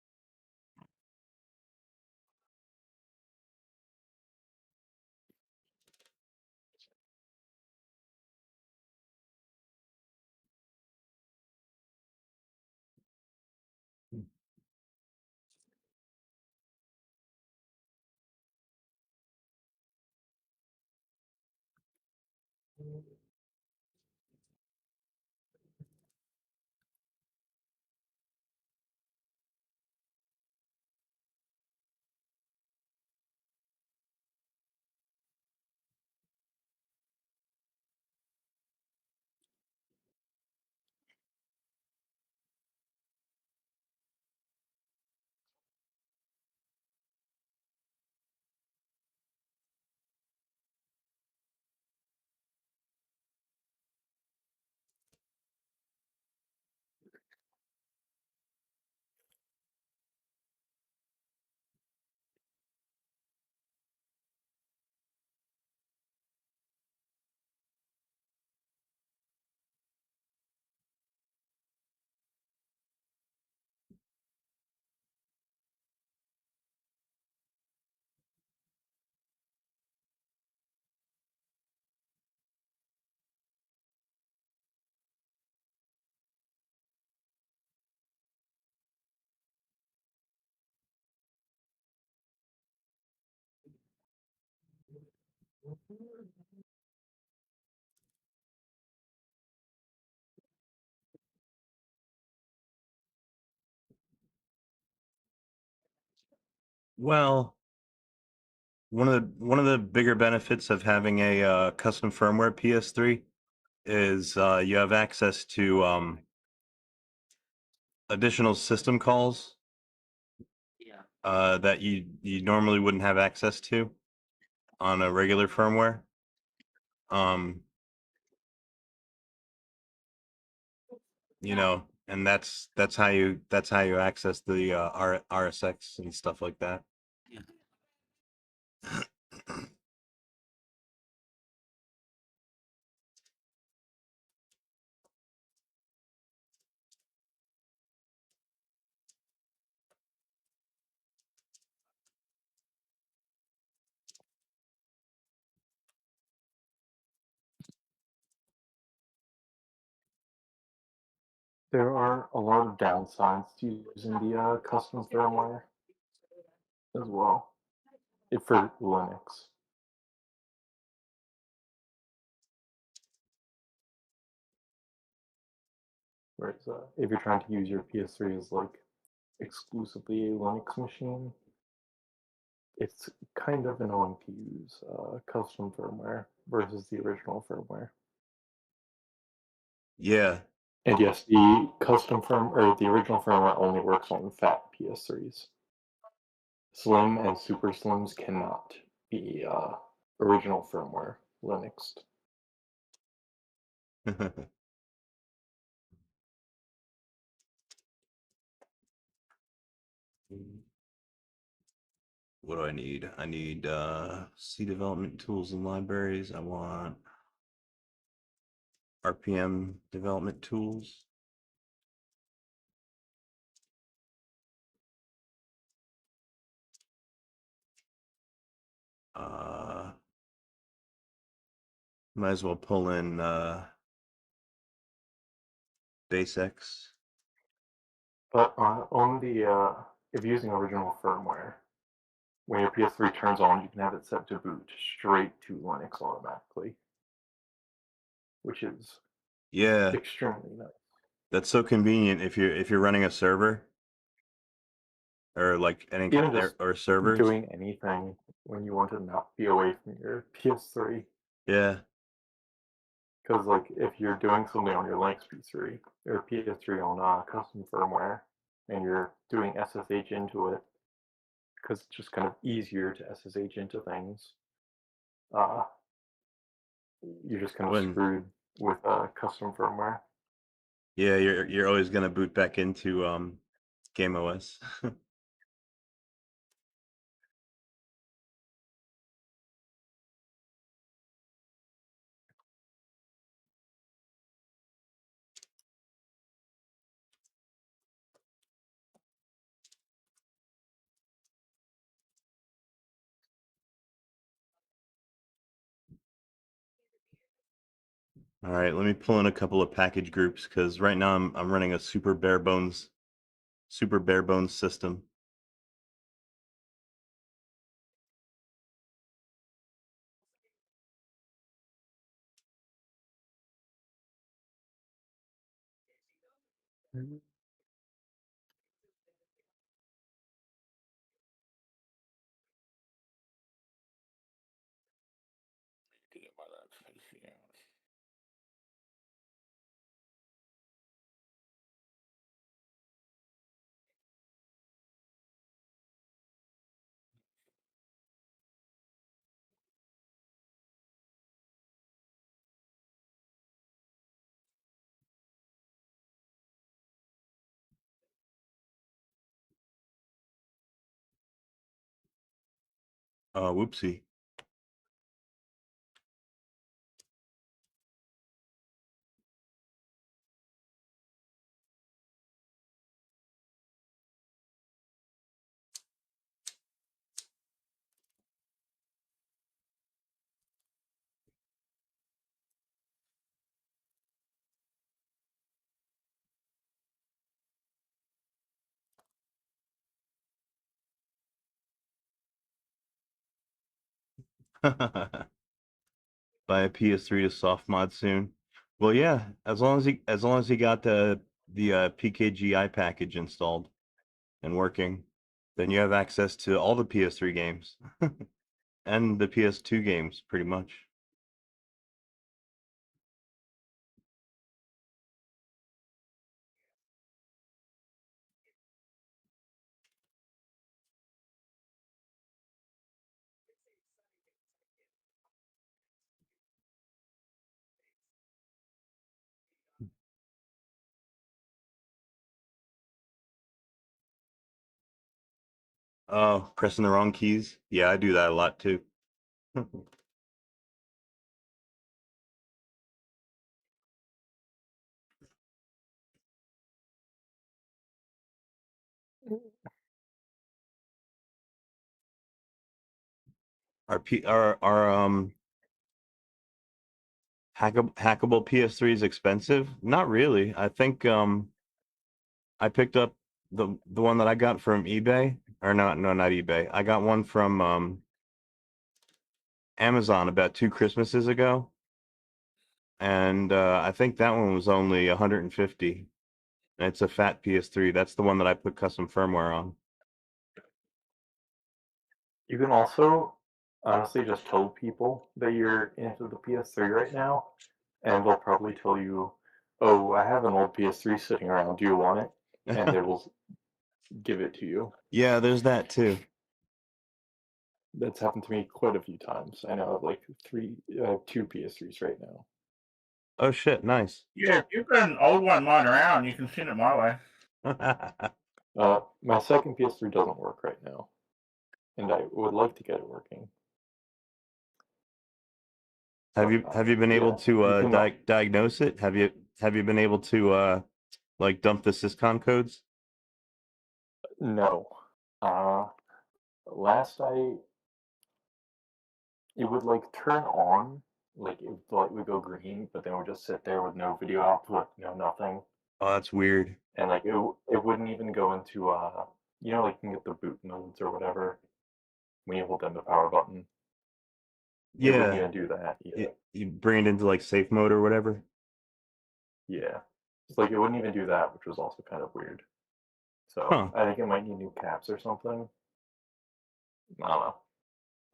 Well, one of the bigger benefits of having a custom firmware PS3 is you have access to additional system calls that you normally wouldn't have access to on a regular firmware. You know, and that's how you access the RSX and stuff like that. There are a lot of downsides to using the custom firmware as well. For Linux. Whereas if you're trying to use your PS3 as like exclusively a Linux machine, it's kind of annoying to use custom firmware versus the original firmware. Yeah. And yes, the the original firmware only works on fat PS3s. Slim and super slims cannot be original firmware Linuxed. What do I need? I need C development tools and libraries. I want RPM development tools. Might as well pull in BaseX. But on the if you're using original firmware, when your PS3 turns on, you can have it set to boot straight to Linux automatically, which is extremely nice. That's so convenient if you're running a server or like any Even just or servers. doing anything when you want to not be away from your PS3. Yeah. Because like if you're doing something on your Linux PS3 or PS3 on custom firmware, and you're doing SSH into it, because it's just kind of easier to SSH into things, you're just kind of screwed with custom firmware. Yeah, you're always gonna boot back into Game OS. All right, let me pull in a couple of package groups because right now I'm running a super bare bones system. Whoopsie. Buy a PS3 to soft mod soon. Well, yeah, as long as he got the PKGI package installed and working, then you have access to all the PS3 games and the PS2 games, pretty much. Oh, pressing the wrong keys? Yeah, I do that a lot too. Our hackable PS3 is expensive? Not really. I think I picked up the one that I got from eBay, or not eBay. I got one from Amazon about 2 Christmases ago, and I think that one was only 150. And it's a fat PS3. That's the one that I put custom firmware on. You can also honestly just tell people that you're into the PS3 right now, and they'll probably tell you, "Oh, I have an old PS3 sitting around. Do you want it?" And they will give it to you. Yeah, there's that too. That's happened to me quite a few times. I know I have like two PS3s right now. Oh shit, nice. Yeah, if you've got an old one lying around, you can send it my way. My second PS3 doesn't work right now, and I would like to get it working. Have you been able to diagnose it? Have you been able to like dump the syscon codes? No. Last it would like turn on, like the light would go green, but then it would just sit there with no video output, no nothing. Oh, that's weird. And like it wouldn't even go into like you can get the boot modes or whatever when you hold down the power button. It wouldn't Yeah. even do that either. You bring it into like safe mode or whatever. Yeah. It's like it wouldn't even do that, which was also kind of weird. So Huh. I think it might need new caps or something. I don't know.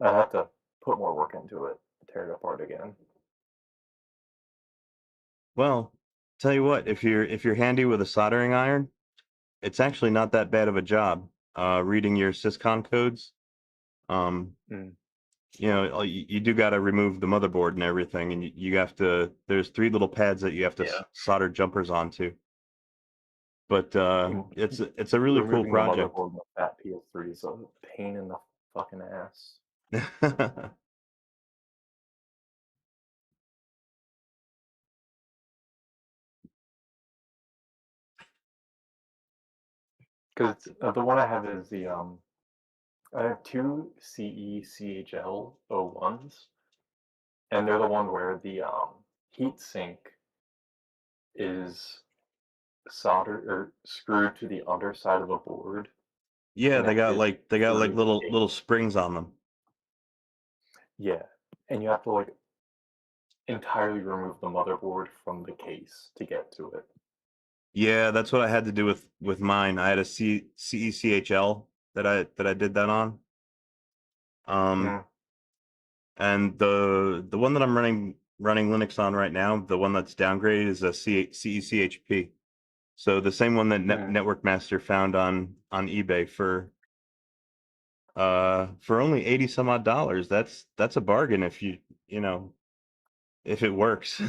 I'd have to put more work into it, tear it apart again. Well, tell you what, if you're handy with a soldering iron, it's actually not that bad of a job. Reading your syscon codes. You know, you do got to remove the motherboard and everything, and you have to. There's 3 little pads that you have to solder jumpers onto. But it's a really cool Removing project. The motherboard with that PS3 is a pain in the fucking ass. Because the one I have is I have 2 CE/CHL 01s, and they're the one where the heat sink is soldered or screwed to the underside of the board. Yeah, they got connected like through little springs on them. Yeah, and you have to like entirely remove the motherboard from the case to get to it. Yeah, that's what I had to do with mine. I had a CECHL that I did that on. And the one that I'm running Linux on right now, the one that's downgraded is a CECHP. So the same one that Network Master found on eBay for only 80 some odd dollars. That's a bargain if you know if it works.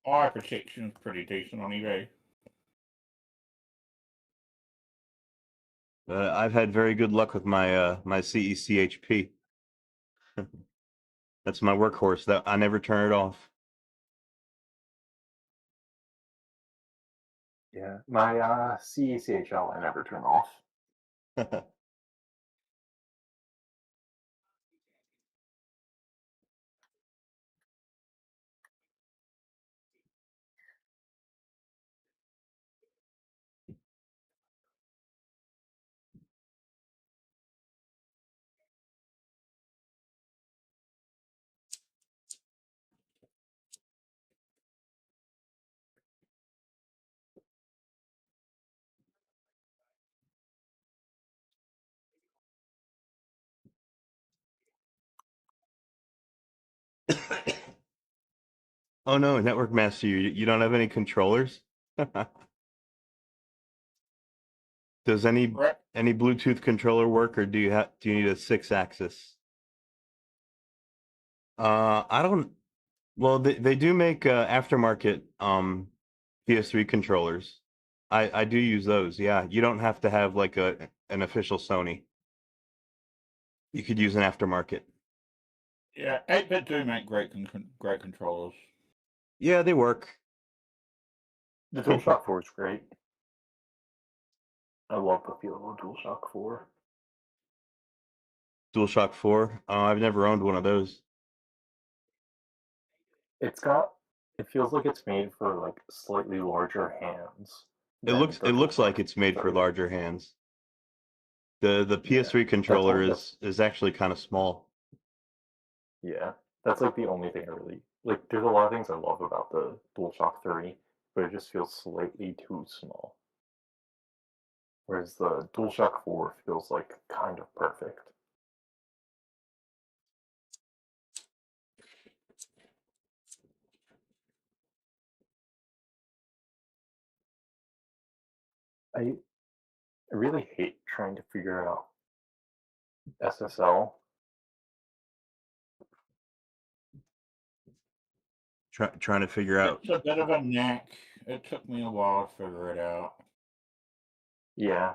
Eye protection's pretty decent on eBay. I've had very good luck with my my CECHP. That's my workhorse. That I never turn it off. Yeah, my CECHL I never turn off. Oh no, Network Master, you don't have any controllers? Does any Bluetooth controller work, or do you need a 6-axis? I don't. Well, they do make aftermarket PS3 controllers. I do use those. Yeah, you don't have to have like an official Sony. You could use an aftermarket. Yeah, 8-bit do make great controllers. Yeah, they work. The DualShock 4 is great. I love the feel of a DualShock 4. DualShock 4. I've never owned one of those. It feels like it's made for like slightly larger hands. It looks like it's made for larger hands. The PS3 controller is actually kind of small. Yeah, that's like the only thing I really like. There's a lot of things I love about the DualShock 3, but it just feels slightly too small. Whereas the DualShock 4 feels like kind of perfect. I really hate trying to figure out SSL. Trying to figure out. It's a bit of a knack. It took me a while to figure it out. Yeah.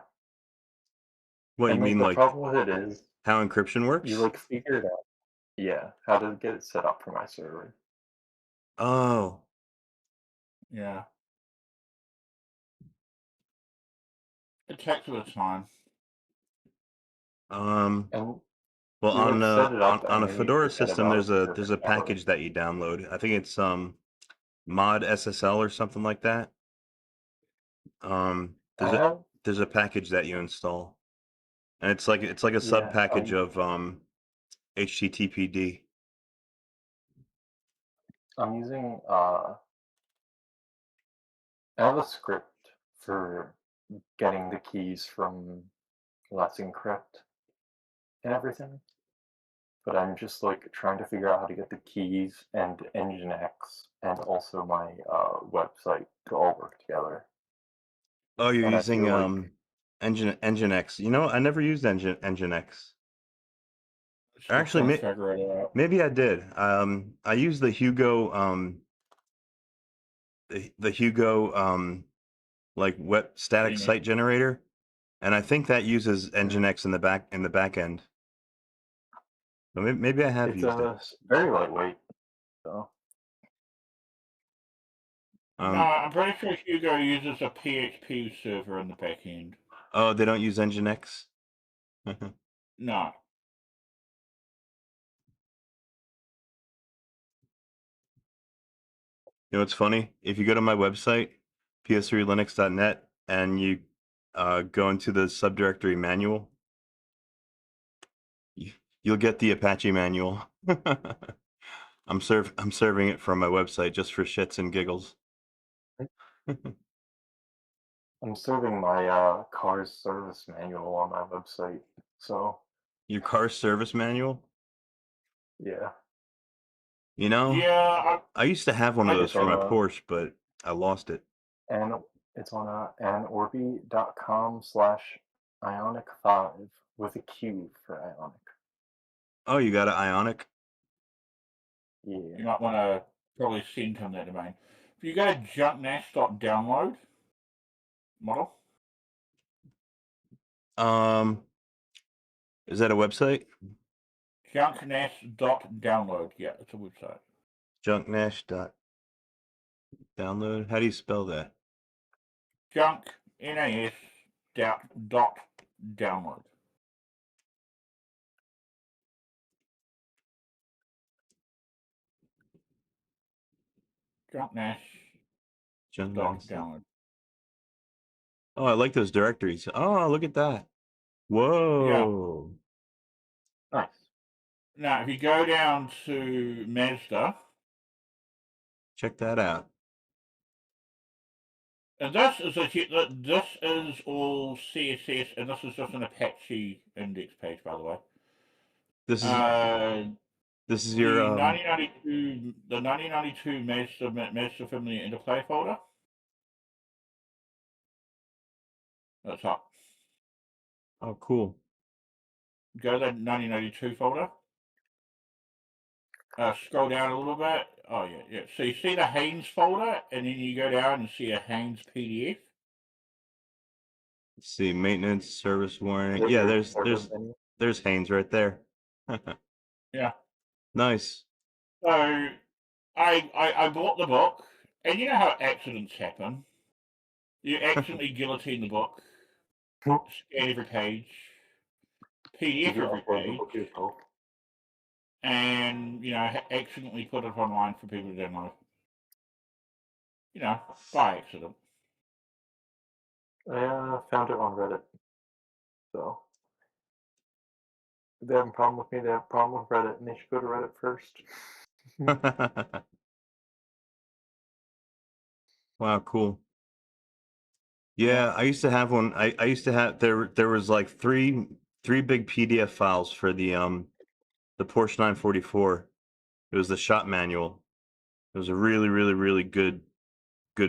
What and you mean, the like problem with it is how encryption works? you like figure it out. Yeah, how to get it set up for my server. Oh. Yeah. It takes a bit of time. And well, you, like, set it up on and a then you Fedora forget system, about there's it a forever. package that you download. I think it's mod SSL or something like that. There's a package that you install, and it's like a sub package of HTTPD. I'm using I have a script for getting the keys from Let's Encrypt and everything. But I'm just like trying to figure out how to get the keys and Nginx and also my website to all work together. Oh, you're And I using feel like Nginx. You know, I never used Nginx. Still Actually, trying to figure it out. maybe I did. I used the Hugo the Hugo like web static site generator, and I think that uses Nginx in the back end. So maybe I have used it. It's very lightweight. So No, I'm pretty sure Hugo uses a PHP server in the back end. Oh, they don't use Nginx? No. You know what's funny? If you go to my website, ps3linux.net, and you go into the subdirectory manual, you'll get the Apache manual. I'm serving it from my website just for shits and giggles. I'm serving my car's service manual on my website. So Your car's service manual? yeah. You know, Yeah, I used to have one of I those just for my wanna- Porsche, but I lost it. And it's on anorbi.com/ionic5 with a Q for Ionic. Oh, you got an Ionic? Yeah. you might want to probably send him that domain. If you go to junknash.download model, Is that a website? junknash.download. Yeah, it's a website. Junknash.download. How do you spell that? Junk NAS dot download. Junknash dot download. Oh, I like those directories. Oh, look at that. Whoa. Nice. Now, if you go down to Mazda, Check that out. and this is all CSS, and this is just an Apache index page, by the way. This is This is The your 1992 Master Family Interplay folder. That's up. Oh, cool. Go to that 1992 folder. Scroll down a little bit. Oh yeah. So you see the Haynes folder, and then you go down and see a Haynes PDF. Let's see, maintenance, service warning. Yeah, there's Haynes right there. Yeah. Nice. So I bought the book, and you know how accidents happen. You accidentally guillotine the book, scan every page, PDF every page, and accidentally put it online for people to download. By accident. I found it on Reddit. So if they have a problem with me, they have a problem with Reddit, and they should go to Reddit first. Wow, cool. Yeah, I used to have one. I used to have there was like three big PDF files for the Porsche 944. It was the shop manual. It was a really, really, really good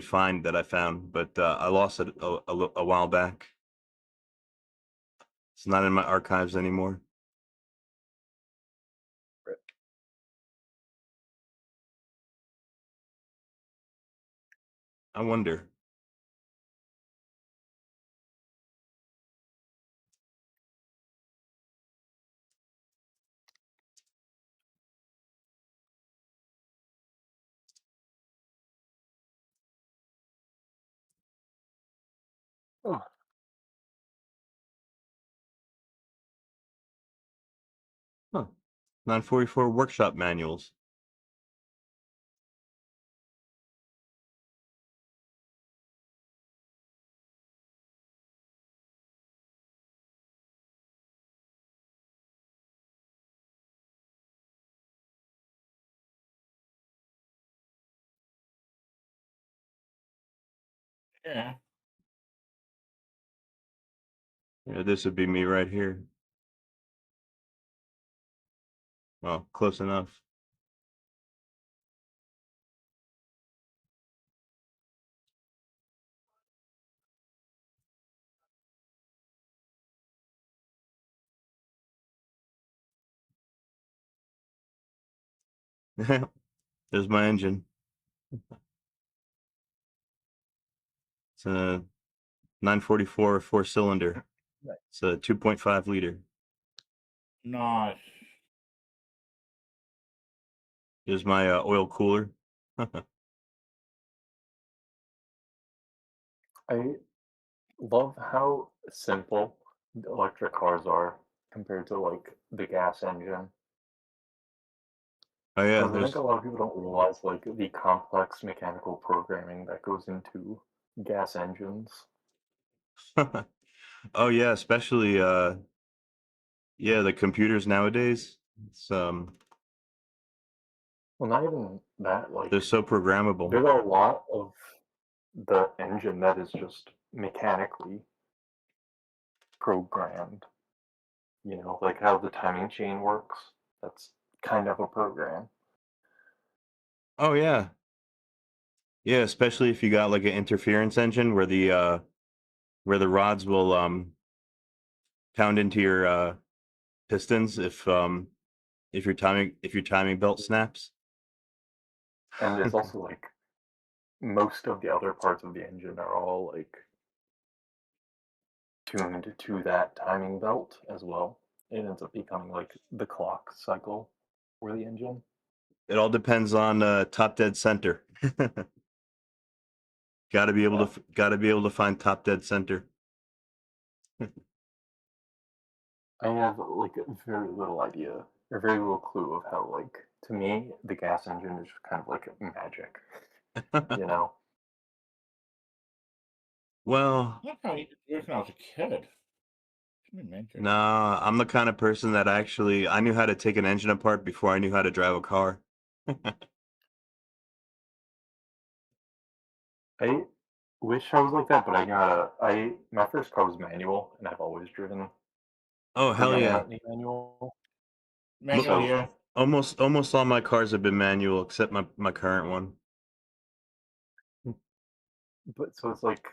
find that I found, but I lost it a while back. It's not in my archives anymore. I wonder. Oh. Huh. 944 workshop manuals. Yeah. Yeah, this would be me right here. Well, close enough. There's my engine. It's a 944 4-cylinder. It's a 2.5 liter. Nice. Here's my oil cooler. I love how simple the electric cars are compared to like the gas engine. Oh yeah, 'Cause I think a lot of people don't realize like the complex mechanical programming that goes into gas engines. Oh yeah, especially yeah, the computers nowadays. It's Well, not even that. Like they're so programmable. there's a lot of the engine that is just mechanically programmed. You know, like how the timing chain works. That's kind of a program. Oh yeah. Yeah, especially if you got like an interference engine where the rods will pound into your pistons if your timing belt snaps. And there's also like most of the other parts of the engine are all like tuned to that timing belt as well. It ends up becoming like the clock cycle for the engine. It all depends on top dead center. Got to be able to find top dead center. I have like very little idea or very little clue of how like to me the gas engine is just kind of like magic. You know? Well, That's how I used to do it when I was a kid. Magic. nah, I'm the kind of person that I knew how to take an engine apart before I knew how to drive a car. I wish I was like that, but my first car was manual and I've always driven Oh hell yeah. manual. Manual, So, yeah. almost all my cars have been manual except my current one. But so it's like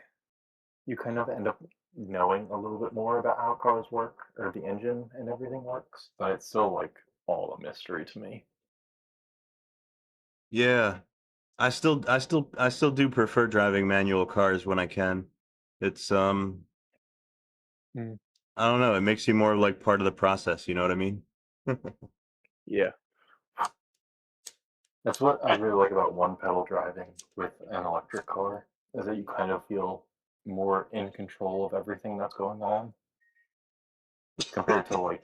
you kind of end up knowing a little bit more about how cars work or the engine and everything works, but it's still like all a mystery to me. Yeah. I still do prefer driving manual cars when I can. It's Hmm. I don't know, it makes you more like part of the process, you know what I mean? Yeah. That's what I really like about one pedal driving with an electric car, is that you kind of feel more in control of everything that's going on compared to like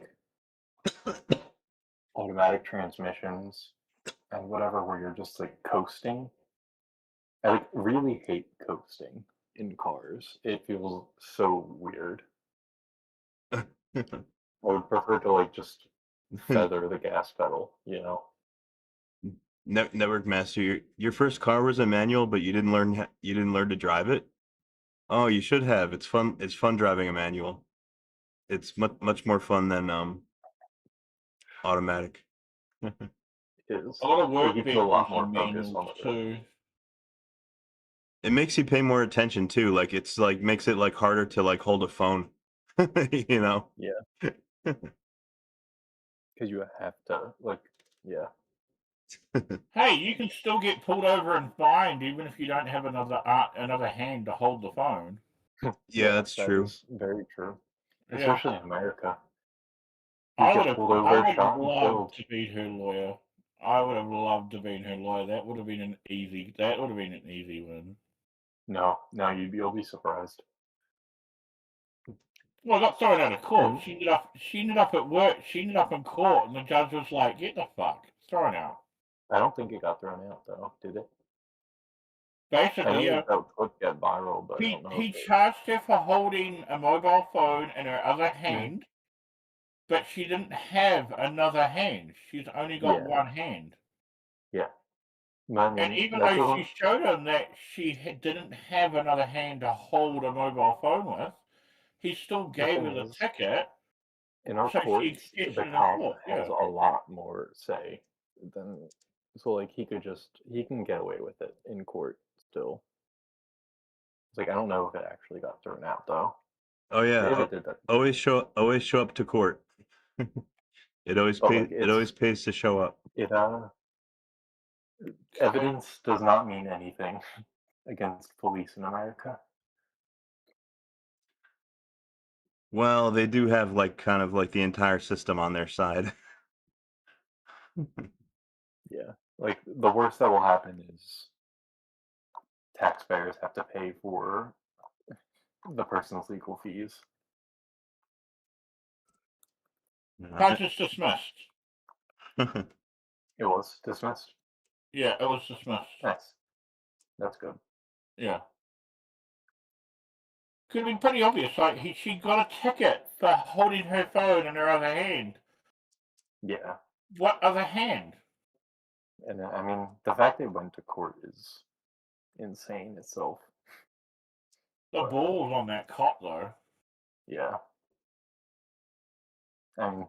automatic transmissions and whatever where you're just like coasting. I like really hate coasting in cars. It feels so weird. I would prefer to like just feather the gas pedal, you know? Network Master, your first car was a manual, but you didn't learn to drive it? Oh, you should have. It's fun driving a manual. It's much more fun than automatic. Is A lot of it work gives you a lot vehicles are more focus manuals on the road. too. It makes you pay more attention too. Like it's like makes it like harder to like hold a phone. You know? Yeah, because you have to like, yeah. Hey, you can still get pulled over and fined even if you don't have another hand to hold the phone. Yeah, that's that true. is very true, Yeah. especially in America. You I get would pulled over, shot, and loved killed. to be her lawyer. I would have loved to be her lawyer. That would have been an easy win. No, no, you'll be surprised. Well, I got thrown out of court. And She ended up at work. She ended up in court, and the judge was like, "Get the fuck thrown out." I don't think it got thrown out though, did it? I Basically, know yeah. that could get viral, but I He don't know he if it. charged her for holding a mobile phone in her other hand, but she didn't have another hand. She's only got Yeah, one hand. yeah. I And mean, even that though she doesn't. showed him that she didn't have another hand to hold a mobile phone with, he still The gave her thing the is, ticket, in our so she courts, the petitioned in cop court. has Yeah. a lot more say than. So like he can get away with it in court still. It's like I don't know if it actually got thrown out though. Oh If yeah. it did that, Always show up to court. but like It always pays to show up. evidence does not mean anything against police in America. Well, they do have like kind of like the entire system on their side. Yeah, like the worst that will happen is taxpayers have to pay for the person's legal fees. Charge is dismissed. It was dismissed. Yeah, it was dismissed. Nice. That's good. Yeah. Could have been pretty obvious. Like she got a ticket for holding her phone in her other hand. Yeah, What other hand? and I mean the fact they went to court is insane itself. The balls on that cop though. Yeah. I mean,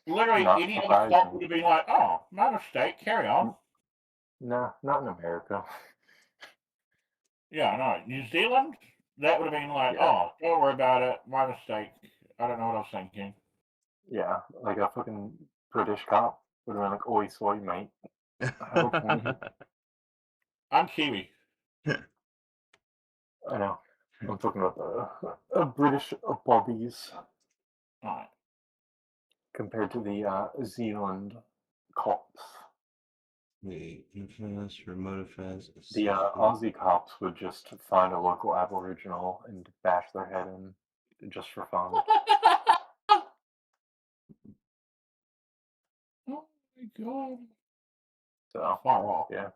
Literally not any other cop surprising. would have been like, "Oh, my mistake. Carry on." No, not in America. Yeah, no. New Zealand, that would have been like, Yeah. "Oh, don't worry about it. My mistake. I don't know what I was thinking." Yeah, like a fucking British cop would have been like, "Oi, soy, mate." Okay. I'm Kiwi. I know. I'm talking about the British bobbies Alright. compared to the Zealand cops. The infamous remote affairs. The Aussie cops would just find a local Aboriginal and bash their head in just for fun. Oh my god. So, Far off. yeah.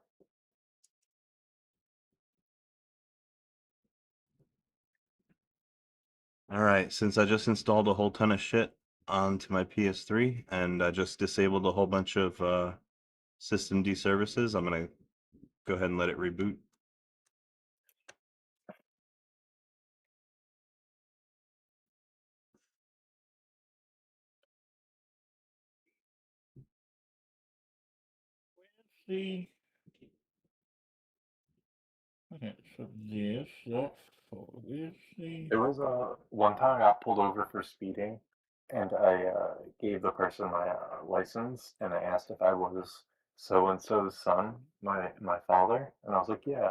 All right, since I just installed a whole ton of shit onto my PS3 and I just disabled a whole bunch of system D services, I'm gonna go ahead and let it reboot. the? Okay, so this, that's where's the? There was one time I got pulled over for speeding, and I gave the person my license, and I asked if I was so and so's son, my father, and I was like, yeah,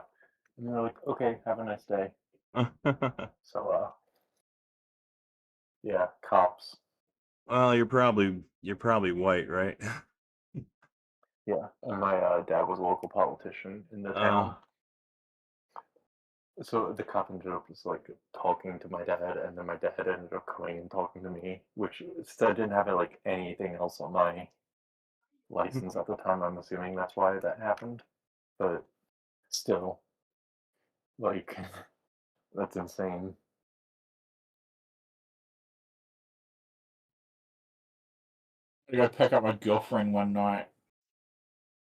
and they're like, okay, have a nice day. So yeah, cops. Well, you're probably white, right? Yeah, and my dad was a local politician in the town. So the cop ended up just like talking to my dad, and then my dad ended up coming and talking to me, which I didn't have like anything else on my license at the time. I'm assuming that's why that happened, but still, like, that's insane. I go pick up my girlfriend one night.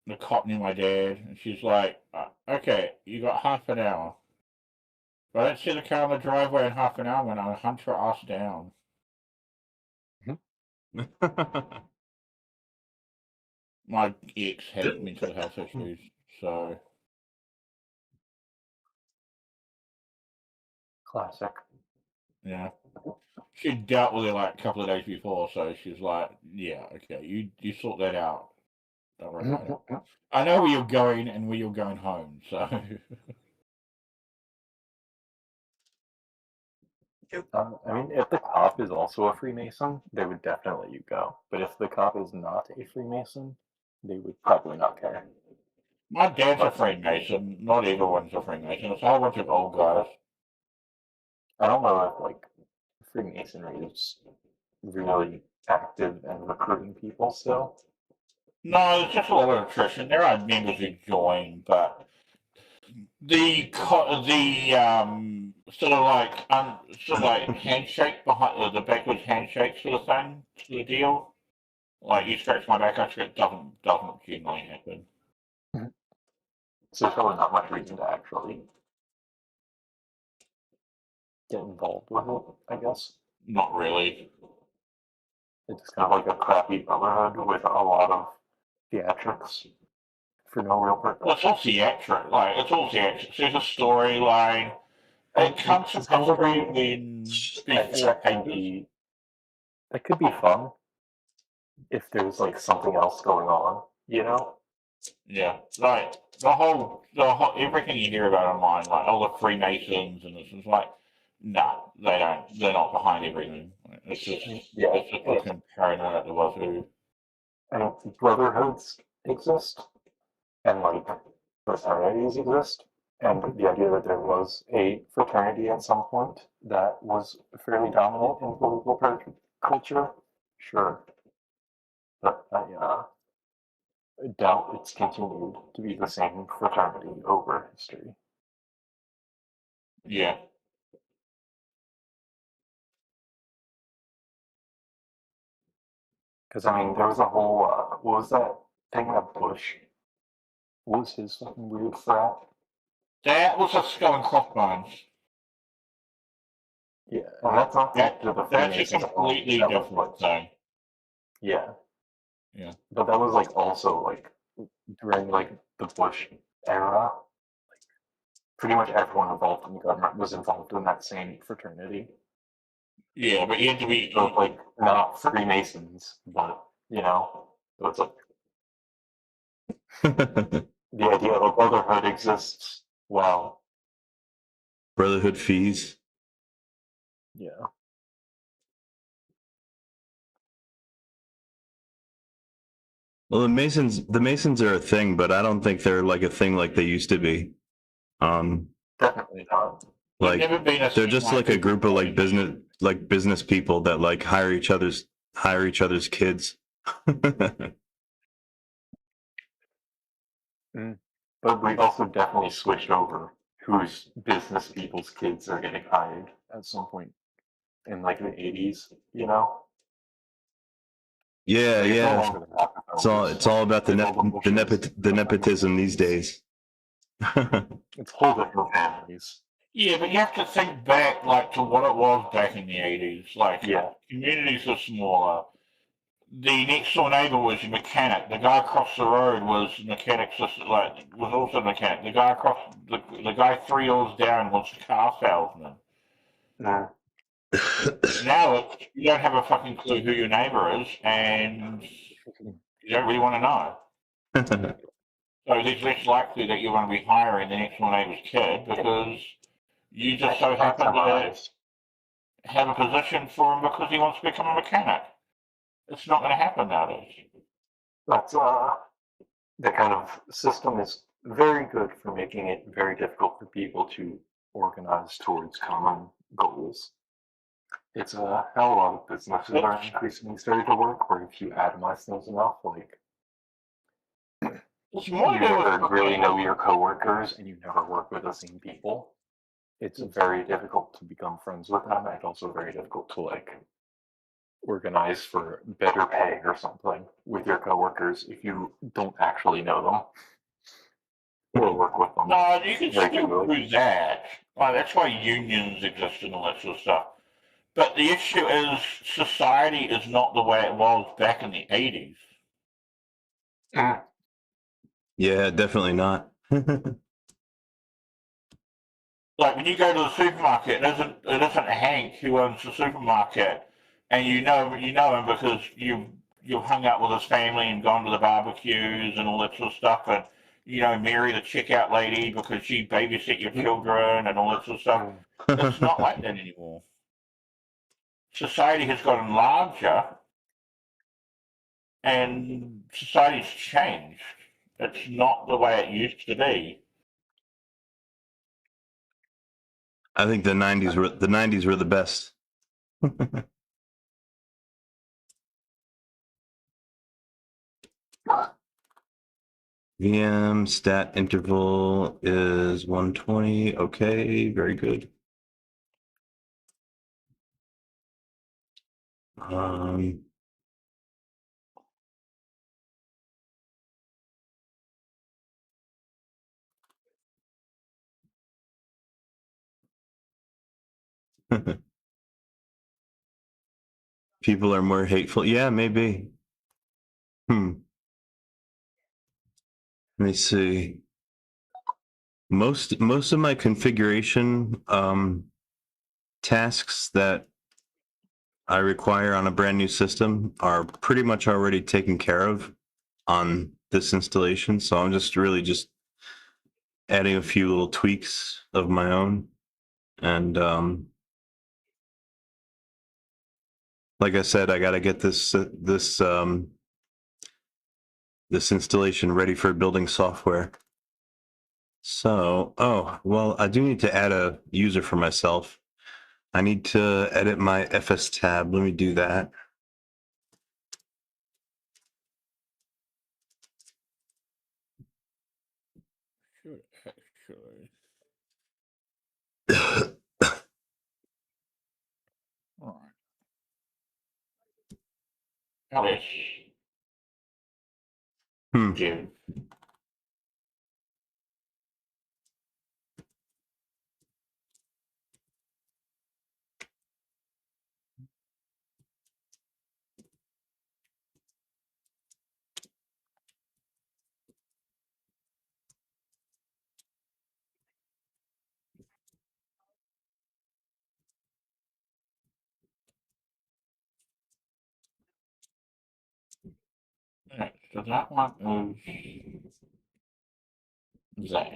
The cop knew my dad, and she's like, "Okay, you got half an hour." But I didn't see the car in the driveway in half an hour when I hunt her ass down. My ex had mental health issues, so. Classic. Yeah. She dealt with it like a couple of days before, so she's like, yeah, okay, you sort that out. Don't worry about it. I know where you're going and where you're going home, so. I mean, if the cop is also a Freemason, they would definitely let you go. But if the cop is not a Freemason, they would probably not care. My dad's a Freemason. Not everyone's a Freemason. It's a whole bunch of old guys. I don't know if like Freemasonry is really active and recruiting people still. No, it's just a lot of attrition. There are members who join, but the sort of like handshake behind the backwards handshake sort of thing, the deal. Like you scratch my back, I scratch doesn't generally happen. So there's probably not much reason to actually get involved with it, I guess. Not really. It's kind of like a crappy brotherhood with a lot of theatrics for no real purpose. Well, it's all theatric. Like it's all theatrics. There's a storyline. It comes to history when before papers. That could be fun if there's like something else going on, you know? Yeah, like the whole everything you hear about online, like all the Freemasons and this is like, nah, they're not behind everything. It's just it's just fucking paranoia to wazoo. And brotherhoods exist, and like fraternities exist, and the idea that there was a fraternity at some point that was fairly dominant in political culture, sure, but I doubt it's continued to be the same fraternity over history. Yeah. Because I mean, there was a whole what was that thing that Bush? What was his fucking weird frat? That was a Skull and Crossbones. Yeah, and that's not that's a completely different thing. Yeah. Yeah. But that was like also like during like the Bush era, like pretty much everyone involved in the government was involved in that same fraternity. Yeah, but you had to be so like not Freemasons, but you know, so it's like the idea of a brotherhood exists. Wow. Brotherhood fees. Yeah. Well, the Masons are a thing, but I don't think they're like a thing like they used to be. Definitely not. Like they're just like a group of like business people that like hire each other's kids. But we also definitely switched over whose business people's kids are getting hired at some point in like the 80s, you know? Yeah, Like, yeah. It's all about the nepotism these days. It's whole different families. Yeah, but you have to think back like to what it was back in the 80s. Like yeah. Communities are smaller. the next door neighbour was a mechanic. The guy across the road was mechanic, was also a mechanic. The guy across the guy 3 doors down was a car salesman. Nah. Now you don't have a fucking clue who your neighbour is, and you don't really want to know. So it's less likely that you're going to be hiring the next door neighbour's kid because you just so happen to have a position for him because he wants to become a mechanic. It's not going to happen nowadays. That's the kind of system is very good for making it very difficult for people to organize towards common goals. It's how a lot of businesses are increasingly starting to work, where if you atomize things enough, like you never really know your coworkers and you never work with the same people, it's very difficult to become friends with them, and also very difficult to like organize for better pay or something with your coworkers if you don't actually know them or work with them. No, you can still do that. Well, that's why unions exist and all that sort of stuff. But the issue is society is not the way it was back in the 80s. Yeah, definitely not. Like when you go to the supermarket, it isn't Hank who owns the supermarket, and you know him because you've hung out with his family and gone to the barbecues and all that sort of stuff, and you know Mary the checkout lady because she babysit your children and all that sort of stuff. It's not like that anymore. Society has gotten larger, and society's changed. It's not the way it used to be. I think the '90s were the best. VM stat interval is 120. Okay, very good. People are more hateful. Yeah, maybe. Let me see. Most of my configuration tasks that I require on a brand new system are pretty much already taken care of on this installation. So I'm just really just adding a few little tweaks of my own. And like I said, I got to get this installation ready for building software. So, oh, well, I do need to add a user for myself. I need to edit my FS tab. Let me do that. Should actually. All right. Alice. Give. Right, so that one is that.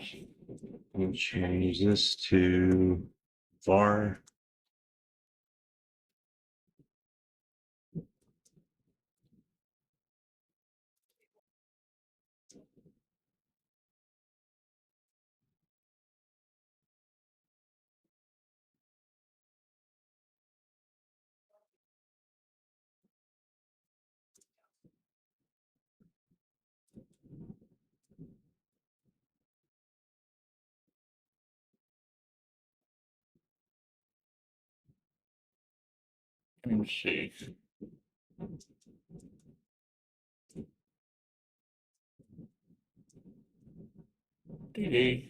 Let me change this to var. Let me see. DD.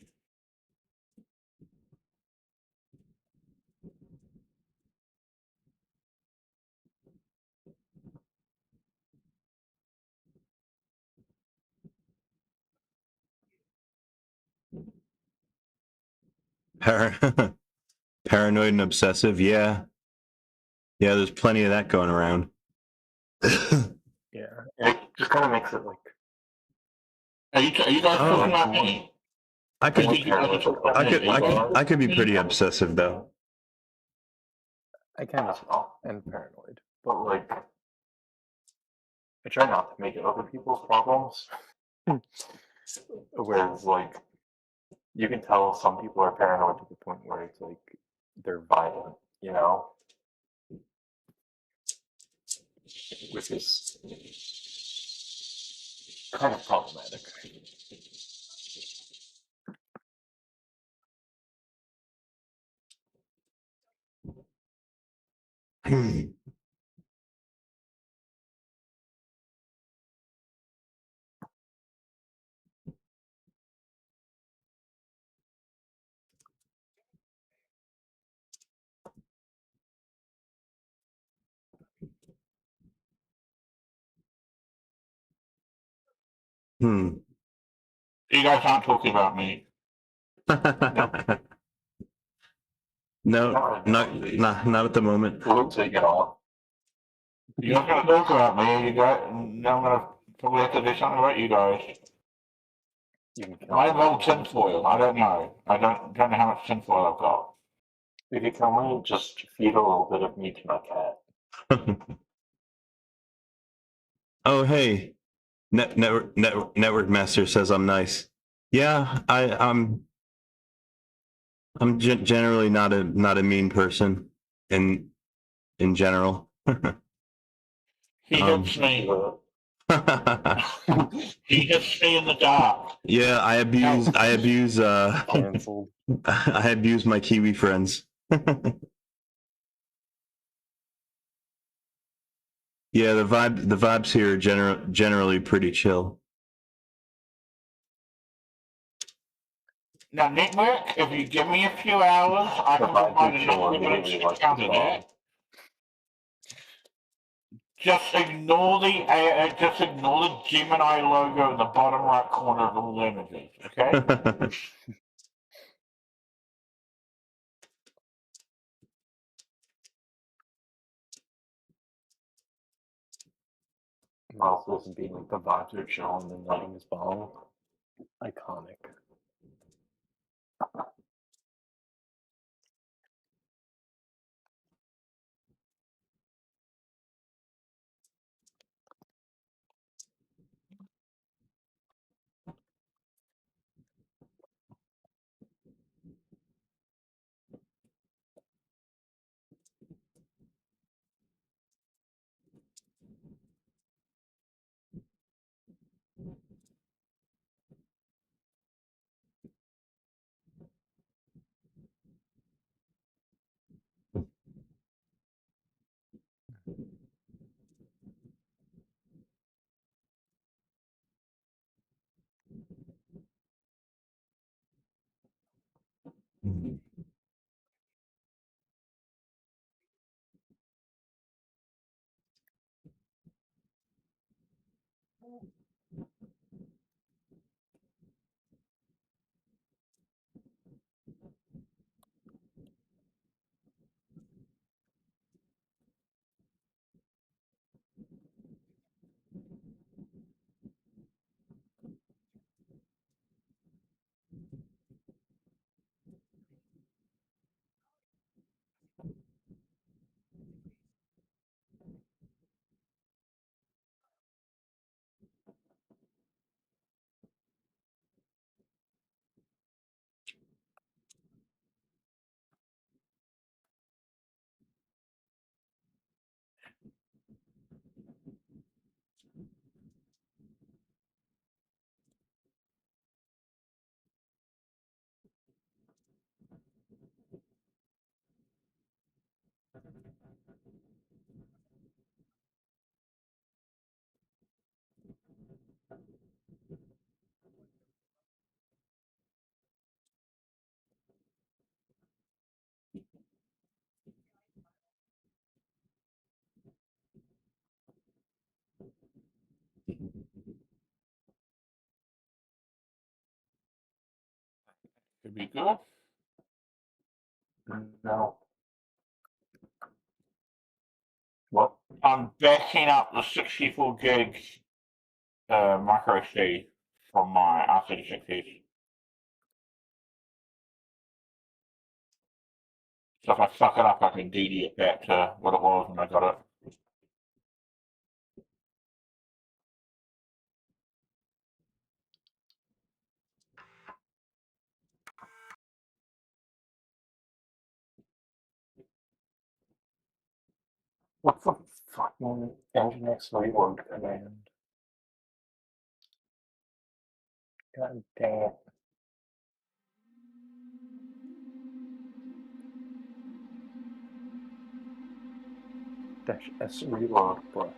Par- Paranoid and obsessive. Yeah. Yeah, there's plenty of that going around. Yeah, and it just kind of makes it like. Are you guys talking about me? I could, think you guys are talking about me. I could be pretty obsessive though. I can as well, and paranoid, but like, I try not to make it other people's problems. Whereas, like, you can tell some people are paranoid to the point where it's like they're violent, you know? Which is kind of problematic. You guys aren't talking about me. No, not at the moment. We'll take it off. You're not gonna talk about me. You guys. Now I'm gonna probably have to do something about you guys. I have old tinfoil. I don't know. I don't know how much tinfoil I've got. If you tell me, just feed a little bit of meat to my cat. Oh, hey. Network Master says I'm nice. Yeah, I'm generally not a mean person in general. He hits me. He hits me in the dark. Yeah, I abuse I abuse my Kiwi friends. Yeah, the vibes here are generally pretty chill. Now, Network, if you give me a few hours, I can provide enough evidence to counter that. Just ignore the Gemini logo in the bottom right corner of all images, okay? Miles Wilson being like the vibes are chill and then lighting his bong. Iconic. Could be good. No. What? I'm backing up the 64 gig micro SD from my R36s. So if I suck it up, I can DD it back to what it was when I got it. What's the fucking Nginx reload command? God dang it. -S reload, bro.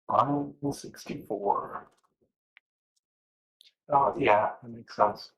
I'm 64. Oh, yeah, that makes sense.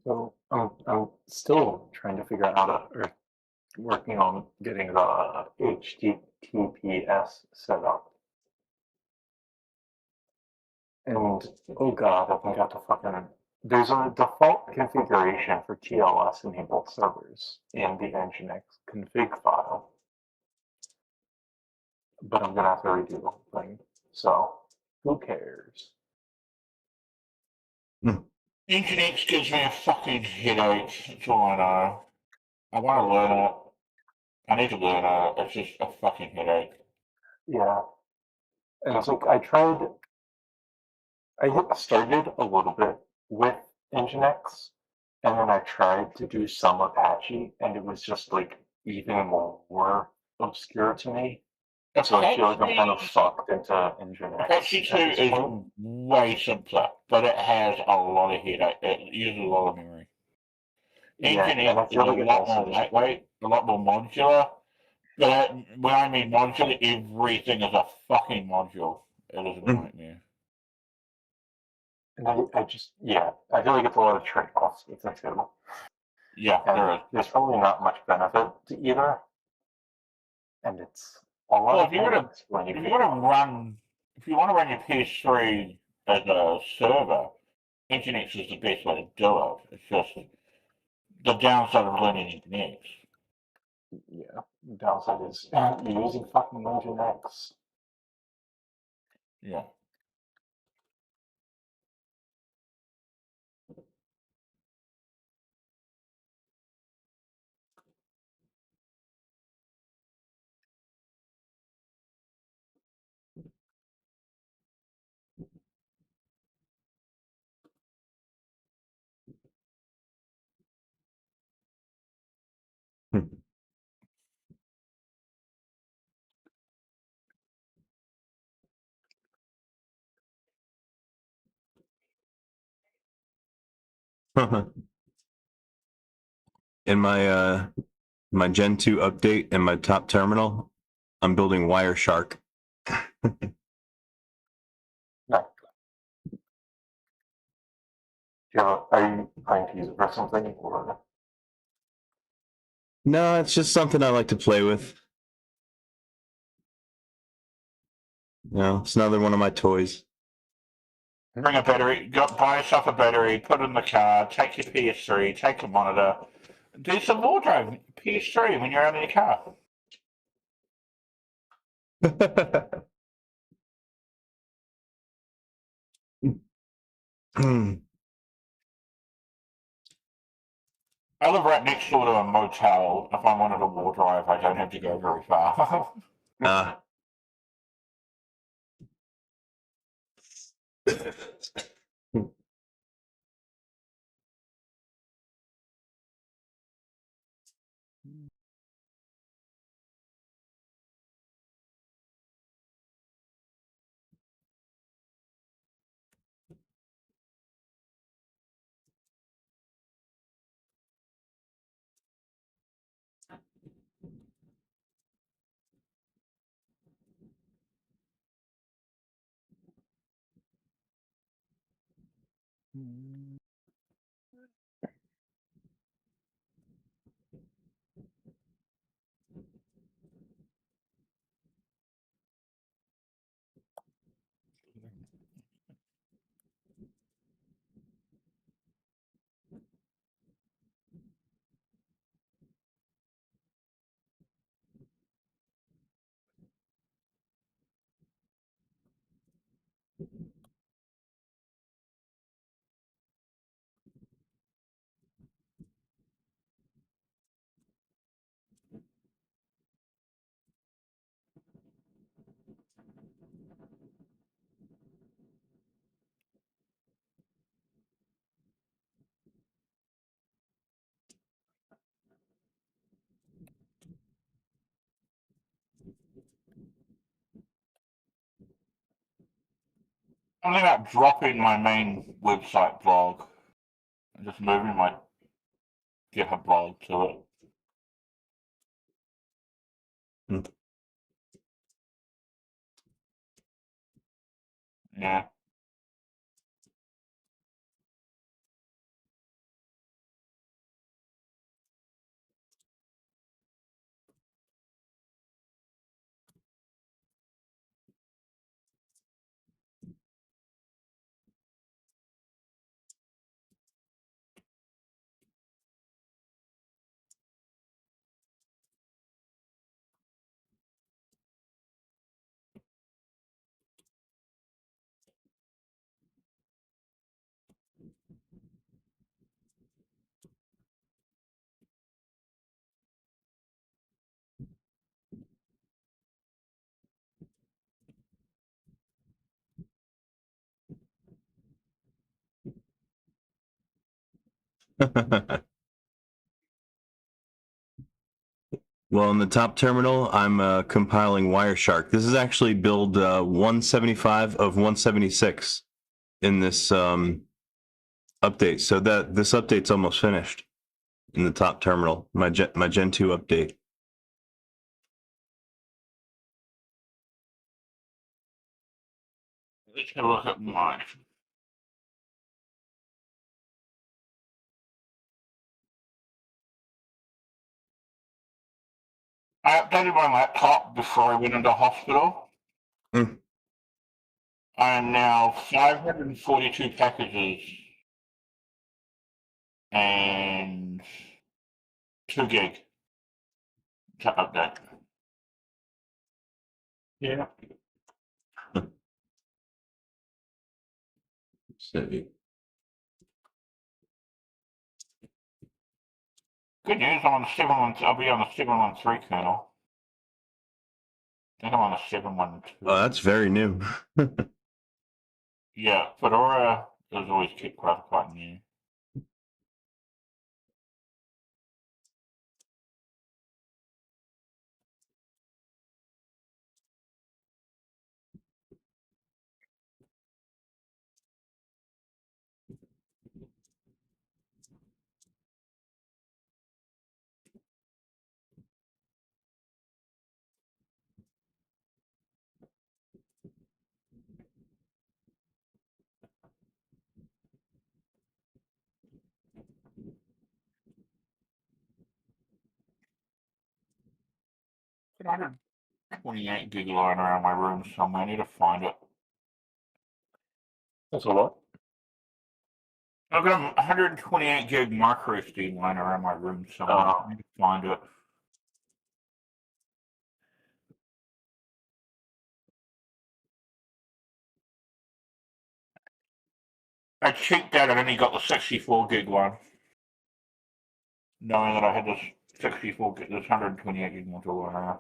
So I'm still trying to figure out how to, or working on getting the HTTPS set up. And oh god, I think I have to fucking. There's a default configuration for TLS enabled servers in the Nginx config file, but I'm gonna have to redo the whole thing. So who cares? Nginx gives me a fucking headache. That's all I know. I want to learn it. I need to learn it. It's just a fucking headache. Yeah. And it's like I started a little bit with Nginx, And then I tried to do some Apache, and it was just like even more obscure to me. So I feel like I'm kind of sucked into Nginx. Apache 2 at this is point. way simpler, but it has a lot of headache. It uses a lot of memory. Yeah, and I Nginx is feel a like it's lot also more just lightweight, a lot more modular. But when I mean modular, everything is a fucking module. It is a Mm. nightmare. and I just I feel like it's a lot of trade-offs with the two. Yeah, And there is. there's probably not much benefit to either. And it's a lot Well, of if you want things when you to run, if you want to run your PS3 as a server, Nginx is the best way to do it. It's just the downside of learning Nginx. Yeah, the downside is you're using fucking Nginx. Yeah. In my Gen 2 update in my top terminal, I'm building Wireshark. No. Are you planning to use it for something or? No, it's just something I like to play with. It's another one of my toys. Bring a battery, buy yourself a battery, put it in the car, take your PS3, take a monitor, do some wardrobe PS3 when you're out in your car. I live right next door to a motel. If I wanted a wardrobe, I don't have to go very far. I'm thinking about dropping my main website blog and just moving my GitHub blog to it. Yeah. Well, in the top terminal, I'm compiling Wireshark. This is actually build 175 of 176 in this update. So that this update's almost finished in the top terminal. My Gen 2 update. Let's have a look at mine. I updated my laptop before I went into hospital. Mm. I am now 542 packages and 2 gig to update. Yeah. See. Good news, I'm on the 713. I'll be on the 713 kernel. I think I'm on the 712. Oh, that's very new. Yeah, Fedora is always kept quite new. I have 28 gig lying around my room somewhere. I need to find it. That's a lot. I've got a 128 gig micro SD lying around my room somewhere. I need to find it. I cheaped out and only got the 64 gig one, knowing that I had this 64 gig, this 128 gig module lying around.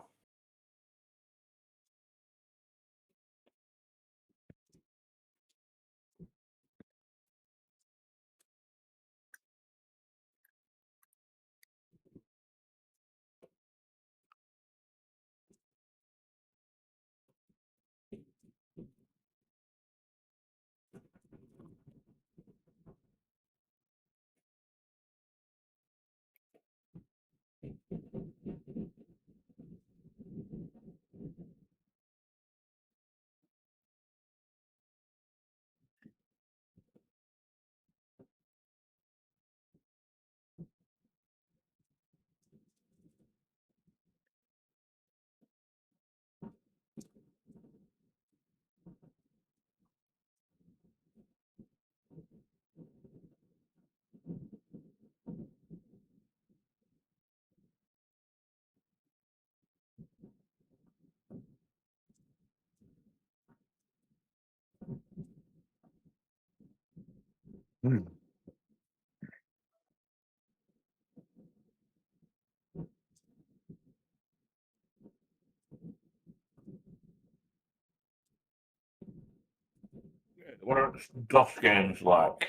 What are DOS games like?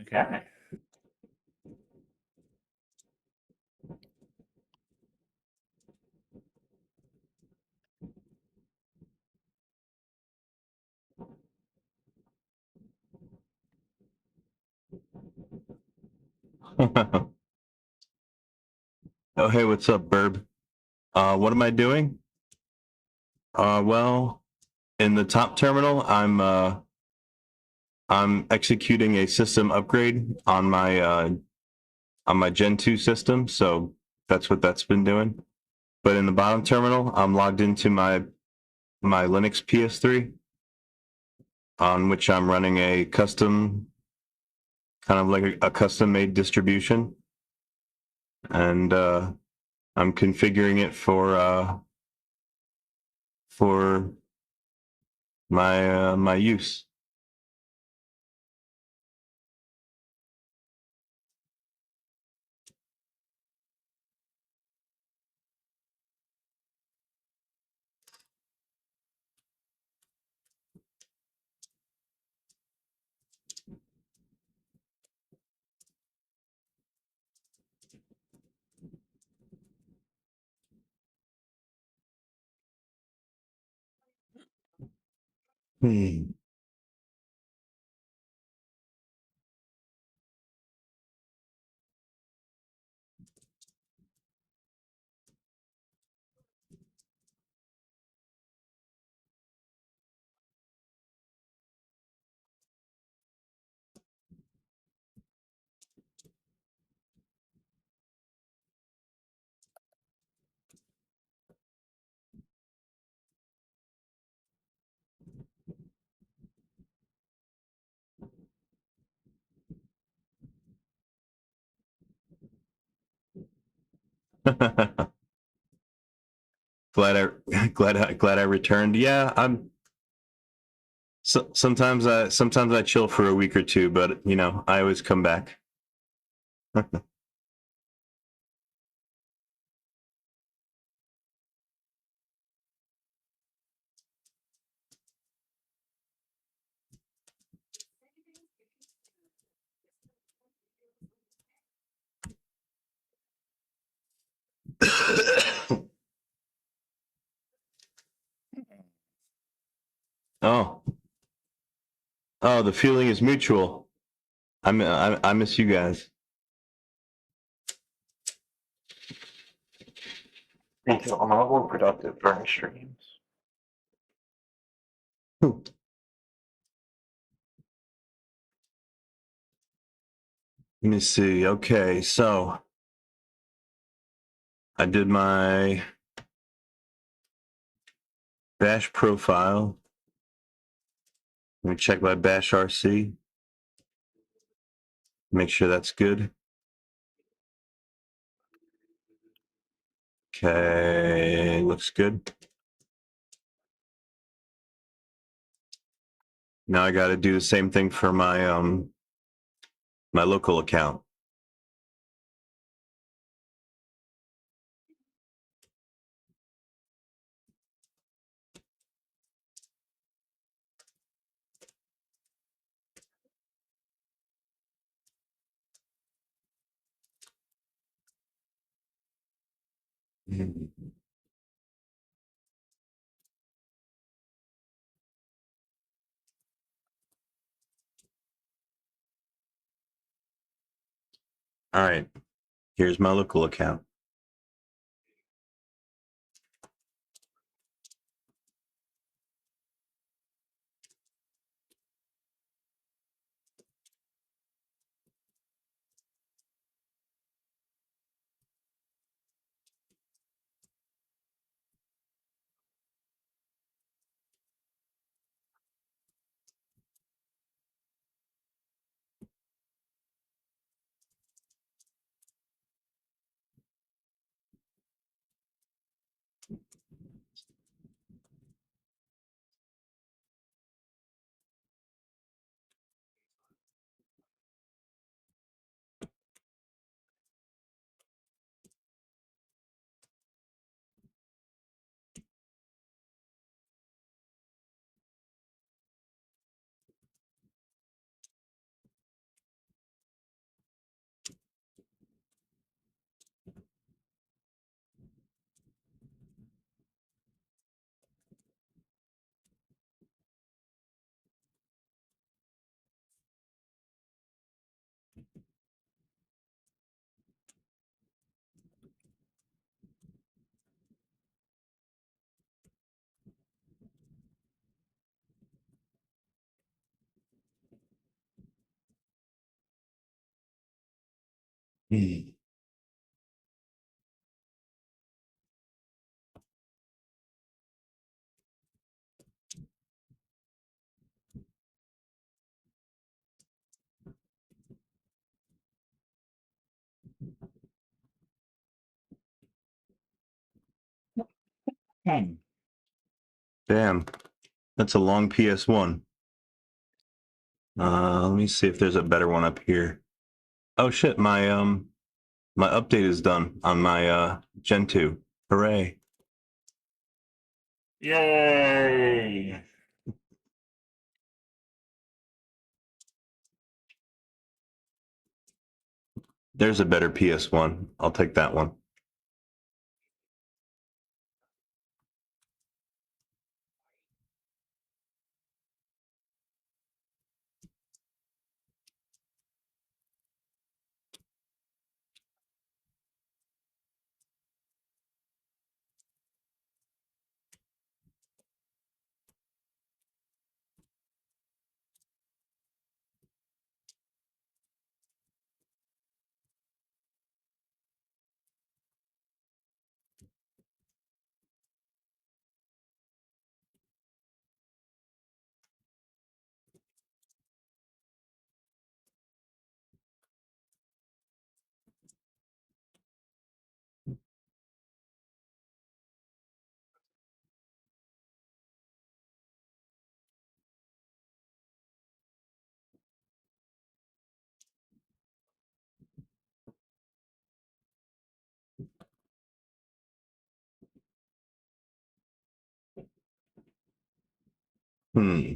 Okay. Oh, hey, what's up, Burb? What am I doing? Well, in the top terminal, I'm executing a system upgrade on my Gen 2 system, so that's what that's been doing. But in the bottom terminal, I'm logged into my Linux PS3, on which I'm running a custom, kind of like a custom-made distribution, and I'm configuring it for my use. Hmm. glad I returned. Yeah, I'm. Sometimes I chill for a week or two, but you know I always come back. Oh, oh, the feeling is mutual. I miss you guys. Thank you. I'm a lot more productive during streams. Let me see. Okay, so I did my Bash profile. Let me check my Bash RC. Make sure that's good. Okay, looks good. Now I got to do the same thing for my my local account. All right, here's my local account. Damn, that's a long PS1. Let me see if there's a better one up here. Oh shit, my update is done on my Gen 2. Hooray. Yay! There's a better PS1. I'll take that one. Hmm.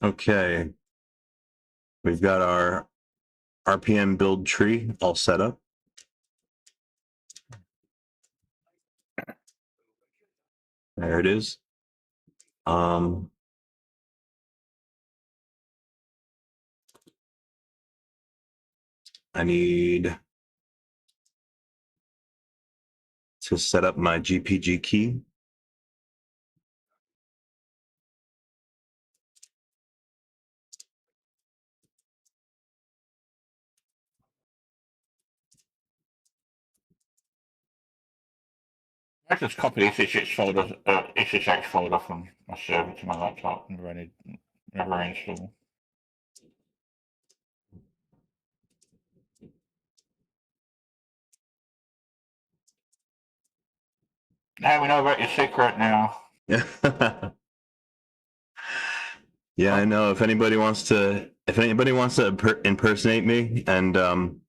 Okay. We've got our RPM build tree all set up. There it is. I need to set up my GPG key. I just copied SSH folder from my server to my laptop and never install. Now we know about your secret now. Yeah, I know. If anybody wants to impersonate me and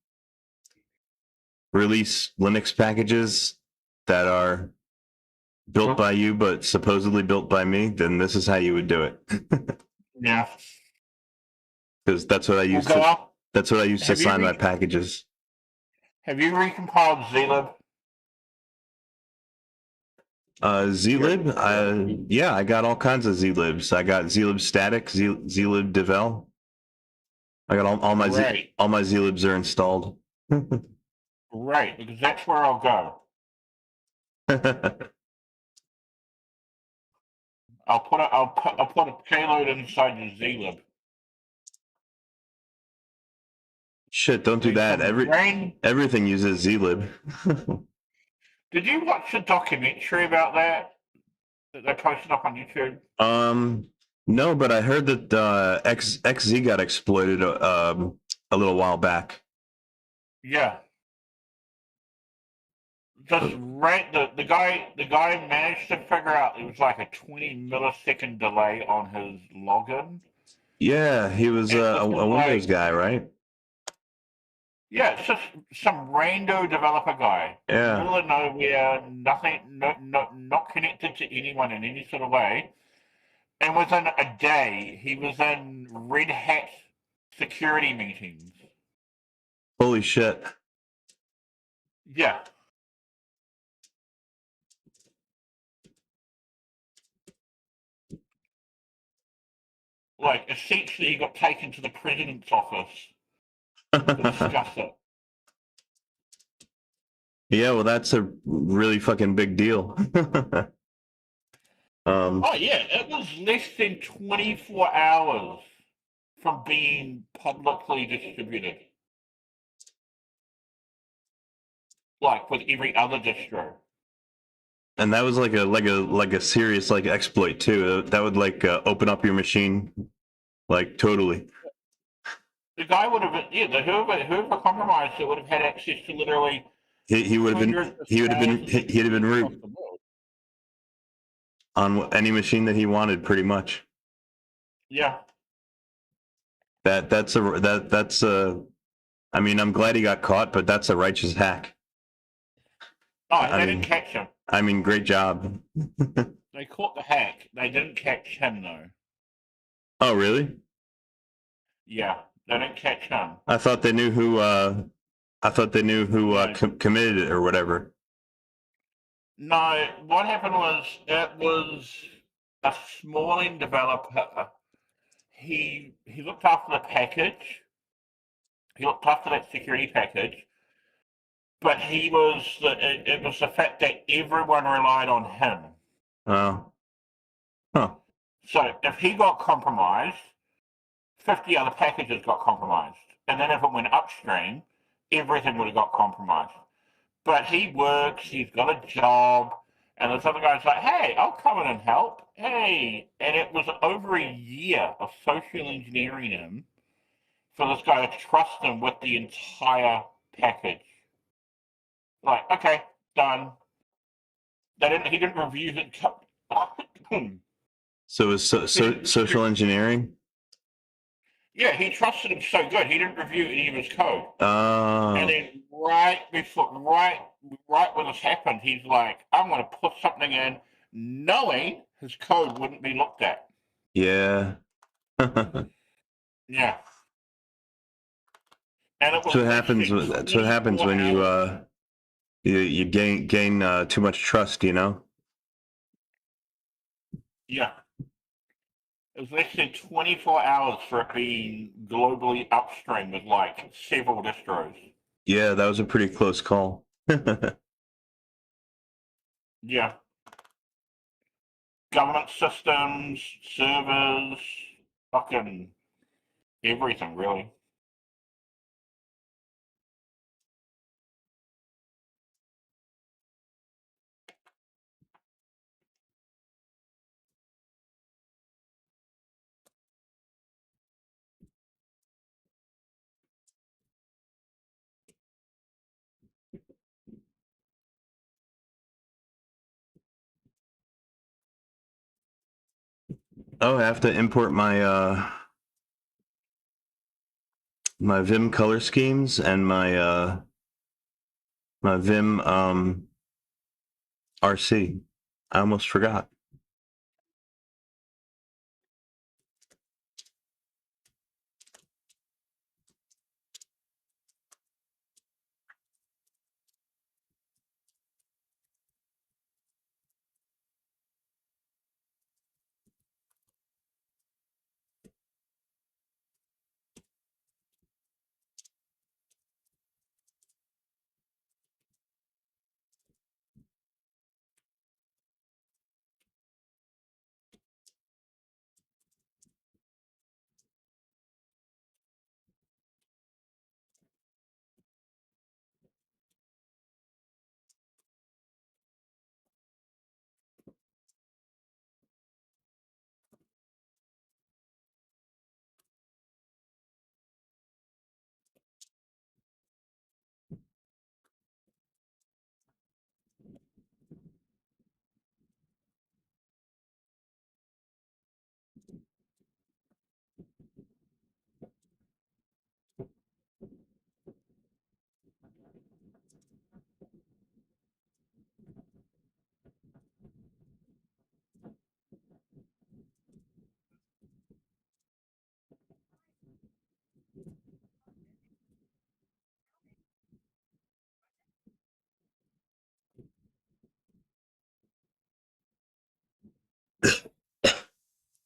release Linux packages that are built by you but supposedly built by me, then this is how you would do it. Yeah. Because that's what I use that's what I use to sign my packages. Have you recompiled zlib? Zlib? Yeah, I got all kinds of zlibs. I got zlib static, zlib devel. I got all my all my zlibs are installed. Right, because that's where I'll go. I'll put a payload inside your zlib. Shit, don't do that. Everything uses zlib. Did you watch the documentary about that they posted up on YouTube? No, but I heard that XZ got exploited a little while back. Yeah. Just the guy managed to figure out it was like a 20 millisecond delay on his login. Yeah, he was a Windows guy, right? Yeah, it's just some rando developer guy. Yeah. Middle of nowhere, nothing, not connected to anyone in any sort of way. And within a day, he was in Red Hat security meetings. Holy shit. Yeah. Like, essentially, he got taken to the president's office to discuss it. Yeah, well, that's a really fucking big deal. Oh, yeah, it was less than 24 hours from being publicly distributed. Like with every other distro. And that was like a serious like exploit too. That would like open up your machine, like totally. The guy would have been, whoever compromised it would have had access to literally. He would have been root on any machine that he wanted, pretty much. Yeah. That's a. I mean, I'm glad he got caught, but that's a righteous hack. Oh, they didn't catch him. I mean, great job. They caught the hack. They didn't catch him, though. Oh, really? Yeah, they didn't catch him. I thought they knew who. Committed it or whatever. No, what happened was it was a Smalling developer. He looked after the package. He looked after that security package. But it was the fact that everyone relied on him. Oh. Huh. So if he got compromised, 50 other packages got compromised. And then if it went upstream, everything would have got compromised. But he works, he's got a job, and this other guy's like, hey, I'll come in and help. Hey. And it was over a year of social engineering him for this guy to trust him with the entire package. Like, okay, done. He didn't review his code. So it's social engineering. Yeah, he trusted him so good. He didn't review any of his code. Oh. And then right when this happened, he's like, "I'm going to put something in," knowing his code wouldn't be looked at. Yeah. Yeah. And it was That's what happens. That's what happens when you gain too much trust. You know. Yeah. It was less than 24 hours for it being globally upstream with like several distros. Yeah, that was a pretty close call. Yeah. Government systems, servers, fucking everything, really. Oh, I have to import my my Vim color schemes and my my Vim RC. I almost forgot.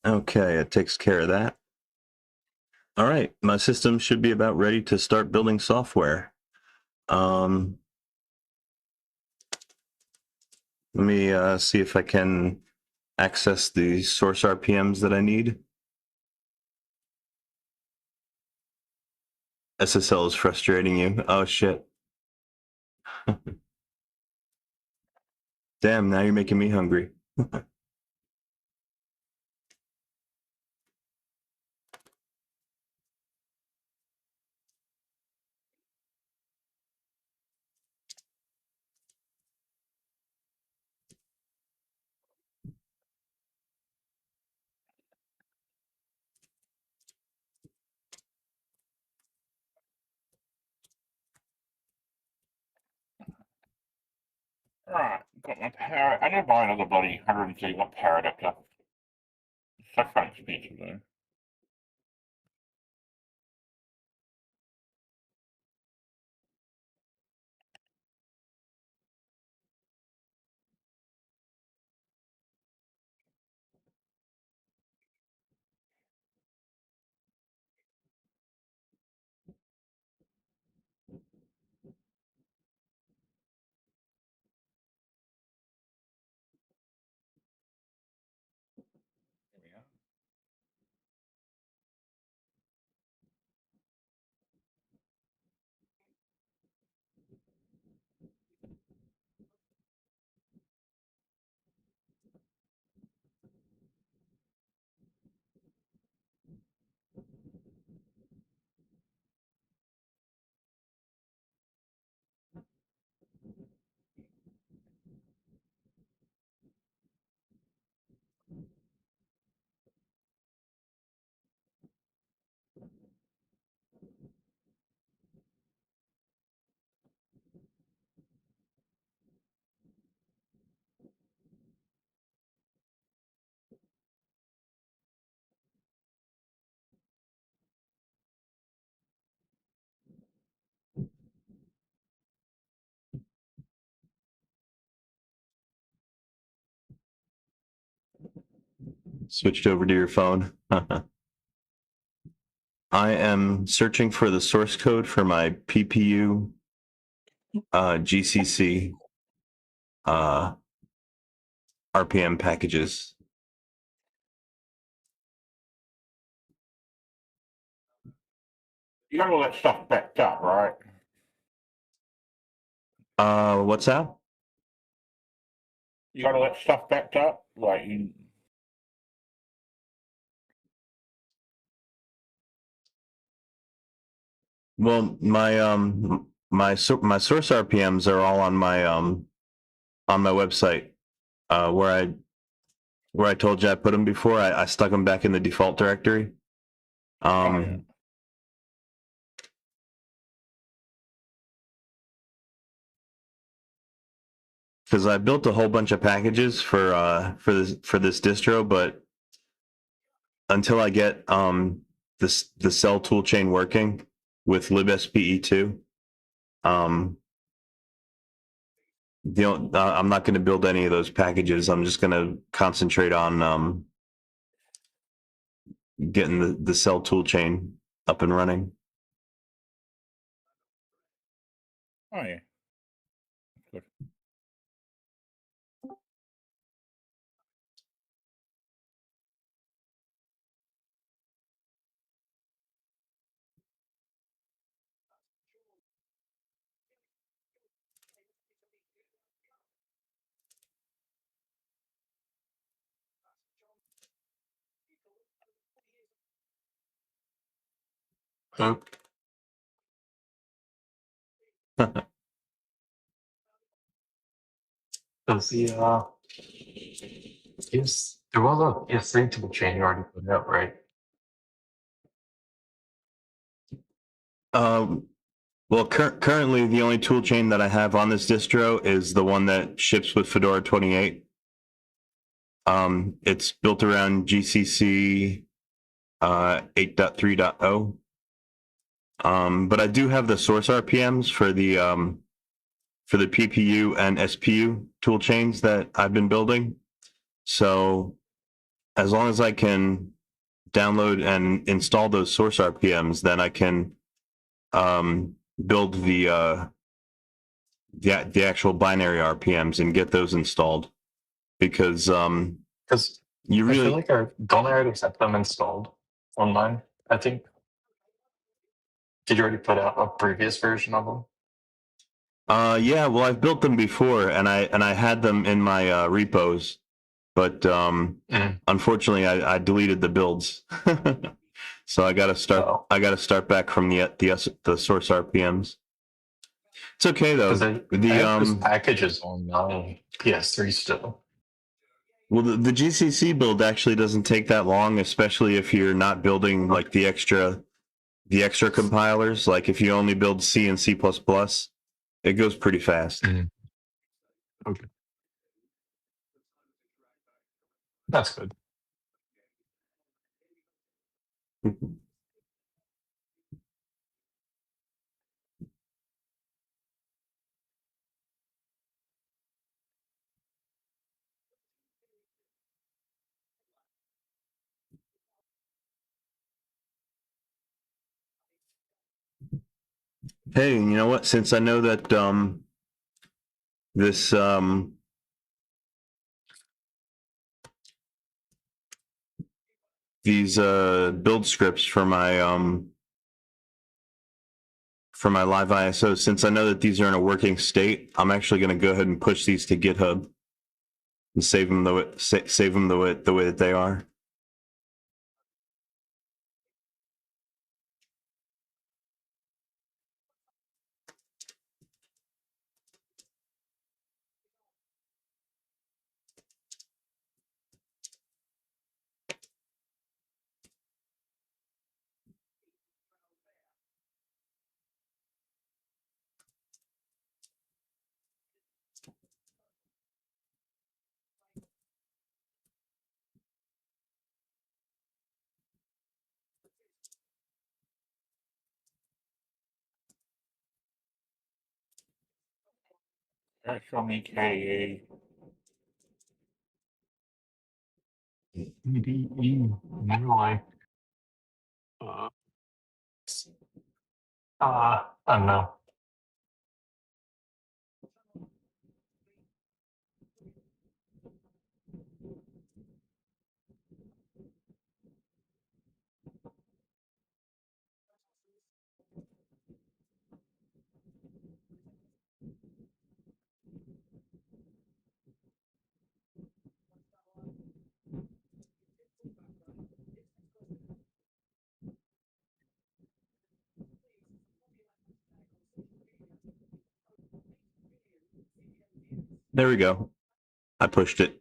Okay, it takes care of that. All right, my system should be about ready to start building software. Let me see if I can access the source RPMs that I need. SSL is frustrating you. Oh, shit. Damn, now you're making me hungry. Alright, got my power. I need to buy another bloody 130 watt power adapter. It's so fucking expensive though. There we go. switched over to your phone. I am searching for the source code for my PPU GCC RPM packages. You got all that stuff backed up, right? What's that? You got all that stuff backed up? Like, you... Well, my source RPMs are all on my website, where I told you I put them before. I stuck them back in the default directory. yeah. Because I built a whole bunch of packages for this distro, but until I get the cell toolchain working with libspe2, I'm not going to build any of those packages. I'm just going to concentrate on getting the cell toolchain up and running. Oh, yeah. Good. Huh? Does yes, there was a PS3 tool chain you already put out, right? Well, currently the only tool chain that I have on this distro is the one that ships with Fedora 28. It's built around GCC 8.3.0. But I do have the source RPMs for the PPU and SPU tool chains that I've been building. So as long as I can download and install those source RPMs, then I can build the actual binary RPMs and get those installed. Because you really, I feel like don't I already have them installed online? I think. Did you already put out a previous version of them? Yeah, well, I've built them before, and I had them in my repos, but unfortunately, I deleted the builds, so I got to start. Oh. I got to start back from the source RPMs. It's okay though. I have those packages on my PS3 still. Well, the GCC build actually doesn't take that long, especially if you're not building like the extra compilers. Like if you only build C and C++, it goes pretty fast. Okay. That's good. Hey, you know what? Since I know that this these build scripts for my live ISO, since I know that these are in a working state, I'm actually going to go ahead and push these to GitHub and save them the way that they are. That's from me, KDE. EDE, nearly. I don't know. There we go. I pushed it.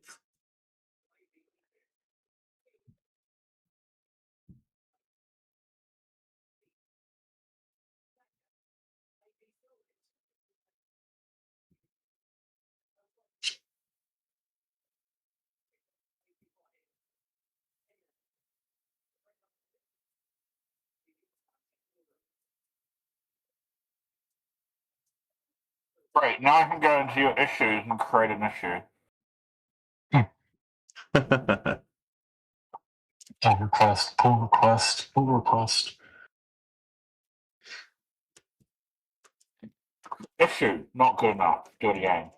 Great, now I can go into your issues and create an issue. Pull request, pull request, pull request. Issue, not good enough. Do it again.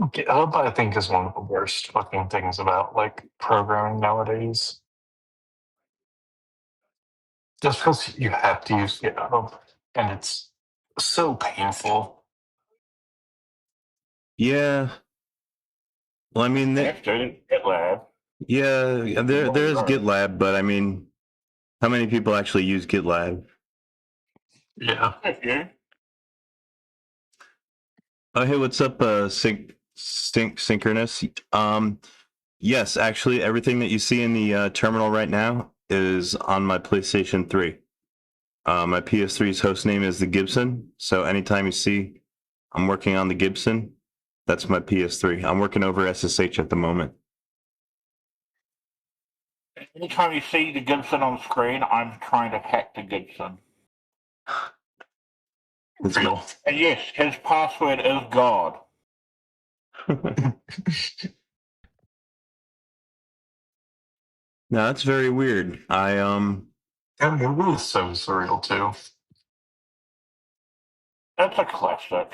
GitHub, I think, is one of the worst fucking things about like programming nowadays. Just because you have to use GitHub, and it's so painful. Yeah. Well, I mean, GitLab. Yeah, there's GitLab, but I mean, how many people actually use GitLab? Yeah. Oh, hey, what's up, Synchronous? Yes, actually, everything that you see in the terminal right now is on my PlayStation 3. My PS3's host name is the Gibson, so anytime you see I'm working on the Gibson, that's my PS3. I'm working over SSH at the moment. Anytime you see the Gibson on screen, I'm trying to hack the Gibson. It's real. And yes, his password is God. No, that's very weird. That movie is so surreal too. That's a classic.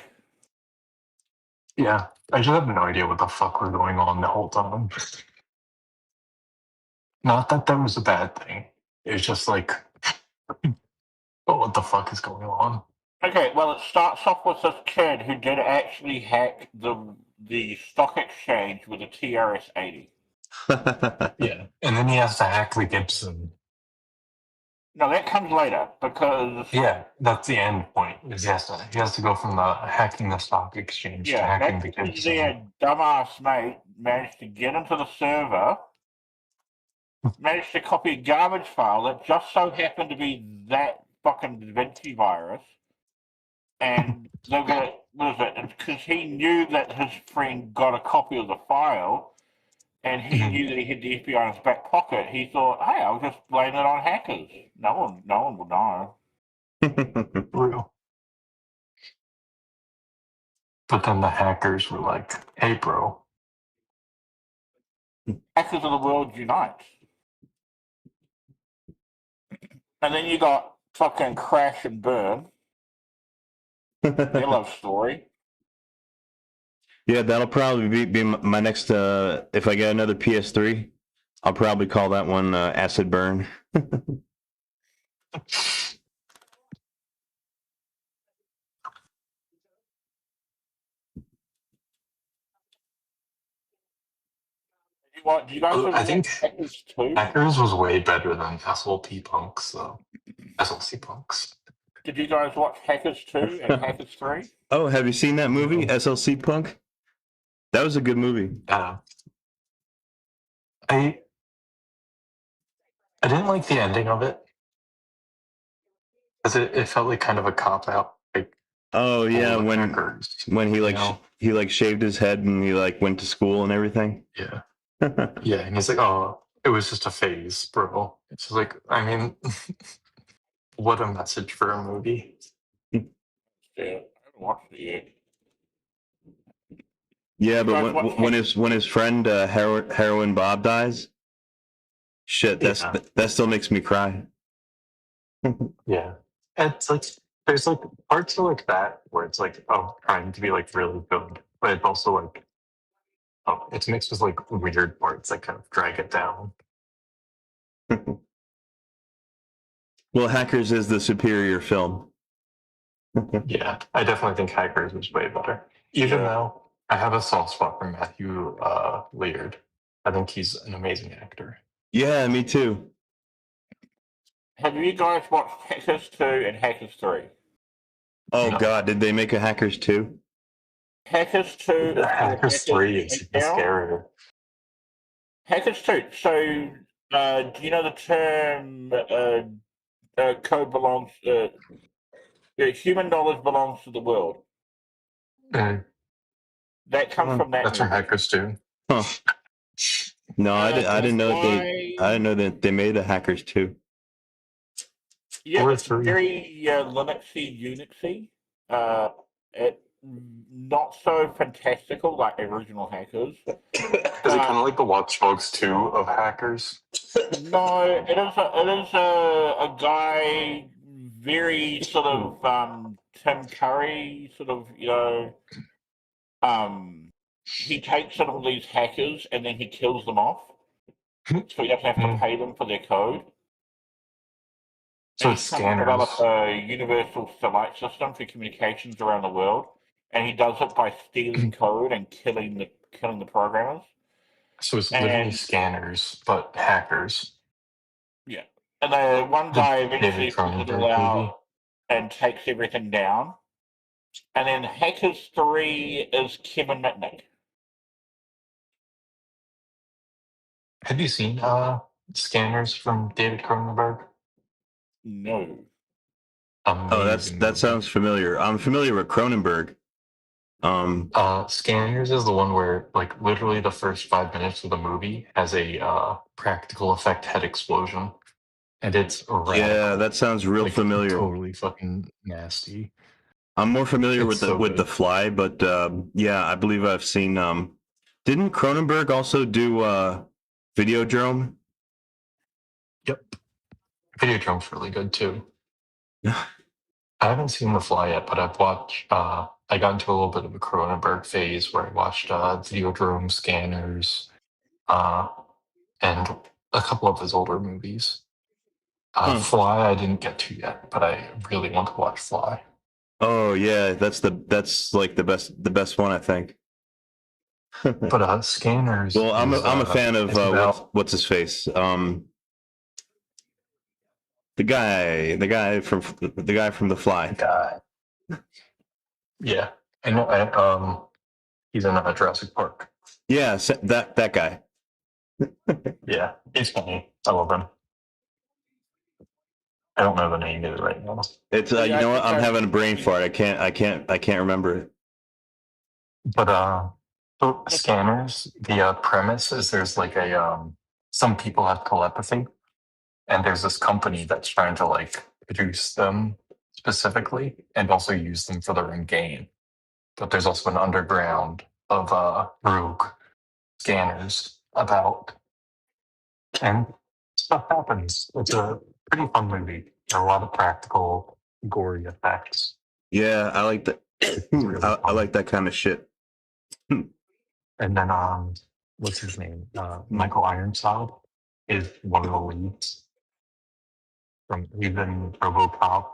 Yeah, I just have no idea what the fuck was going on the whole time. Not that that was a bad thing. It was just like, oh, what the fuck is going on? Okay, well, it starts off with this kid who did actually hack the stock exchange with a TRS-80. Yeah, and then he has to hack the Gibson. No, that comes later because Yeah, that's the end point. Is he has to go from the hacking the stock exchange to hacking the Gibson. their dumbass mate managed to get into the server, managed to copy a garbage file that just so happened to be that fucking DaVinci virus, and they're gonna what is it? Because he knew that his friend got a copy of the file, and he knew that he had the FBI in his back pocket. He thought, "Hey, I'll just blame it on hackers. No one will know." Real. But then the hackers were like, "Hey, bro, Hackers of the world unite." And then you got fucking Crash and Burn. Their love story. Yeah, that'll probably be my next. If I get another PS3, I'll probably call that one Acid Burn. Do you guys I think Hackers 2? Hackers was way better than SLP Punks, though. SLC Punks. Did you guys watch Hackers 2 and Hackers 3? Oh, have you seen that movie, SLC Punk? That was a good movie. I didn't like the ending of it because it felt like kind of a cop out. Like, oh yeah, when he like he like shaved his head and he like went to school and everything. Yeah, yeah, and he's like, "Oh, it was just a phase, bro." It's just like, I mean, What a message for a movie. Yeah, I haven't watched it yet. Yeah, You guys but watch when his friend Heroin Bob dies, shit, Yeah. that still makes me cry. Yeah. It's like there's like parts of like that where it's like, oh, trying to be like really good, but it's also like, oh, it's mixed with like weird parts that kind of drag it down. Well, Hackers is the superior film. Yeah, I definitely think Hackers was way better. Even though I have a soft spot for Matthew Lillard. I think he's an amazing actor. Yeah, me too. Have you guys watched Hackers 2 and Hackers 3? Oh No. God, did they make a Hackers 2? Hackers 2 is called Hackers 3 is scarier. Hackers 2. So, do you know the term code belongs human knowledge belongs to the world? Mm. That comes from that. That's from Hackers 2. Huh. No, I didn't know I didn't know that they made a Hackers 2. Yeah, Or it's 3. very Linuxy, Unixy. It not so fantastical like original Hackers. Is it kind of like the Watch Dogs 2 of Hackers? No, it is a guy very sort of Tim Curry sort of, you know, he takes sort of these hackers and then he kills them off, so he doesn't have to pay them for their code. So And it's he's trying to scanners. develop a universal satellite system for communications around the world, and he does it by stealing code and killing the programmers. So it's literally And scanners, but hackers. yeah, and the one guy eventually David figures it Cronenberg all out movie. and takes everything down. And then Hackers 3 is Kevin Mitnick. Have you seen Scanners from David Cronenberg? No. Oh, that sounds familiar. I'm familiar with Cronenberg. Scanners is the one where like literally the first 5 minutes of the movie has a practical effect head explosion, and it's radical. Yeah, that sounds real Like, familiar. Totally fucking nasty. I'm more familiar It's with so the good. Fly, but yeah, I believe I've seen. Didn't Cronenberg also do Videodrome? Yep. Videodrome's really good too. I haven't seen The Fly yet, but I've watched. I got into a little bit of a Cronenberg phase where I watched Videodrome, Scanners, and a couple of his older movies. Fly, I didn't get to yet, but I really want to watch Fly. Oh yeah, that's like the best one, I think. But Scanners. Well, I'm is, a fan of it's about- what's his face? The guy from The Fly. guy. Yeah, I know. He's in Jurassic Park. Yeah, that guy. Yeah, he's funny. I love him. I don't know the name either right now. It's you know what? I'm having a brain fart. I can't remember it. But so Scanners, the premise is there's like some people have telepathy, and there's this company that's trying to like produce them specifically and also use them for their own gain. But there's also an underground of rogue scanners about, and stuff happens. It's a pretty fun movie. There are a lot of practical, gory effects. Yeah, I like that. I like that kind of shit. And then what's his name? Michael Ironside is one of the leads from even RoboCop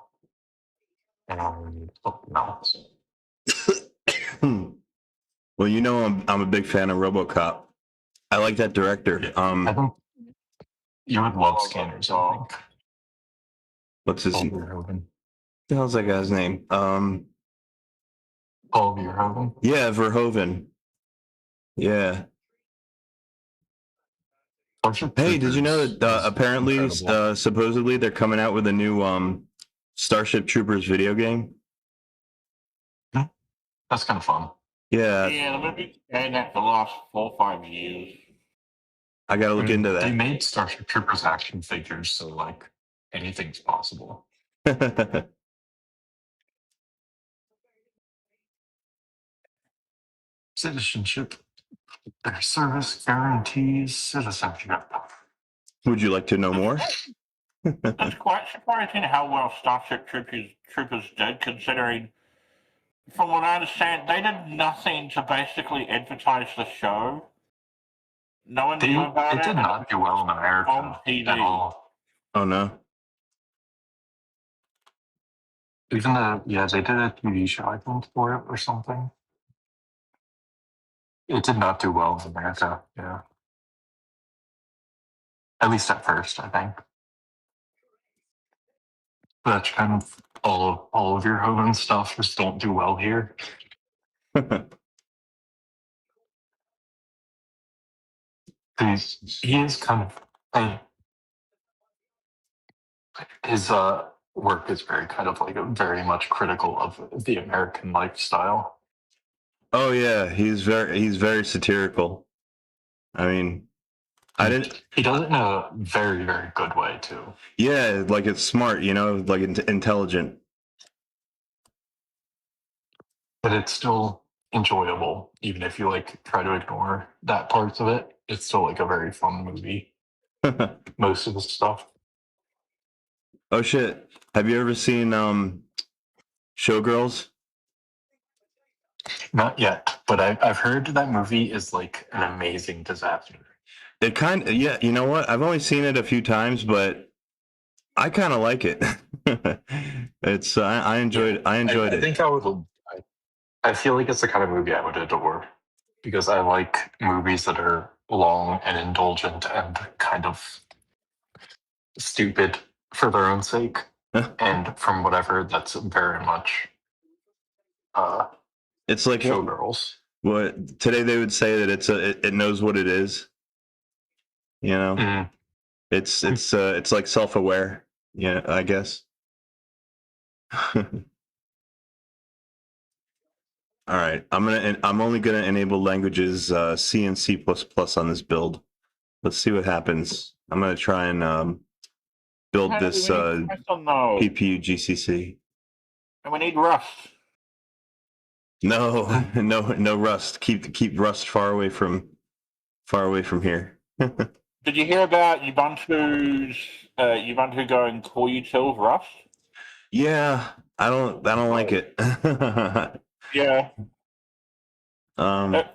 and something else. Well, you know, I'm a big fan of RoboCop. I like that director. I think you would love Scanners. I think. What's his Paul name? Verhoeven. The hell's that guy's name? Paul Verhoeven. Yeah, Verhoeven. Yeah. Hey, did you know that apparently, supposedly, they're coming out with a new Starship Troopers video game? That's kind of fun. Yeah, Yeah, the movie's been that for the last 4 or 5 years. I gotta look into They that. made Starship Troopers action figures, so like anything's possible. Citizenship. Their service guarantees citizenship. Would you like to know more? It's quite surprising how well Starship Troopers did, considering, from what I understand, they did nothing to basically advertise the show. No one knew about It it. did not do well in America On TV. at all. Oh no. Even though, yeah, they did a TV show, I think, for it or something. It did not do well in America, yeah. At least at first, I think. That's kind of all of your Hogan stuff just don't do well here. He is kind of his work is very kind of like very much critical of the American lifestyle. Oh yeah, he's very satirical. I mean, He does it in a very, very good way too. Yeah, like it's smart, you know, like intelligent. But it's still enjoyable, even if you like try to ignore that parts of it. It's still like a very fun movie. Most of the stuff. Oh shit! Have you ever seen Showgirls? Not yet, but I've heard that movie is like an amazing disaster. It yeah. You know what? I've only seen it a few times, but I kind of like it. It's I enjoyed it. I think I would. I feel like it's the kind of movie I would adore because I like movies that are long and indulgent and kind of stupid for their own sake. And from whatever, that's very much it's like Showgirls. What today they would say that it knows what it is. You know, it's like self-aware. Yeah, I guess. All right, I'm only gonna enable languages C and C++ on this build. Let's see what happens. I'm gonna try and build this PPU GCC. And we need Rust. No, no Rust. Keep Rust far away from here. Did you hear about Ubuntu going core util Rust? Yeah, I don't like it. Yeah. It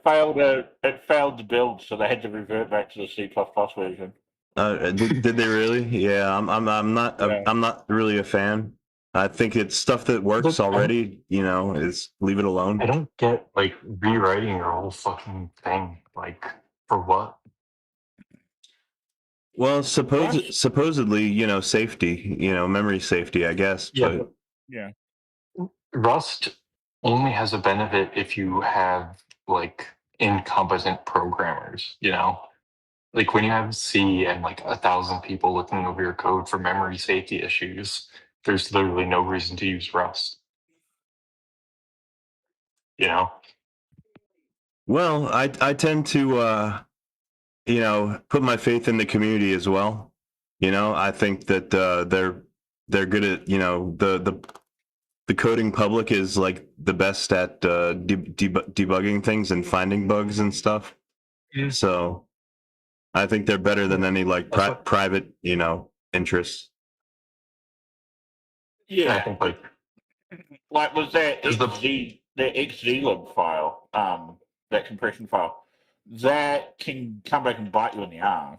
failed to build, so they had to revert back to the C++ version. Did they really? Yeah, I'm not really a fan. I think it's stuff that works already. You know, leave it alone. I don't get like rewriting your whole fucking thing. Like for what? Well, supposedly, you know, safety. You know, memory safety, I guess. Yeah. But... Yeah. Rust only has a benefit if you have like incompetent programmers, you know? Like when you have C and like 1,000 people looking over your code for memory safety issues, there's literally no reason to use Rust. You know? Well, I tend to you know, put my faith in the community as well. You know, I think that they're good at, you know, the coding public is like the best at debugging things and finding bugs and stuff. Yeah. So I think they're better than any like private, you know, interests. Yeah, I think like was that XZlib file, that compression file, that can come back and bite you in the ass.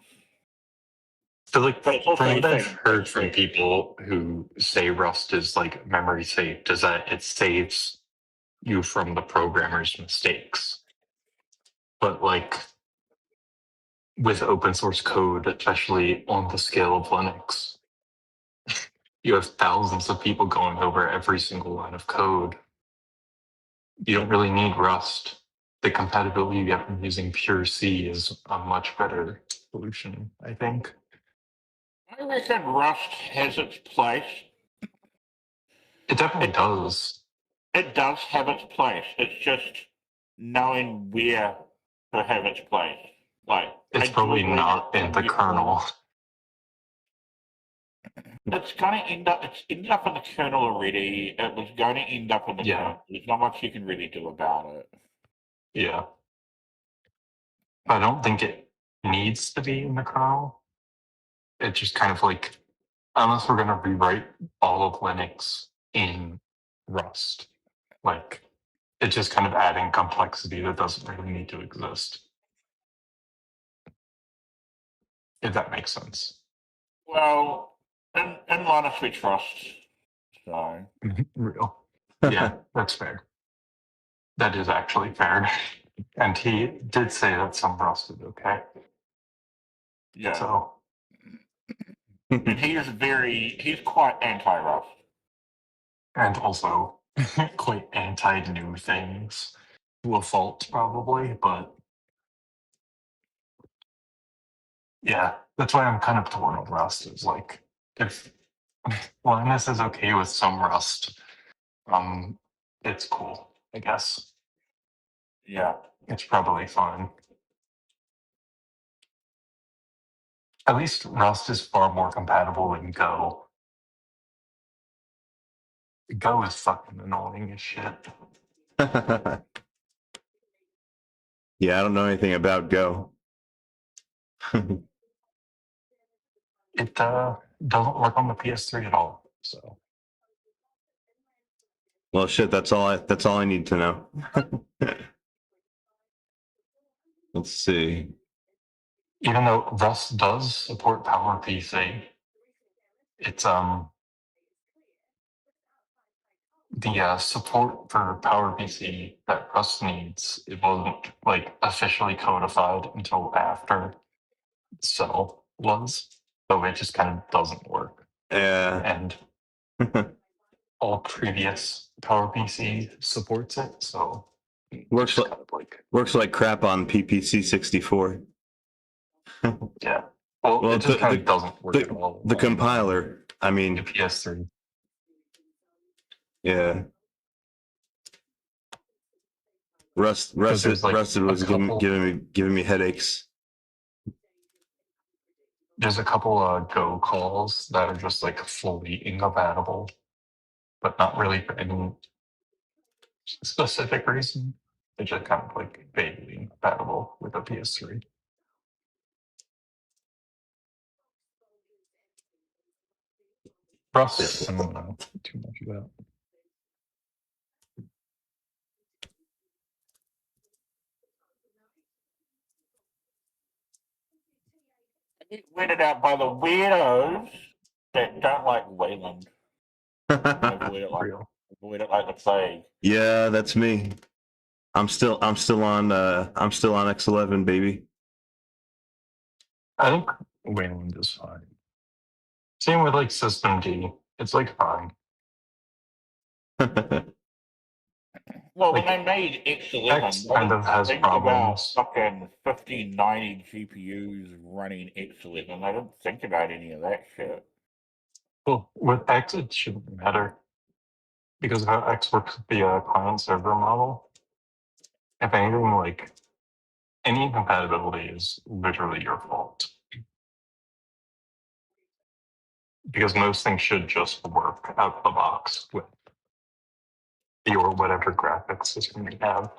So like from what I've heard from people who say Rust is like memory safe, is that it saves you from the programmer's mistakes. But like with open source code, especially on the scale of Linux, you have thousands of people going over every single line of code. You don't really need Rust. The compatibility you get from using pure C is a much better solution, I think. I reckon Rust has its place. It definitely does. It does have its place. It's just knowing where to have its place. Like it's probably not in the kernel. It's going to end up. It's ended up in the kernel already. It was going to end up in the kernel. There's not much you can really do about it. Yeah. I don't think it needs to be in the kernel. It's just kind of like, unless we're going to rewrite all of Linux in Rust, like it's just kind of adding complexity that doesn't really need to exist. If that makes sense. Well, in Linux we trust. So. Real. Yeah, that's fair. That is actually fair. And he did say that some Rust is okay. Yeah. So. He's quite anti-Rust. And also quite anti-new things. To a fault, probably, but yeah, that's why I'm kind of torn on Rust. Is like, if Linus is okay with some Rust, it's cool, I guess. Yeah. It's probably fine. At least Rust is far more compatible than Go. Go is fucking annoying as shit. Yeah, I don't know anything about Go. It doesn't work on the PS3 at all. So. Well, shit. That's all I need to know. Let's see. Even though Rust does support PowerPC, it's the support for PowerPC that Rust needs, it wasn't like officially codified until after Cell was, so it just kind of doesn't work. Yeah. And all previous PowerPC supports it, so works like crap on PPC 64. Yeah. Well, it just kind of doesn't work at all. The compiler, I mean, the PS3. Yeah. Rust was giving me headaches. There's a couple of Go calls that are just like fully incompatible, but not really for any specific reason. They're just kind of like vaguely incompatible with a PS3. Rust, I don't know too much about. Weirded out by the weirdos that don't like Wayland. Avoid it like the plague. Yeah, that's me. I'm still on X11, baby. I think Wayland is fine. Same with like System D. It's like fine. Well, when they made X11, X kind of has problems. About fucking 5090 GPUs running X11. They didn't think about any of that shit. Well, with X, it shouldn't matter. Because of how X works with the client server model. If anything, like, any incompatibility is literally your fault. Because most things should just work out of the box with your whatever graphics system you have.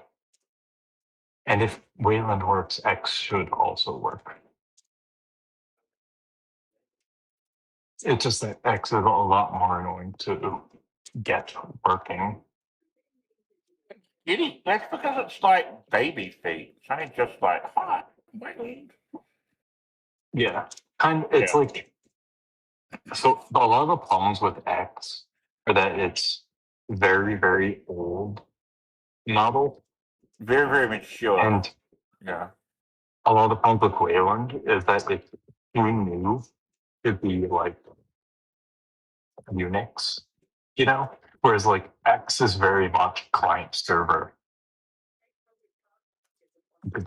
And if Wayland works, X should also work. It's just that X is a lot more annoying to get working. That's because it's like baby feet. It's only just like, hi, Wayland. Yeah, it's like, so a lot of the problems with X are that it's very, very old model. Very, very mature. And yeah, a lot of the problems with Wayland is that if you knew it'd be like Unix, you know? Whereas like X is very much client server.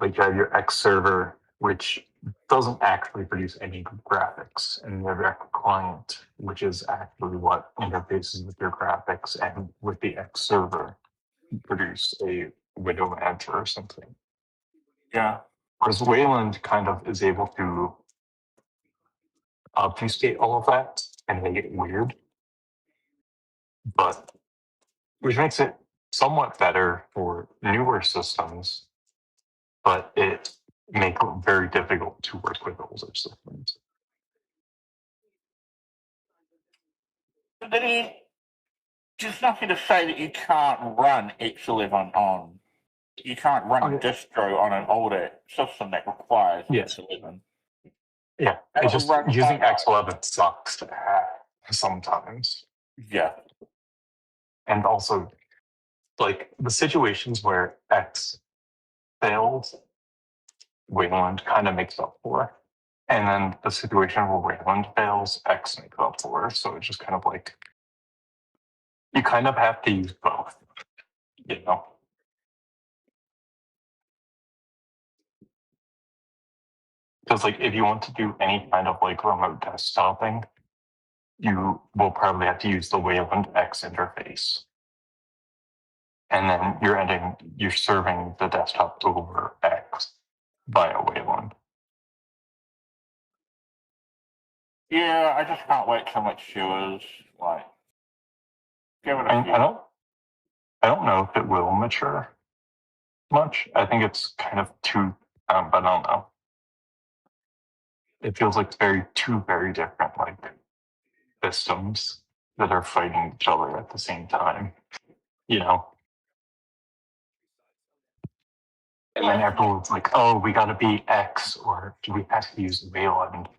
Like you have your X server, which doesn't actually produce any graphics, and you have your X client, which is actually what interfaces with your graphics, and with the X server, you produce a window manager or something. Yeah. Whereas Wayland kind of is able to obfuscate all of that and make it weird. But which makes it somewhat better for newer systems, but it makes it very difficult to work with older systems. But then there's nothing to say that you can't run X11 on. You can't run distro on an older system that requires X11. Yeah, it's just using X11 sucks sometimes. Yeah. And also, like, the situations where X failed, Wayland kind of makes up for. And then the situation where Wayland fails, X makes up for. So it's just kind of like, you kind of have to use both, you know? Because, like, if you want to do any kind of, like, remote desktoping, you will probably have to use the Wayland X interface. And then you're serving the desktop over X via Wayland. Yeah, I just can't wait till much Shewers. Like, give it a few. I don't know if it will mature much. I think it's kind of too, but I don't know. It feels like two very different, like, systems that are fighting each other at the same time, you know? And then everyone's like, oh, we gotta be X, or do we have to use Wayland?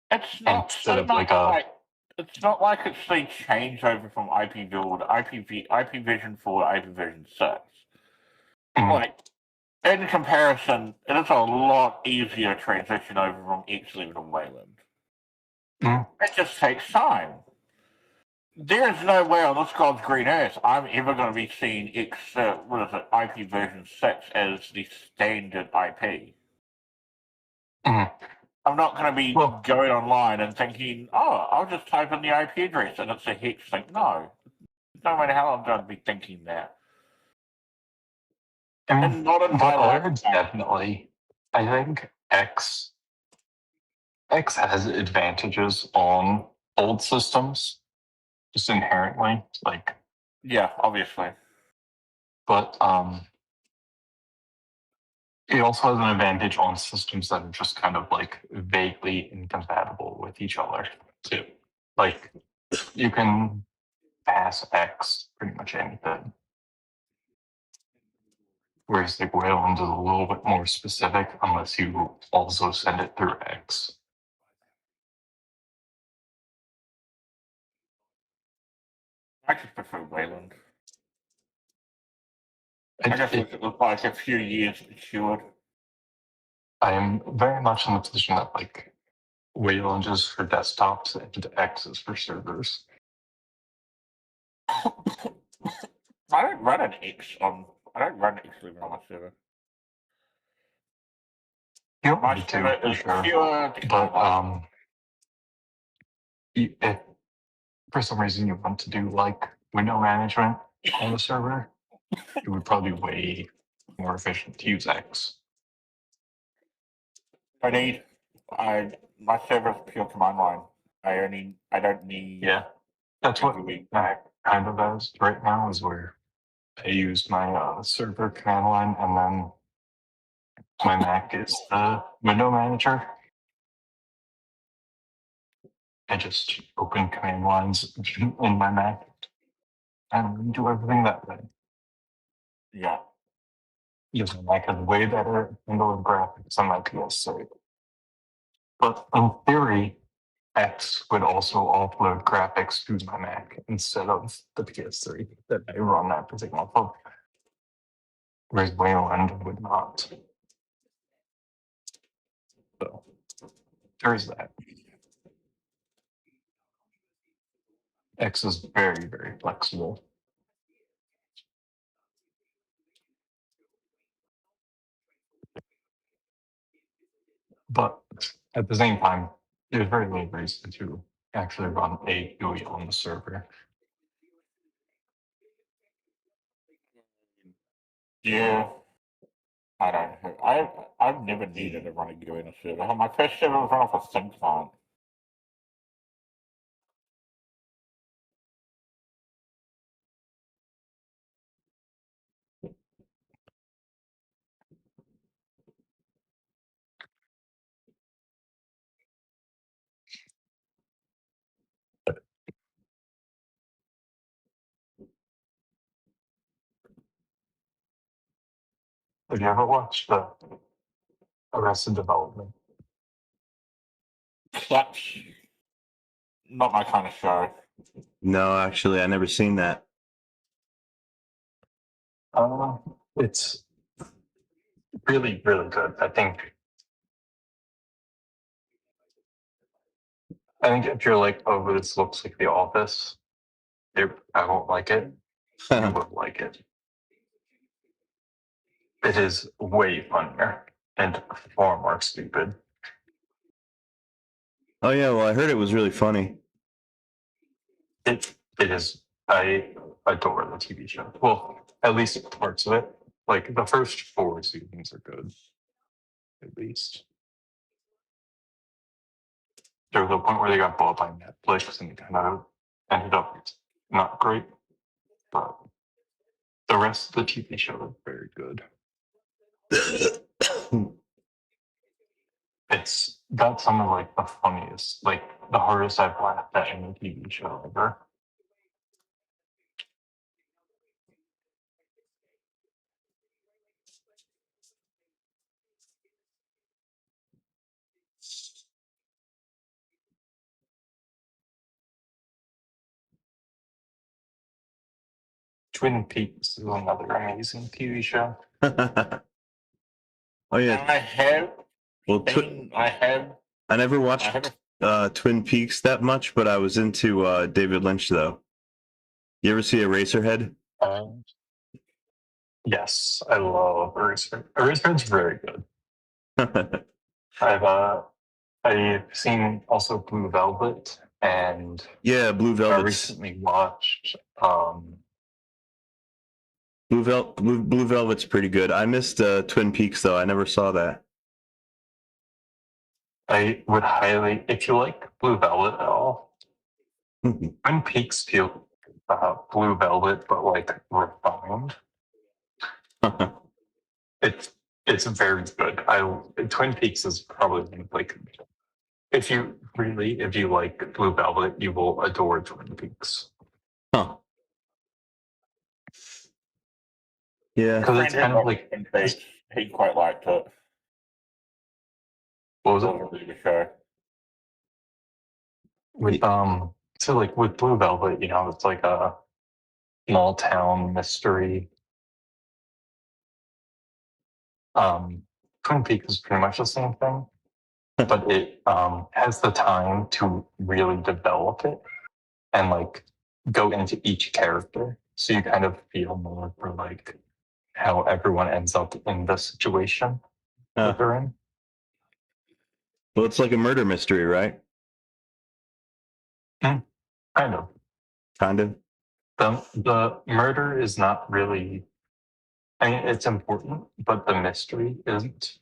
It's not instead so of much like it's not like it's the changeover from IPv4 to IPvision 4 to IPvision 6. Like, in comparison, it is a lot easier to transition over from X11 to Wayland. It just takes time. There is no way on this God's green earth I'm ever going to be seeing IPvision 6 as the standard IP. I'm not going to be going online and thinking, oh, I'll just type in the IP address and it's a hex thing. No. No matter how I'm going to be thinking that. And not definitely. I think X has advantages on old systems, just inherently. Like, yeah, obviously. But it also has an advantage on systems that are just kind of like vaguely incompatible with each other too. Like, you can pass X pretty much anything. Whereas like Wayland is a little bit more specific unless you also send it through X. I just prefer Wayland. I guess it was like a few years matured. I am very much in the position that like Wayland is for desktops and X is for servers. I don't run X11 on my server. You don't need to, for sure. But if for some reason you want to do like window management on the server, it would probably be way more efficient to use X. My server is pure command line. I don't need. Yeah, that's what Mac kind of does right now. Is where I use my server command line, and then my Mac is the window manager. I just open command lines in my Mac and do everything that way. Yeah. Yes, my Mac has way better handle graphics on my PS3. But in theory, X would also offload graphics to my Mac instead of the PS3 that I run that particular phone. Whereas Wayland would not. So there's that. X is very, very flexible. But at the same time, there's very little reason to actually run a GUI on the server. Yeah. I don't know. I've never needed to run a GUI in a server. My first server was run off a SIM client. Have you ever watched Arrested Development? That's not my kind of show. No, actually, I never seen that. It's really, really good. I think if you're like, oh, this looks like The Office, I won't like it. You would like it. It is way funnier and far more stupid. Oh yeah, well I heard it was really funny. It is. I adore the TV show. Well, at least parts of it. Like the first 4 seasons are good, at least. There was a point where they got bought by Netflix and it kind of ended up not great, but the rest of the TV show is very good. It's got some of like the funniest, like the hardest I've laughed at any TV show ever. Twin Peaks is another amazing TV show. Oh yeah. I have. Well, I never watched Twin Peaks that much, but I was into David Lynch though. You ever see Eraserhead? Yes, I love Eraserhead. Eraserhead's very good. I've seen also Blue Velvet, and yeah, Blue Velvet. I recently watched Blue Velvet's pretty good. I missed Twin Peaks though. I never saw that. I would highly, if you like Blue Velvet at all, Twin Peaks feel Blue Velvet, but like refined. It's very good. Twin Peaks is probably like, if you like Blue Velvet, you will adore Twin Peaks. Huh. Yeah, because it's kind of like he quite liked it. What was it? With so like with Blue Velvet, it's like a small town mystery. Twin Peaks is pretty much the same thing, but it has the time to really develop it and like go into each character, so you kind of feel more for like how everyone ends up in the situation that they're in. Well, it's like a murder mystery, right? Kind of. The murder is not really. I mean, it's important, but the mystery isn't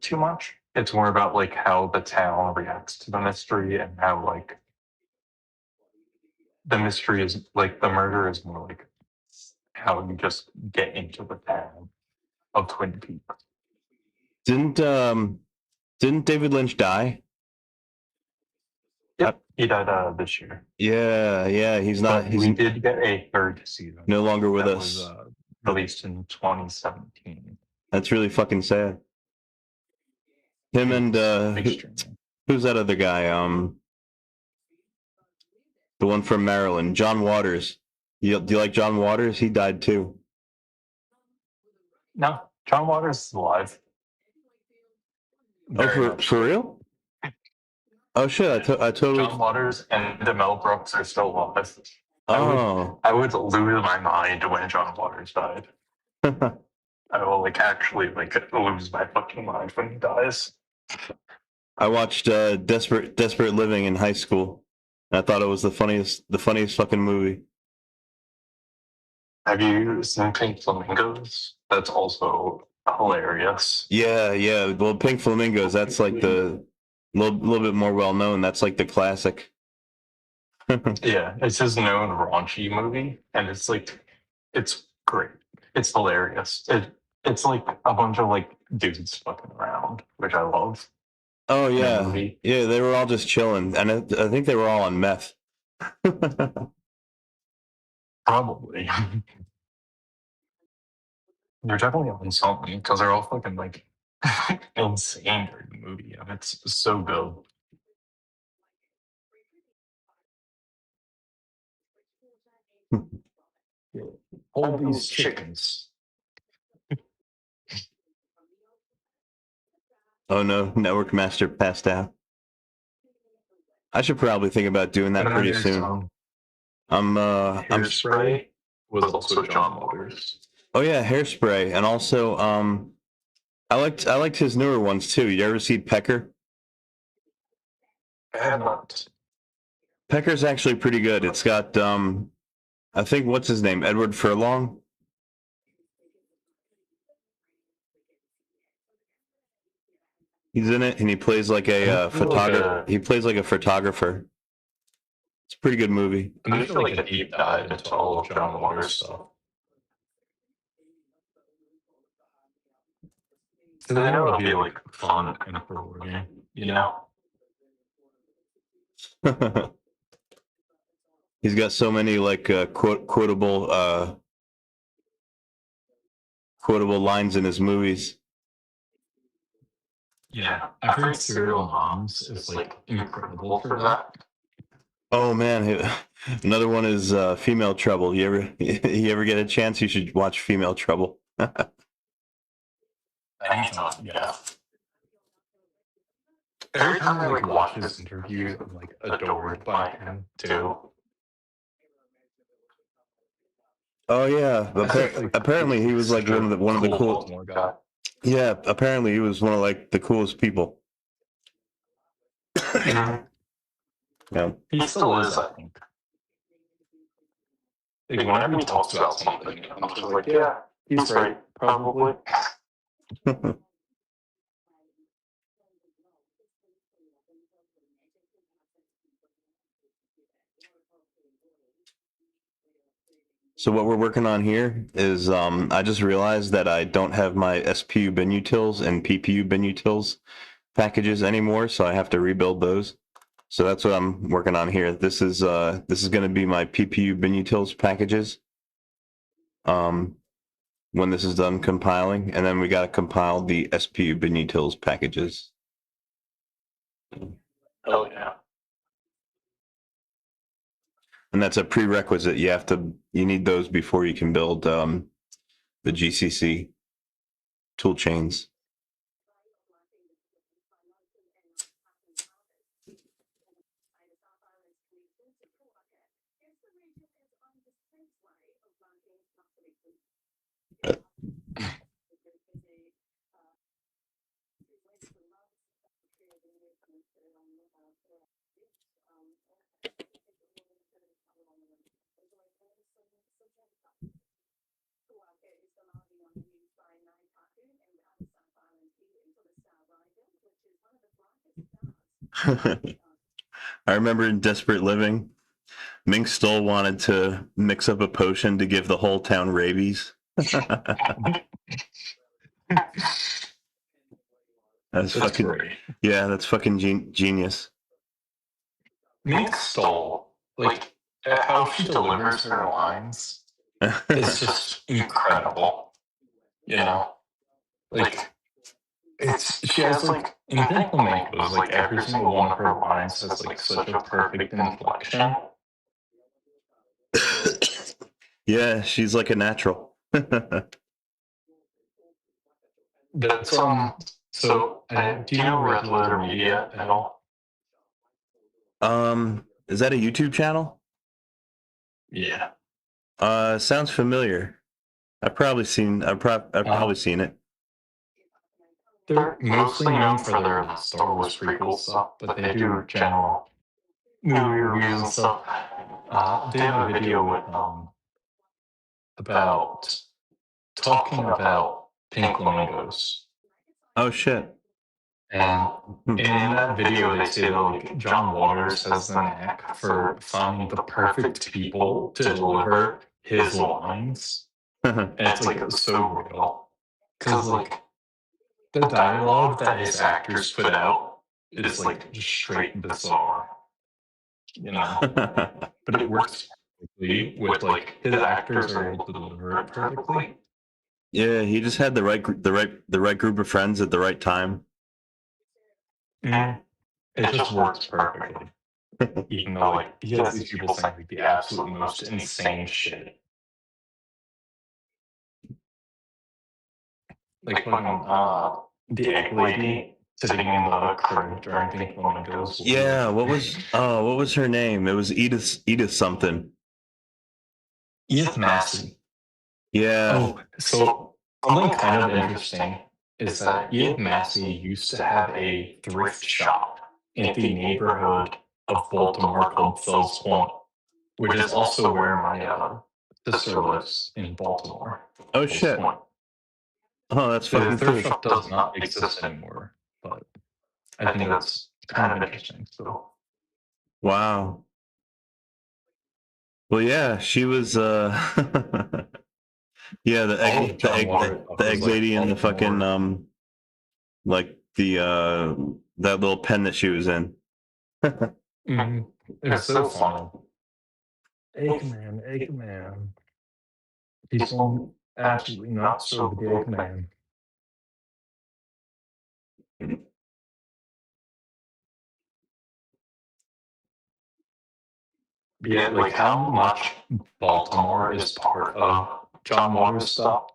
too much. It's more about like how the town reacts to the mystery and how like the mystery is like the murder is more like how you just get into the town of Twin Peaks. Didn't David Lynch die? Yep, he died this year. Yeah, he's not. We did get a 3rd season. No longer with that us. Was, released in 2017. That's really fucking sad. Him and who's that other guy? The one from Maryland, John Waters. Do you like John Waters? He died too. No, John Waters is alive. For real? Oh shit! I totally. John Waters and Mel Brooks are still alive. Oh. I would lose my mind when John Waters died. I will actually lose my fucking mind when he dies. I watched Desperate Living in high school. I thought it was the funniest fucking movie. Have you seen Pink Flamingos? That's also hilarious. Yeah. Well, Pink Flamingos, that's like the little bit more well known. That's like the classic. Yeah, it's his known raunchy movie, and it's great. It's hilarious. It's like a bunch of dudes fucking around, which I love. Oh yeah, yeah. They were all just chilling, and I think they were all on meth. Probably. They're definitely on something because they're all fucking like insane during the movie, and it's so good. Hold these chickens. Oh no, Network Master passed out. I should probably think about doing that pretty soon. I'm Hairspray was also John Waters. Oh yeah, Hairspray, and also I liked his newer ones too. You ever see Pecker? I have not. Pecker's actually pretty good. It's got I think what's his name? Edward Furlong. He's in it, and he plays like a photographer. He plays like a photographer. It's a pretty good movie. I'm just like a deep dive into all of John Waters stuff. And I know it'll be like fun and rewarding, you know. He's got so many like quotable lines in his movies. Yeah, I've heard Serial Moms is like incredible for that. Oh man, another one is Female Trouble. You ever get a chance? You should watch Female Trouble. Anytime, yeah. Every time I like watch his interviews, I'm like adored by him too. Oh yeah, apparently he was like one of the cool. Yeah, apparently he was one of like the coolest people. Yeah, he still is, I think. Like whenever he talks about something, I'm just like, yeah, he's right, probably. So what we're working on here is I just realized that I don't have my SPU binutils and PPU binutils packages anymore, so I have to rebuild those. So that's what I'm working on here. This is going to be my PPU binutils packages. When this is done compiling, and then we got to compile the SPU binutils packages. Oh yeah. And that's a prerequisite. You need those before you can build the GCC tool chains. I remember in Desperate Living, Mink Stole wanted to mix up a potion to give the whole town rabies. That's fucking great. Yeah, that's fucking genius. Mink Stole, like how she delivers her lines is just incredible. You know, like she has like in Pink Flamingos, like every single one of her lines has like such a perfect inflection. Yeah, she's like a natural. That's so do you know Red Letter Media at all? Is that a YouTube channel? Yeah. Sounds familiar. I've probably seen it. They're mostly known for their Star Wars prequel stuff, but they do general movie reviews and stuff. They have a video with about talking about Pink Flamingos. Oh shit. And in that video, they say that like John Waters has the knack for finding the perfect people to deliver his lines, and it's like so real because like the dialogue that his actors put out is like just straight bizarre, you know. But it works perfectly with like his actors are able to deliver it perfectly. Yeah, he just had the right group of friends at the right time. It just works perfectly. Even though like he has these people saying like the absolute most insane shit. Like fucking the egg lady sitting in the crib drinking flamingos. Yeah, what was her name? It was Edith something. Edith Massey. Yeah. Oh, so something kind of interesting is that Edith Massey used to have a thrift shop in the neighborhood of Baltimore called Phil's Point, which is also where my sister lives in Baltimore. Oh Phil's shit. Point. Oh, that's The fucking thrift cool. shop does not exist anymore, but I think that's kind of interesting. So Wow. Well, yeah, she was. Yeah, the egg lady and the fucking like the that little pen that she was in. It's so funny. Eggman. He's going absolutely nuts over the Eggman. Yeah, like how much Baltimore is part of John Waters' stuff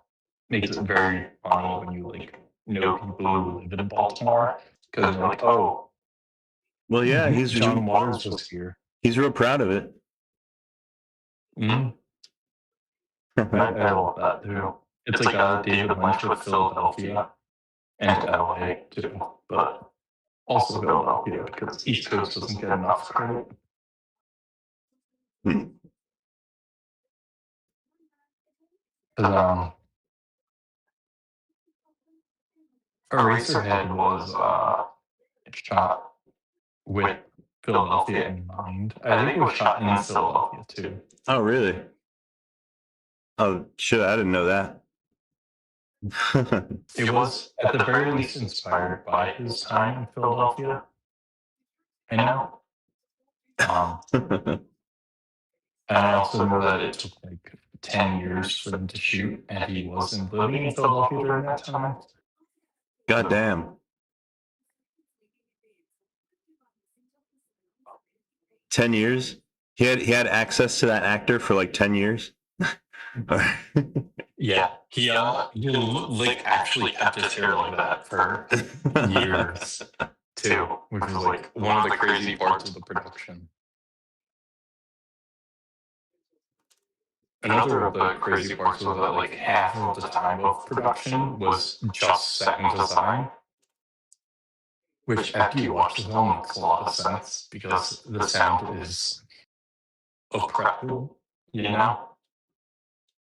makes it very funny when you like know people who live in Baltimore because you're like, oh, Well, yeah, he's John Waters was here. He's real proud of it. I love that too. It's like David Lynch with Philadelphia and LA too, but also Philadelphia because East Coast doesn't get enough credit. Eraserhead was shot with Philadelphia in mind. I think it was shot in Philadelphia too. Oh, really? Oh shit! I didn't know that. It was at the very least inspired by his time in Philadelphia. I know. And I also know that it took like 10 years for them to shoot, and he wasn't living in Philadelphia during that time. God damn. 10 years? He had access to that actor for like 10 years? Yeah, he like actually kept his hair like that for years too, which was like one of the crazy parts of the production. Another of the crazy parts was that like half of the time of production was just set and design, which after you watch the film makes a lot of sense because the sound is oppressive, you know?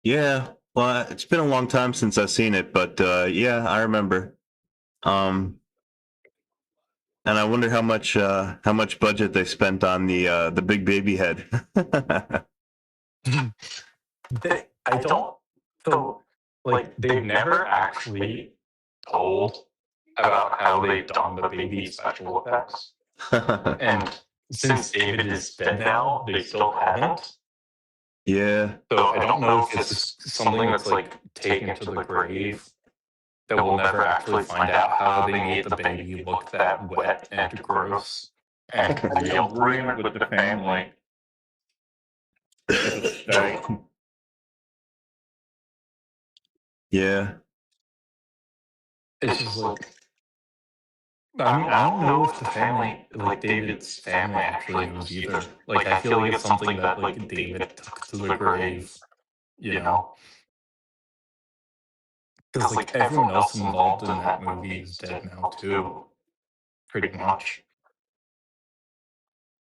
Yeah, well, it's been a long time since I've seen it, but yeah, I remember. And I wonder how much budget they spent on the big baby head. I don't. So, like, they've never actually told about how they've done the baby special effects. And since David is dead now, they still haven't. Yeah. So I don't know if it's something that's like taken to the grave that we'll never actually find out how they made the baby look that wet and gross and real. Agreement with the family. Yeah. It's just like, I mean, I don't know if the family, like David's family, actually knows either. Like, I feel like it's something that like David took to the grave, you know? Because like everyone else involved in that movie is dead now too, pretty much.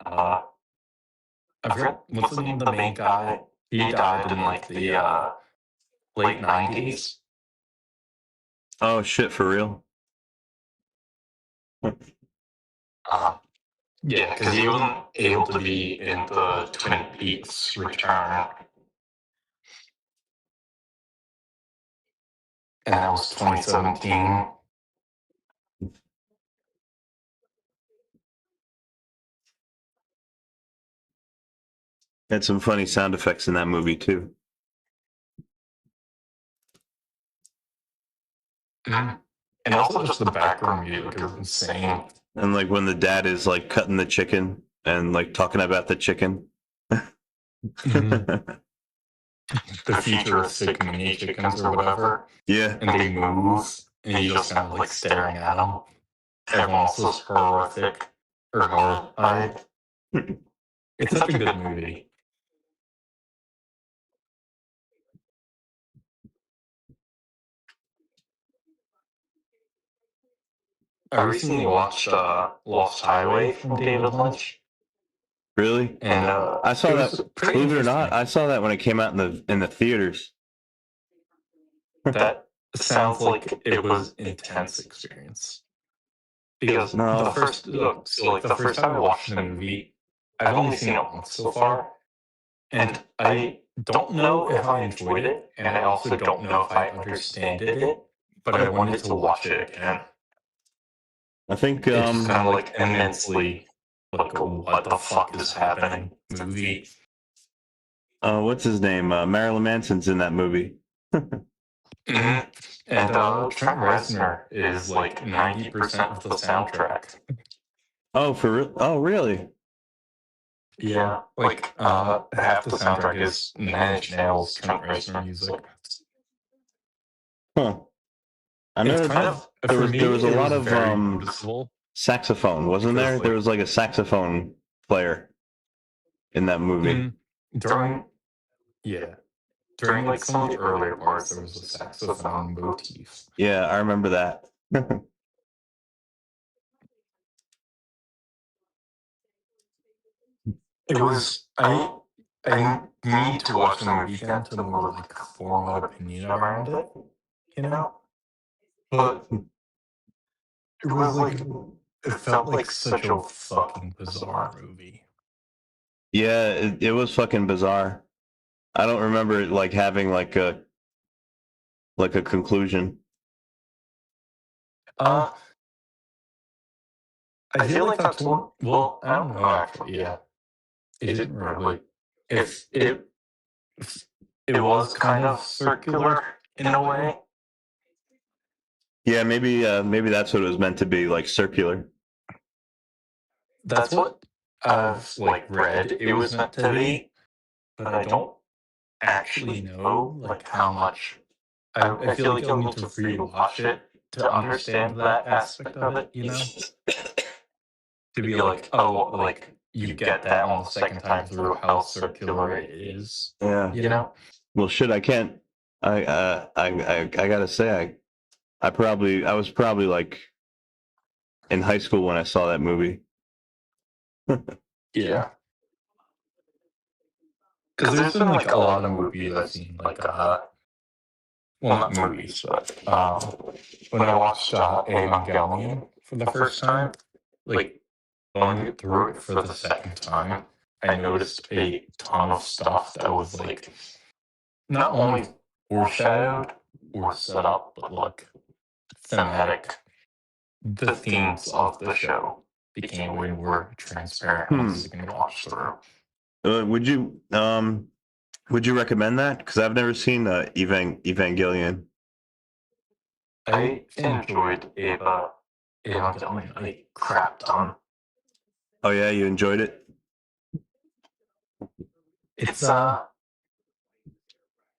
I forget what's the name of the main guy. He died in like the late 90s. Oh shit, for real? Yeah, because he wasn't able to be in the Twin Peaks Return. And that was 2017. Had some funny sound effects in that movie too. And also just the background music is insane. And like when the dad is like cutting the chicken and like talking about the chicken. The futuristic mini chickens or whatever. Yeah. And they move, and he's just kind of like staring at them. Everyone else is horrific or horrified. It's such a good movie. I recently watched Lost Highway from David Lynch. Really? And I saw it was that. pretty Believe it or not, interesting. I saw that when it came out in the theaters. That sounds like it was an intense experience. Because No. the first time I watched the movie, I've only seen it once so far, and I don't know if I enjoyed it, and I also don't know if I understood it, but I wanted to watch it again. I think It just sounded like immensely like a what the fuck is happening movie. what's his name? Marilyn Manson's in that movie. And Trent Reznor is like 90% of the soundtrack. Oh, for real? Oh, really? Yeah, like half the soundtrack is Nine Inch Nails, Trent Reznor music. Huh. I know It's kind of there was a lot of very noticeable. saxophone, wasn't Because, there? like- There was like a saxophone player in that movie. During like some of the earlier parts, there was a saxophone motif. Yeah, I remember that. It was I need to watch the movie again to more like form an opinion around it, you know? But it was like it felt like such a fucking bizarre movie. Yeah, it was fucking bizarre. I don't remember it like having like a conclusion. I feel like that's one. Well, I don't know actually. Yeah, it didn't really. If it was kind of circular in a way. Yeah, maybe that's what it was meant to be, like circular. That's what I've like read it was meant to be, but I don't actually know like how much. I feel like you'll need to rewatch it to understand that aspect of it, you know? To be like, oh, like you get that on the second time through how circular it is. Yeah. You know? Well, shit, I can't. I gotta say, I was probably like in high school when I saw that movie. Yeah. Because there's been like a lot of movies I've seen, like well, not movies, but when I watched Evangelion for the first time, like going through it for the second time, I noticed a ton of stuff that was like not only foreshadowed or set up, but like thematic. The themes of the show became way more transparent once you can watch through. Would you recommend that? Because I've never seen Evangelion. I enjoyed Evangelion a crap ton. Oh yeah, you enjoyed it? It's I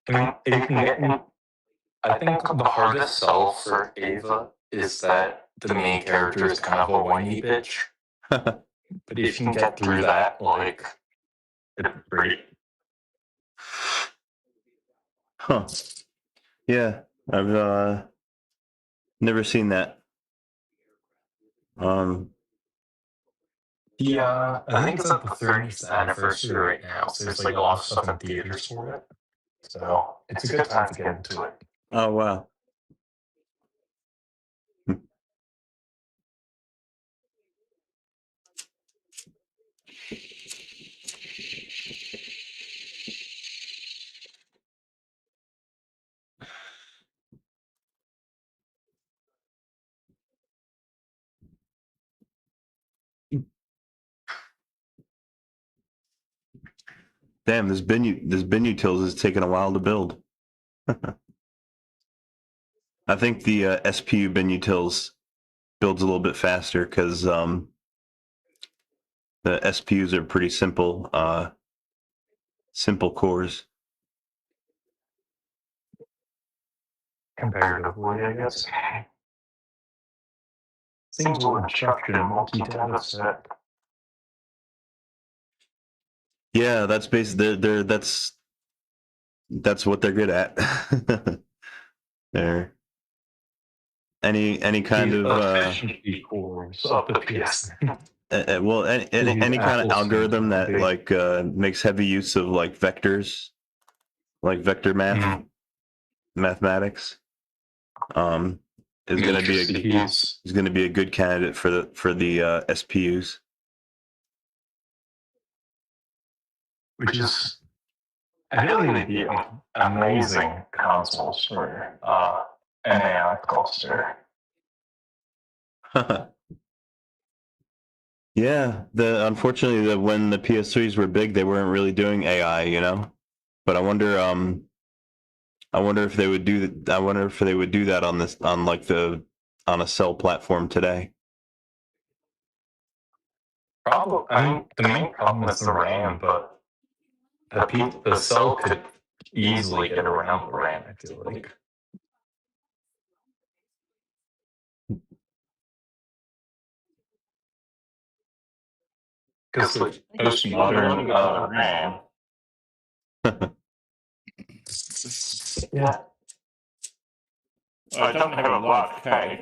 mean, if you can get in, I think the hardest sell for Ava is that the main character is kind of a whiny bitch. But if you can get through that, like, it's great. Huh. Yeah, I've never seen that. Yeah, I think it's at the 30th anniversary right now, so there's like a lot of stuff in theaters for it. So it's a good time to get into it. Oh wow. Damn, this Benutils is taking a while to build. I think the SPU bin utils builds a little bit faster because the SPUs are pretty simple cores. Comparatively, I guess. Single instruction multi-data set. Yeah, that's basically that's what they're good at. They're any kind of efficiency cores of the PS. well, any kind of algorithm that like makes heavy use of like vectors, like vector mathematics, is going to be a good candidate for the SPUs. Which is, I feel like they'd be amazing consoles for an AI cluster. Yeah, unfortunately when the PS3s were big, they weren't really doing AI, you know. But I wonder if they would do that. I wonder if they would do that on a cell platform today. Probably. I mean, the main problem is the RAM, but the cell could easily get around the RAM, I feel like. Because like most modern RAM. Yeah. Well, it doesn't have a large case,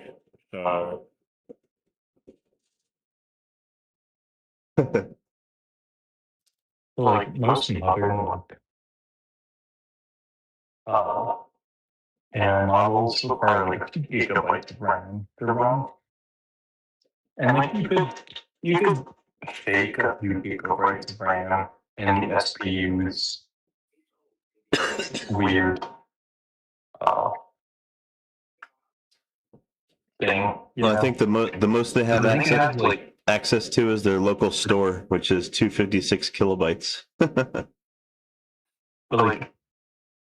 so. Like most modern AI models require like 2 gigabytes of RAM to run. And like you could fake a few gigabytes of RAM in the SPU's weird thing. Well, I think the most they have access to is their local store, which is 256 kilobytes. But like,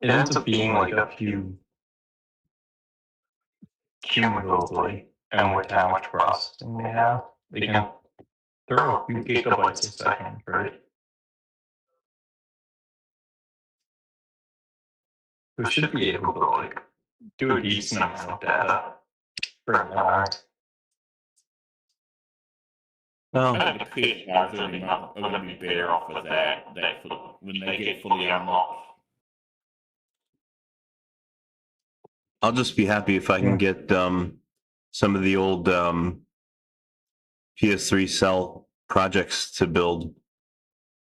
it ends up being like a few cumulatively, and with how much processing they have, they can throw a few gigabytes a second, right? We should be able to like do a decent amount of data for an hour. Oh. I think the PS5 are going to be better off with that when they get fully unlocked. I'll just be happy if I can get some of the old PS3 cell projects to build,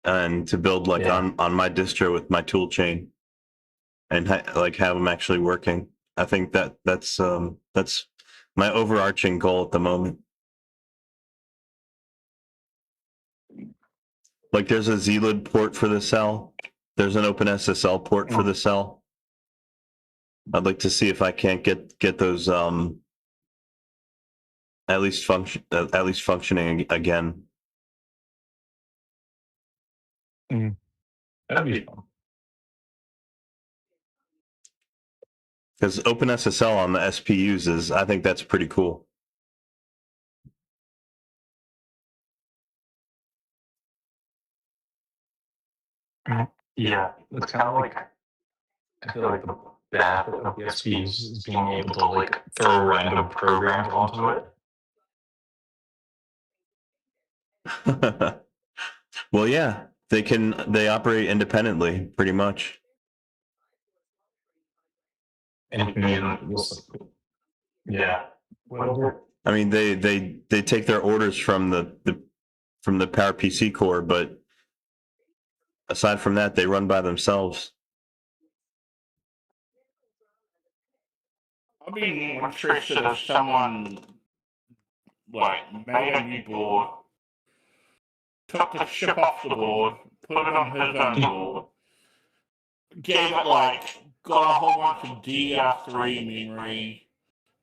and to build like on my distro with my tool chain, and like have them actually working. I think that's my overarching goal at the moment. Like there's a Zlib port for the cell. There's an OpenSSL port for the cell. I'd like to see if I can't get those at least functioning again. That'd be fun. Because OpenSSL on the SPUs I think that's pretty cool. Yeah, it's kind of like, I feel like the benefit of the SPUs is being able to like throw random programs onto it. Well, yeah, they operate independently pretty much. Yeah, whatever. I mean, they take their orders from the PowerPC core, but aside from that, they run by themselves. I'd be more interested if someone like made a new board, took the chip off the board, put it on his own board, gave it got a whole bunch of DR3 memory,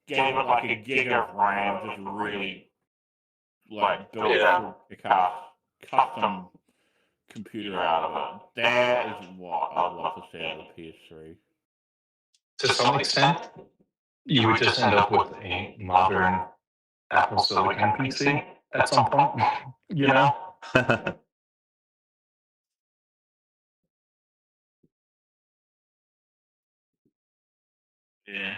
gave it like a gig of RAM, just really built a custom computer out of it. That is what I'd love to see out of the PS3. To some extent, you would just end up with a modern Apple Silicon PC at some point, you know? Yeah.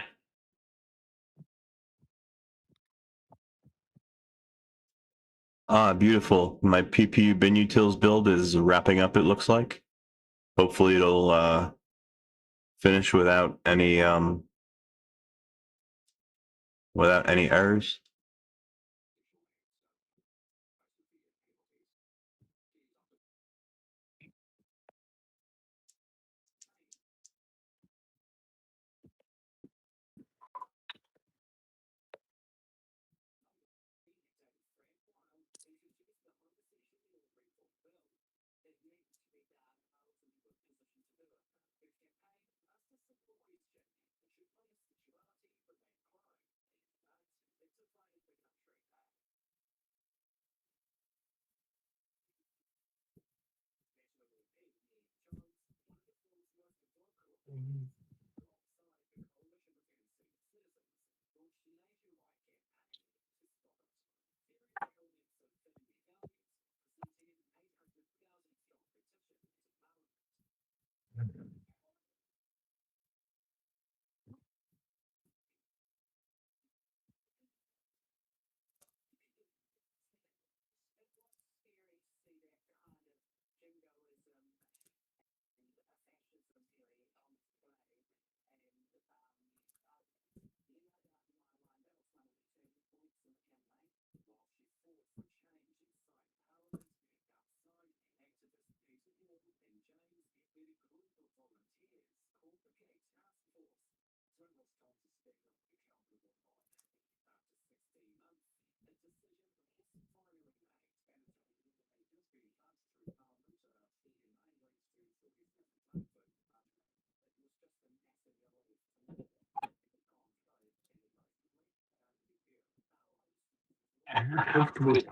Ah, beautiful. My PPU Binutils build is wrapping up, it looks like. Hopefully it'll finish without any errors. Cooked with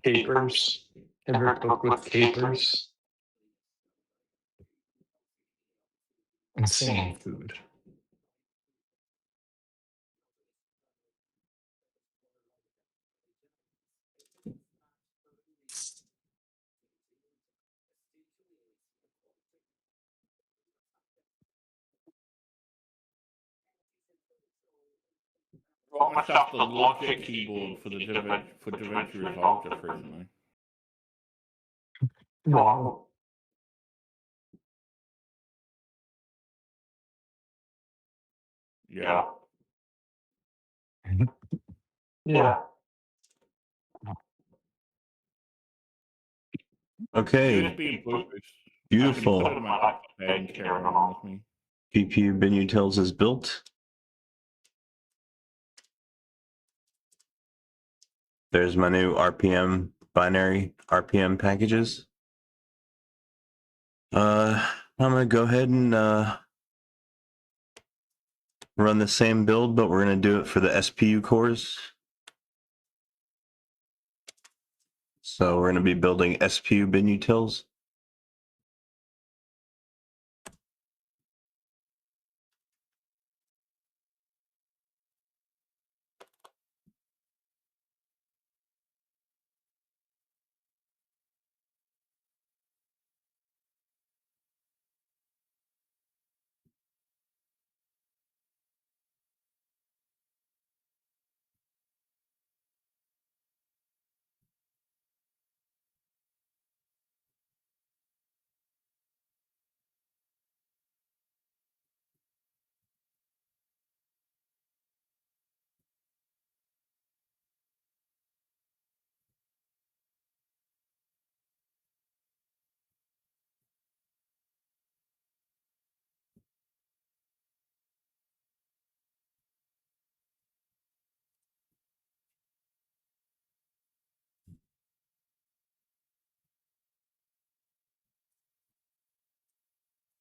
capers. Ever cooked with capers? Insane food. Bought myself the Logitech keyboard for the DaVinci Resolve just recently. Wow. Yeah. Yeah. Okay. USB and Bluetooth. I can put it Beautiful. in my laptop and carry it around with me. PPU Binutils is built. There's my new RPM binary RPM packages. I'm gonna go ahead and run the same build, but we're gonna do it for the SPU cores. So we're gonna be building SPU Binutils.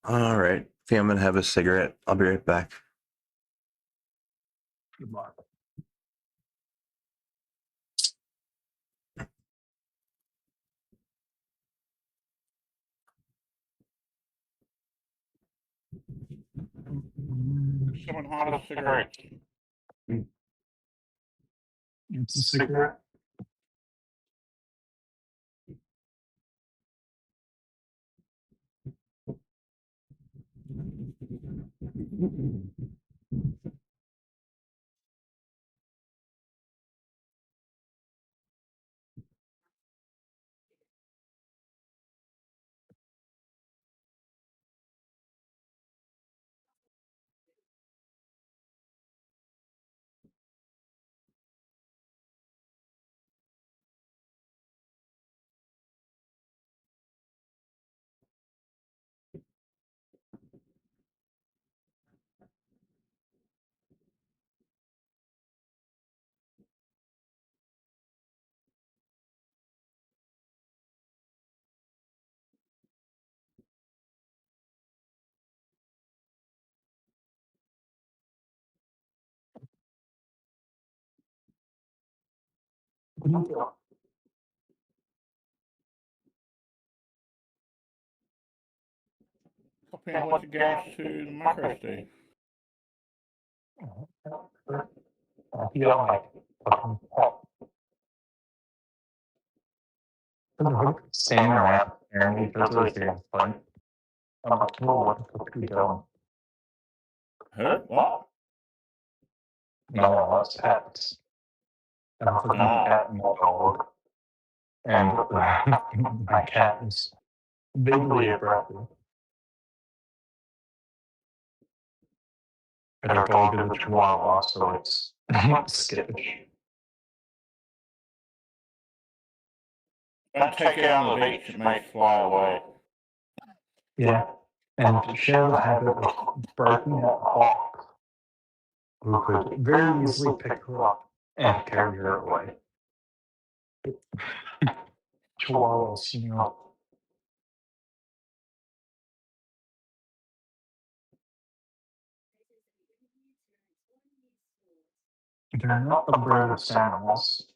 All right. I think I'm gonna have a cigarette. I'll be right back. Good luck. someone hide a cigarette. It's a cigarette. Copying what it goes to the micro SD. I feel like fucking pop. Standing around and he feels like he's fun. I'm like, well, what the fuck are you doing? Who? What? No, that's pets. I'm fucking cat and dog. And my cat is vaguely aggressive. And our dog is a chihuahua, so it's skittish. Don't take it on the beach, it may fly away. Yeah, and she has a habit of barking at hawks, who could very easily pick her up and carry her away. Chihuahuas, you know. They're not the bravest animals.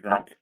drink.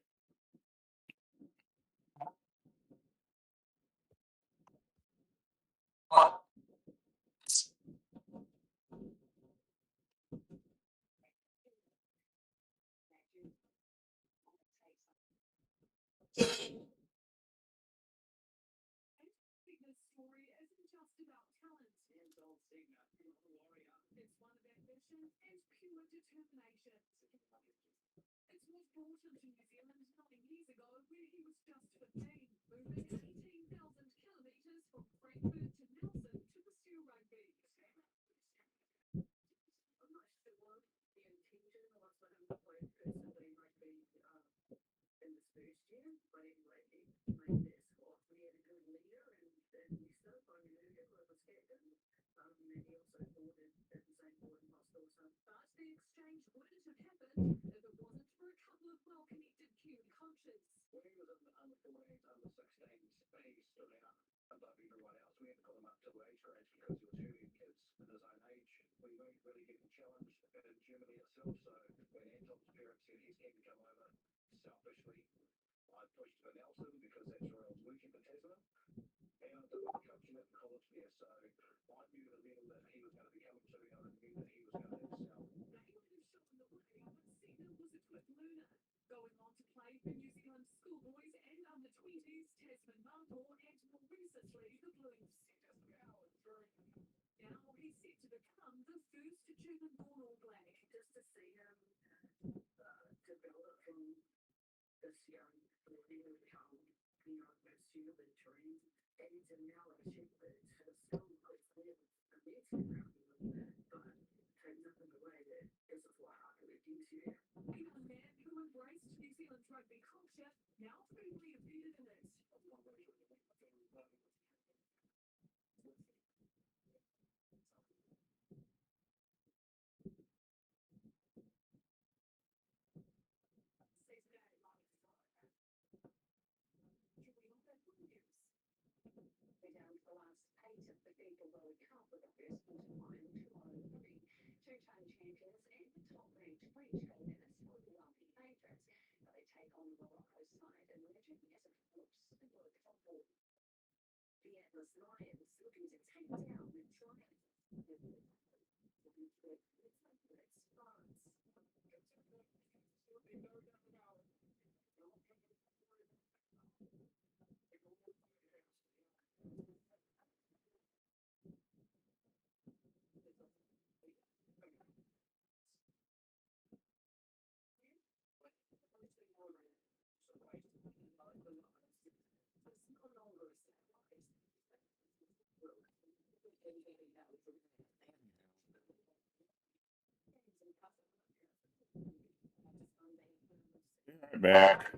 Back.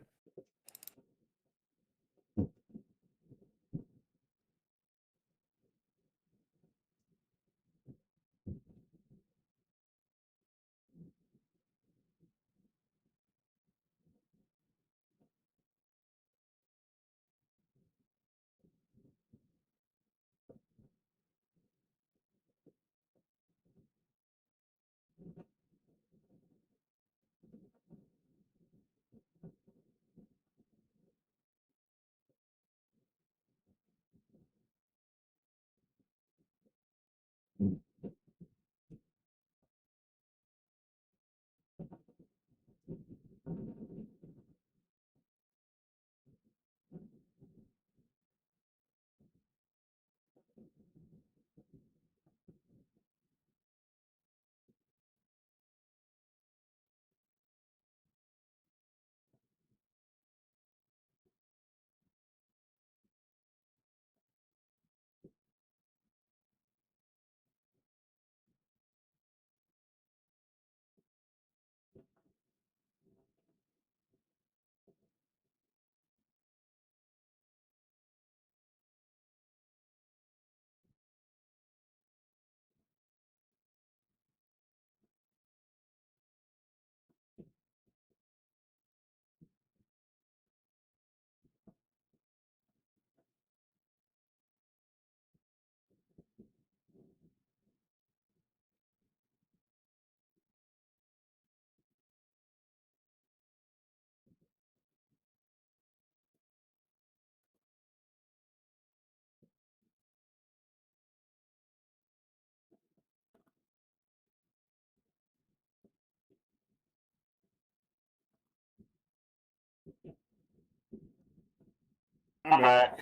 I'm back.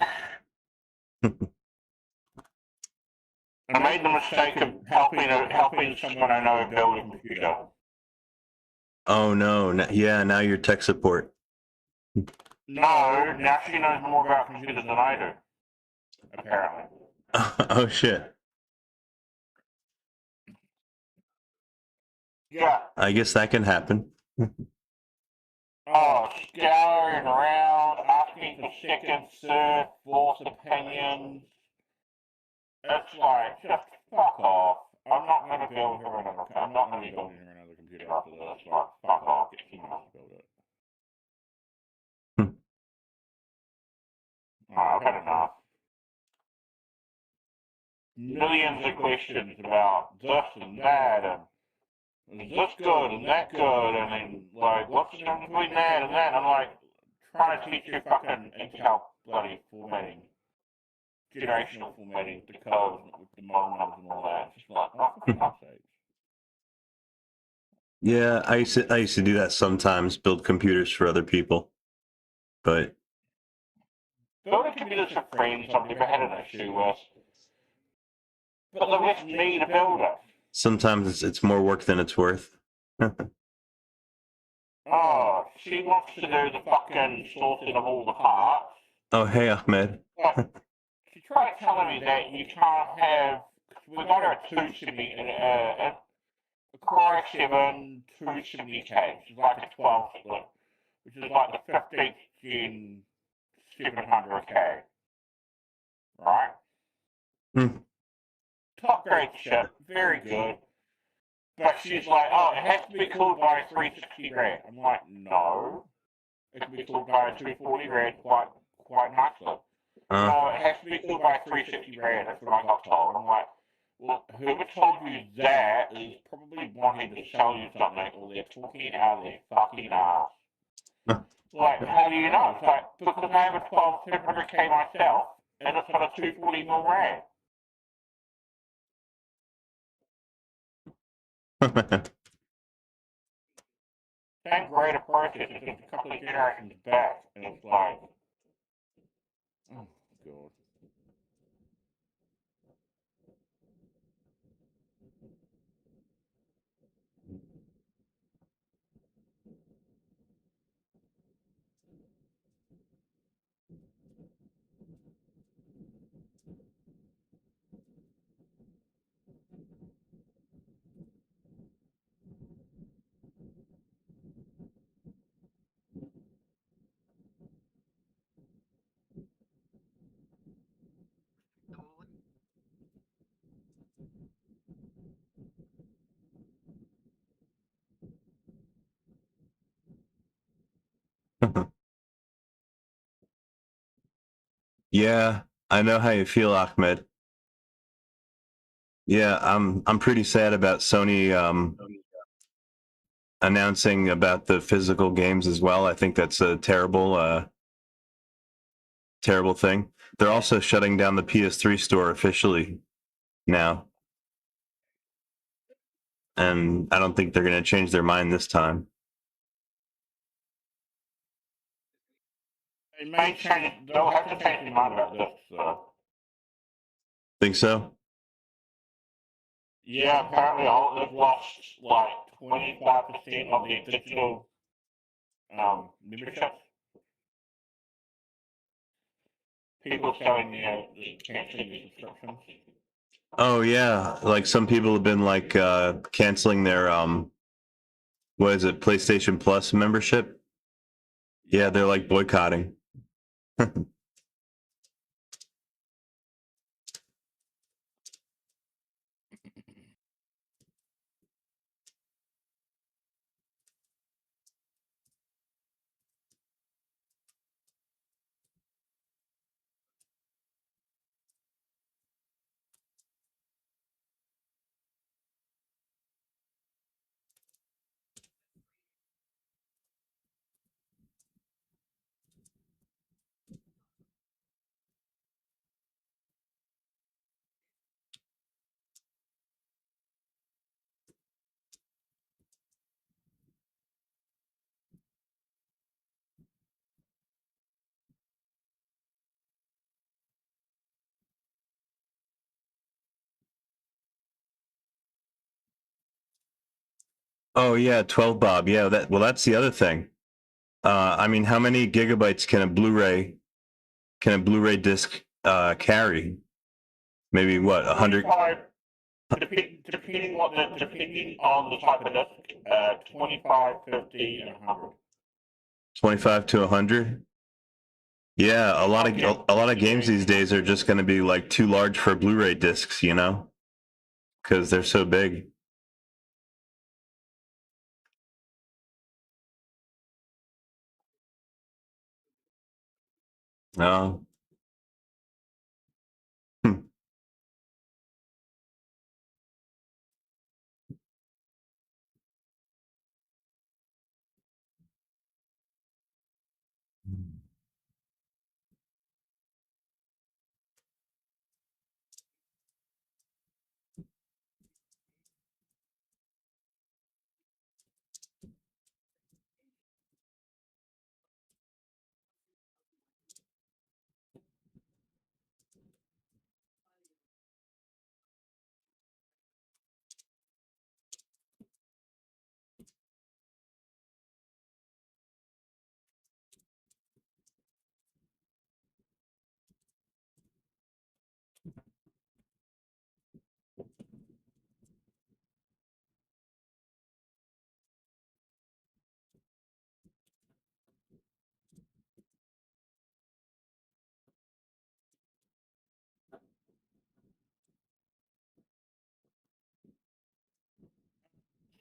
I made the mistake of helping someone I know build a computer. Oh no, yeah, now you're tech support. No, now she knows more about computers than I do. Apparently. Oh shit. Yeah. I guess that can happen. Oh, scouring around, asking for second, third, fourth opinions. It's like, just fuck off. I'm not going to build her another. I'm not going to be building her another computer after this. Like, fuck off. Get someone else to build it. I've had enough. Millions of questions about this and that, and is this good and that good, and then, like, what's the difference between that and that? And I'm like, trying to teach you fucking Intel bloody formatting, generational formatting, the code with the model numbers and all that. It's just like, oh, for fuck's sake. Yeah, I used to do that sometimes, build computers for other people. But Building computers for friends I've never had an issue with. But they just need to build it. sometimes it's more work than it's worth. Oh, she wants to do the fucking sorting of all the parts. Oh, hey, Ahmed. She tried telling me that you can't have. We got her a 270, a Core i7 270K, which is like a 12 split, which is like the 15th gen 700K. Right? Top grade chip, very good. But she's like, oh, it has to be cooled by a 360 grand. I'm like, no. It can be cooled by a 240 grand quite nicely. No, it has to be cooled by a 360 grand. That's what I got told. I'm like, well, whoever told you that is probably wanting to sell you something, or they're talking out of their fucking ass. Like, how do you know? It's like, because I have a 700K myself, and it's got a 240 mil RAM. Same grade of process, it's just a couple of generations back, and it's like, oh, God. Yeah, I know how you feel, Ahmed. Yeah, I'm pretty sad about Sony announcing about the physical games as well. I think that's a terrible terrible thing. They're also shutting down the PS3 store officially now. And I don't think they're going to change their mind this time. They may change, they'll have to change their mind about this, so. Think so? Yeah, apparently they've lost like 25% of their digital memberships. People saying, they're cancelling their subscriptions. Oh yeah, like some people have been like canceling their what is it, PlayStation Plus membership? Yeah, they're like boycotting. Oh yeah, 12 bob. Yeah, that's the other thing. I mean, how many gigabytes can a Blu-ray disc carry? Maybe what, 100? 25, depending on the type of disc, 25, 50, and 100. 25 to 100? Yeah, a lot of games these days are just going to be like too large for Blu-ray discs, you know, because they're so big. No. Hmm.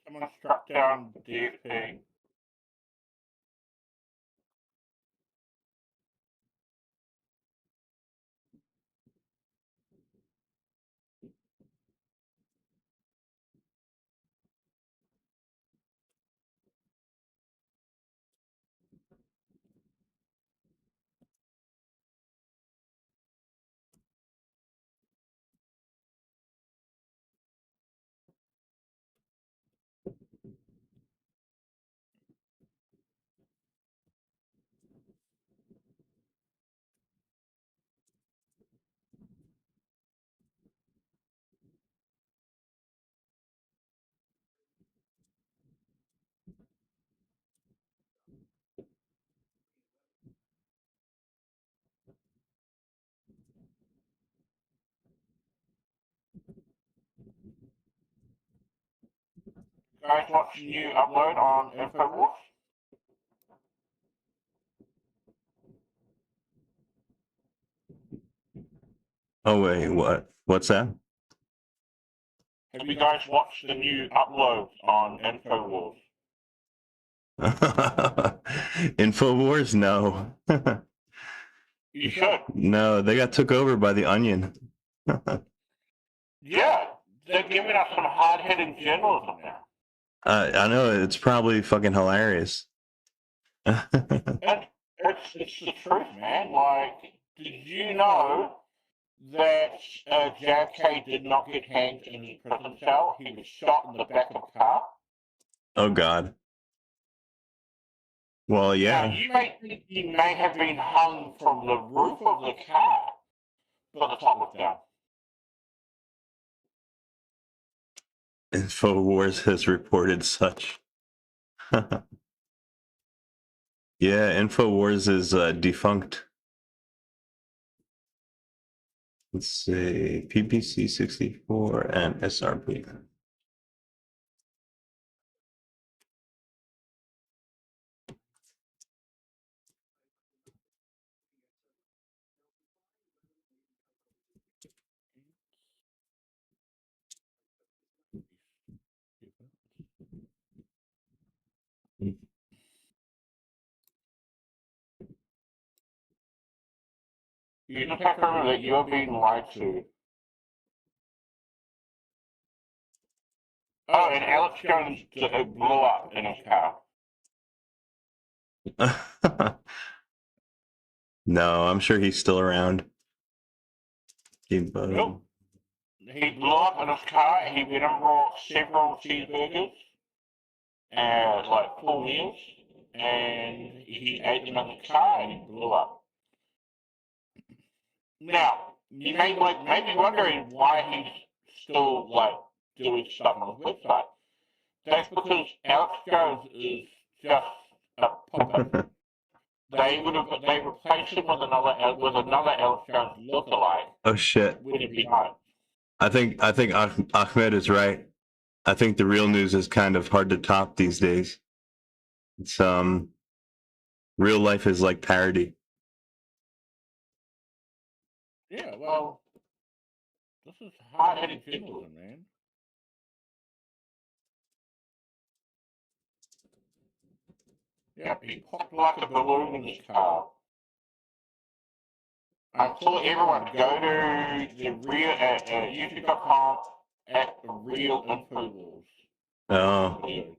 Someone struck down DFP. Guys, watch new upload on InfoWars? Oh wait, what? What's that? Have you guys watched the new upload on InfoWars? Infowars? No. You should. No, they got took over by the Onion. Yeah, they're giving us some hard-hitting journalism now. I know, it's probably fucking hilarious. And it's the truth, man. Like, did you know that JFK did not get hanged in his prison cell? He was shot in the back of a car. Oh God. Well, yeah. Now, you may think he may have been hung from the roof of the car, but the top was down. Infowars has reported such. Yeah, Infowars is defunct. Let's see, PPC 64 and SRP. You just have to remember that you're being lied to. Oh, and Alex Jones blew up in his car. No, I'm sure he's still around. Nope. He blew up in his car. He went and brought several cheeseburgers and like full meals, and he ate them in the car and he blew up. Now, you may be wondering why he's still like doing stuff on his website. That's because Alex Jones is just a puppet. They replaced him with another Alex Jones lookalike. Oh shit! With him behind. I think Ahmed is right. I think the real news is kind of hard to top these days. It's real life is like parody. Yeah, well, this is hard-hitting journalism, man. Yeah, he popped like a balloon in his car. I'm telling everyone, go to the real YouTube.com at Real Infowars. Oh.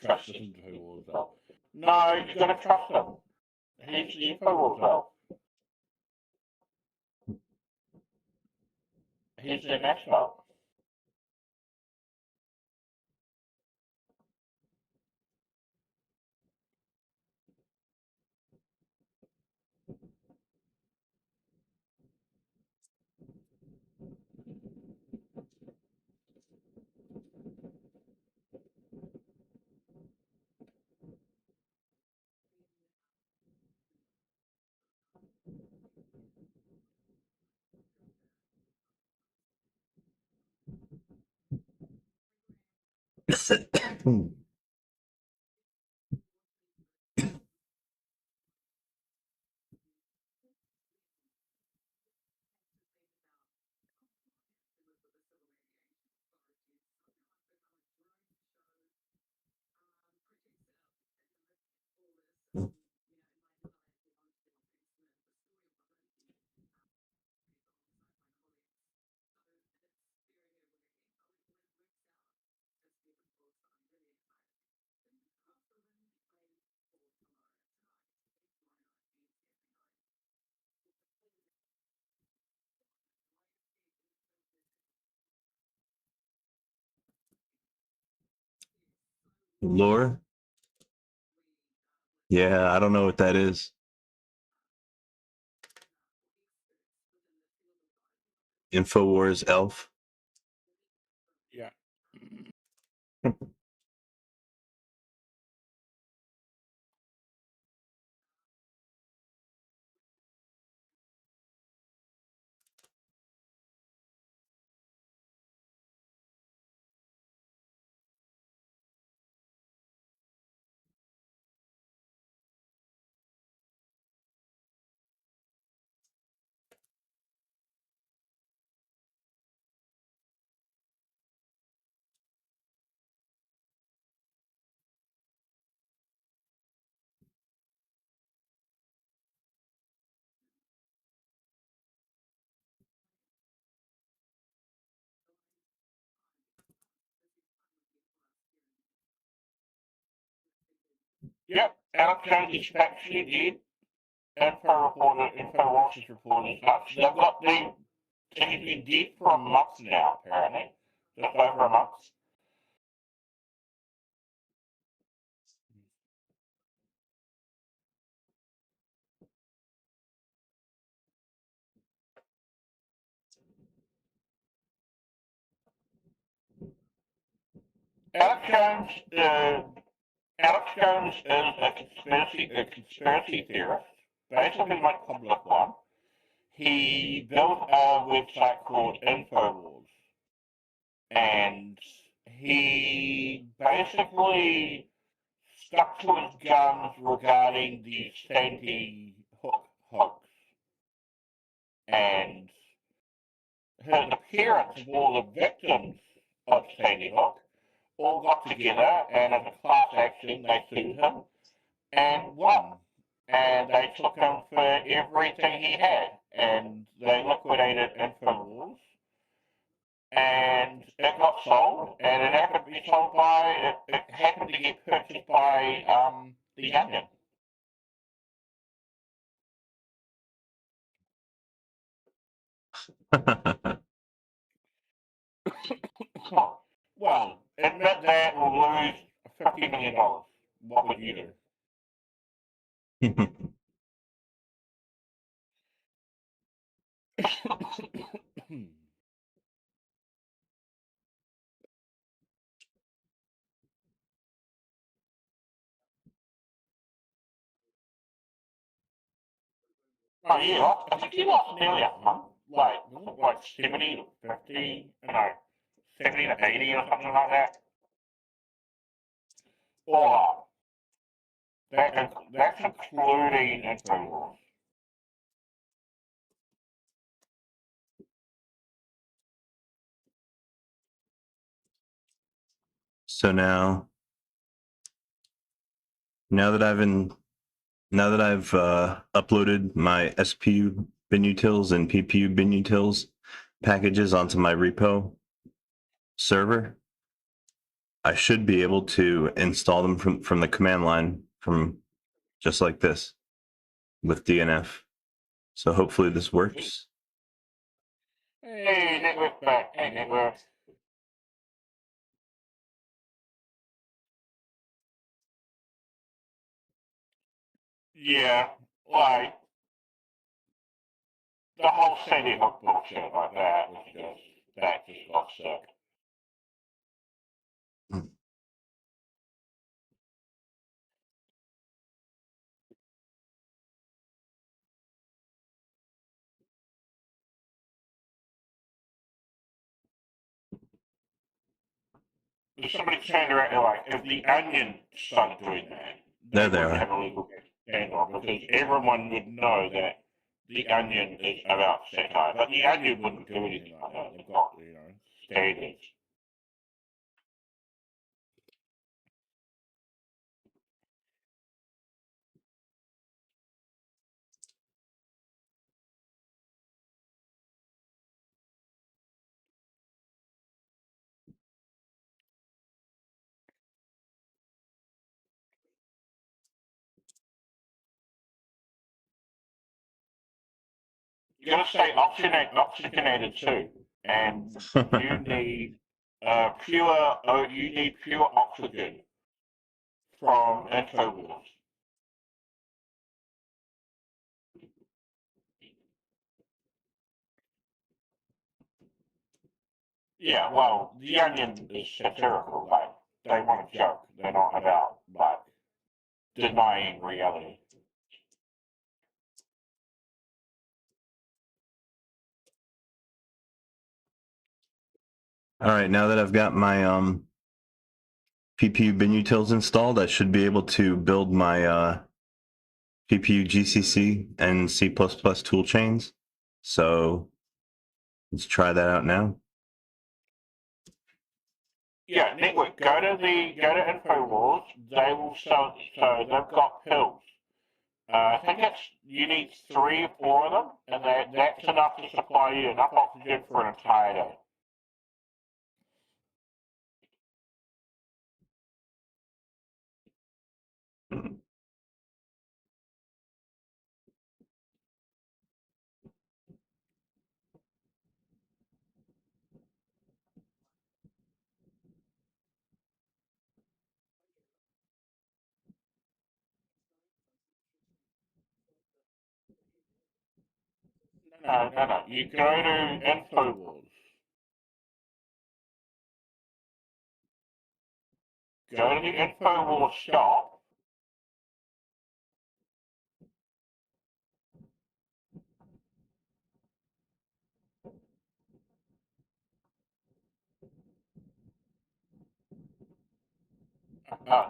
Trust the Infowars elf. No, you gotta trust him. He's the Infowars elf. He's the mascot. Lore? Yeah, I don't know what that is. Infowars elf. Yeah. Yep, Alex Jones is factually dead. Infowars is reporting such. They've got he's been dead for a month now, apparently. Just over a month. Alex Jones is a conspiracy theorist, basically my public one. He built a website called InfoWars, and he basically stuck to his guns regarding the Sandy Hook hoax. And his appearance of all the victims of Sandy Hook all got together, and as a class action, they sued him and won. And they took him for everything he had, and they liquidated InfoWars, and it got sold, and it happened to be sold by, it happened to get purchased by The Onion. Well, admit that we'll lose $50 million. What would you do? Oh yeah, I think he lost nearly a month. Like 70 to 50, no, 70 to 80 or something like that. All up. That's including InfoWars. So now that I've uploaded my SPU binutils and PPU binutils packages onto my repo server, I should be able to install them from the command line, from just like this with DNF. So hopefully this works. Hey, network back. Hey, network. Yeah, like, the whole Sandy Hook bullshit like that was just, that just got sick. If somebody turned around and like, if the Onion started doing that, There they they wouldn't are. have a legal scandal, because everyone would know that the Onion is about satire, but the Onion wouldn't do anything like that. They've got, standards. You gotta stay oxygenated too, and you need pure oxygen from InfoWars. Yeah, well, the Onion is satirical, like, they want to joke, they're not about, like, denying reality. All right, now that I've got my PPU binutils installed, I should be able to build my PPU GCC and C++ tool chains. So let's try that out now. Yeah, network. Go to InfoWars. They will sell. So they've got pills. I think you need 3 or 4 of them, and that's enough to supply you enough oxygen for an entire day. No. You go to InfoWars. go to the InfoWars shop.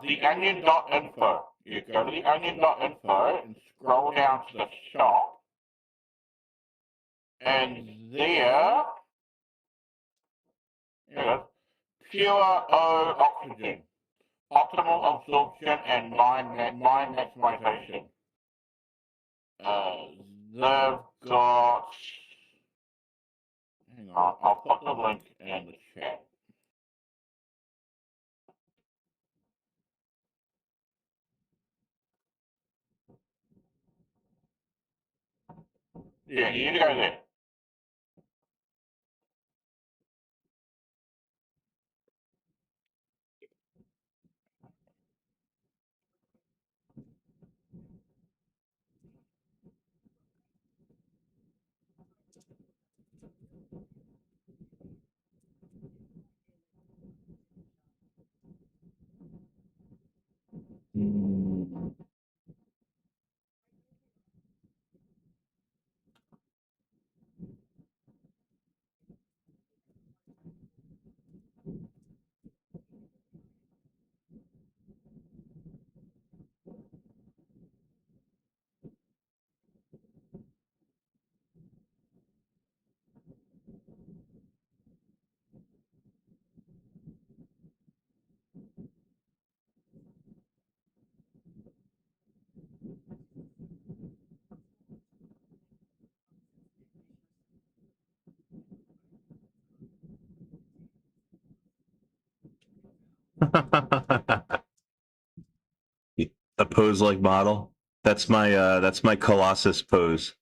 The onion.info. You go to the onion.info and scroll down to the shop. And there, pure O oxygen, optimal absorption and mind maximization. They've got. Hang on, I'll put the link in the chat. Yeah, you need to go there. A pose like model. That's my Colossus pose.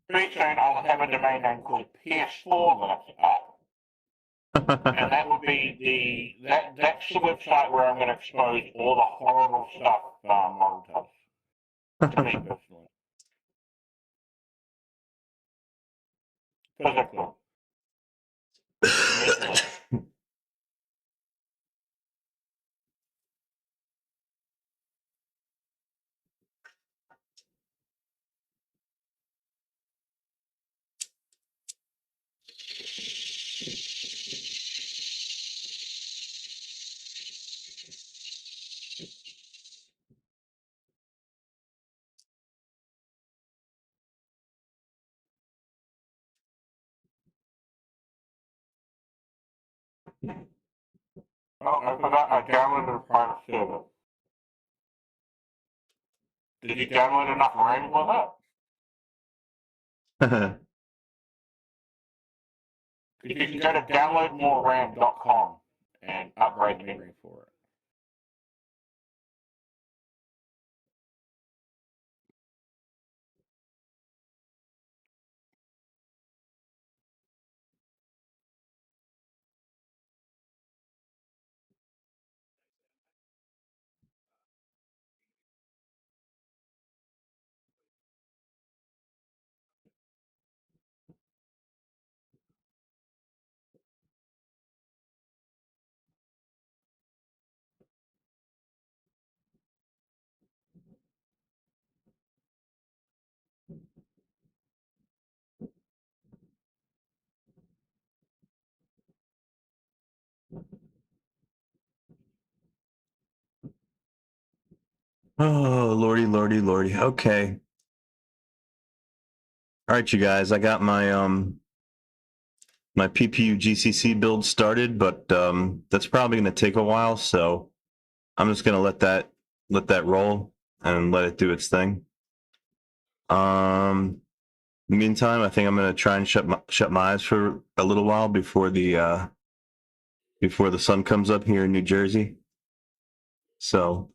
Pretty soon I'll have a domain name called PS4 that's up. And that would be that's the website where I'm going to expose all the horrible stuff Model does. To me personally. Physically. Oh, I forgot I downloaded a private server. Did you download enough RAM with it? You can go to downloadmoreram.com and upgrade memory for it. Oh, lordy, lordy, lordy. Okay. All right, you guys. I got my my PPU GCC build started, but that's probably going to take a while. So I'm just going to let that roll and let it do its thing. the meantime, I think I'm gonna try and shut my eyes for a little while before the sun comes up here in New Jersey. So.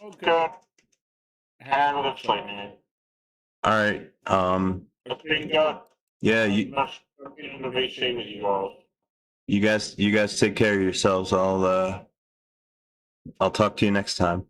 Okay. Have a good sleep, man. All right. It's been good. Yeah. You Must be in the VC with you all. guys take care of yourselves. I'll talk to you next time.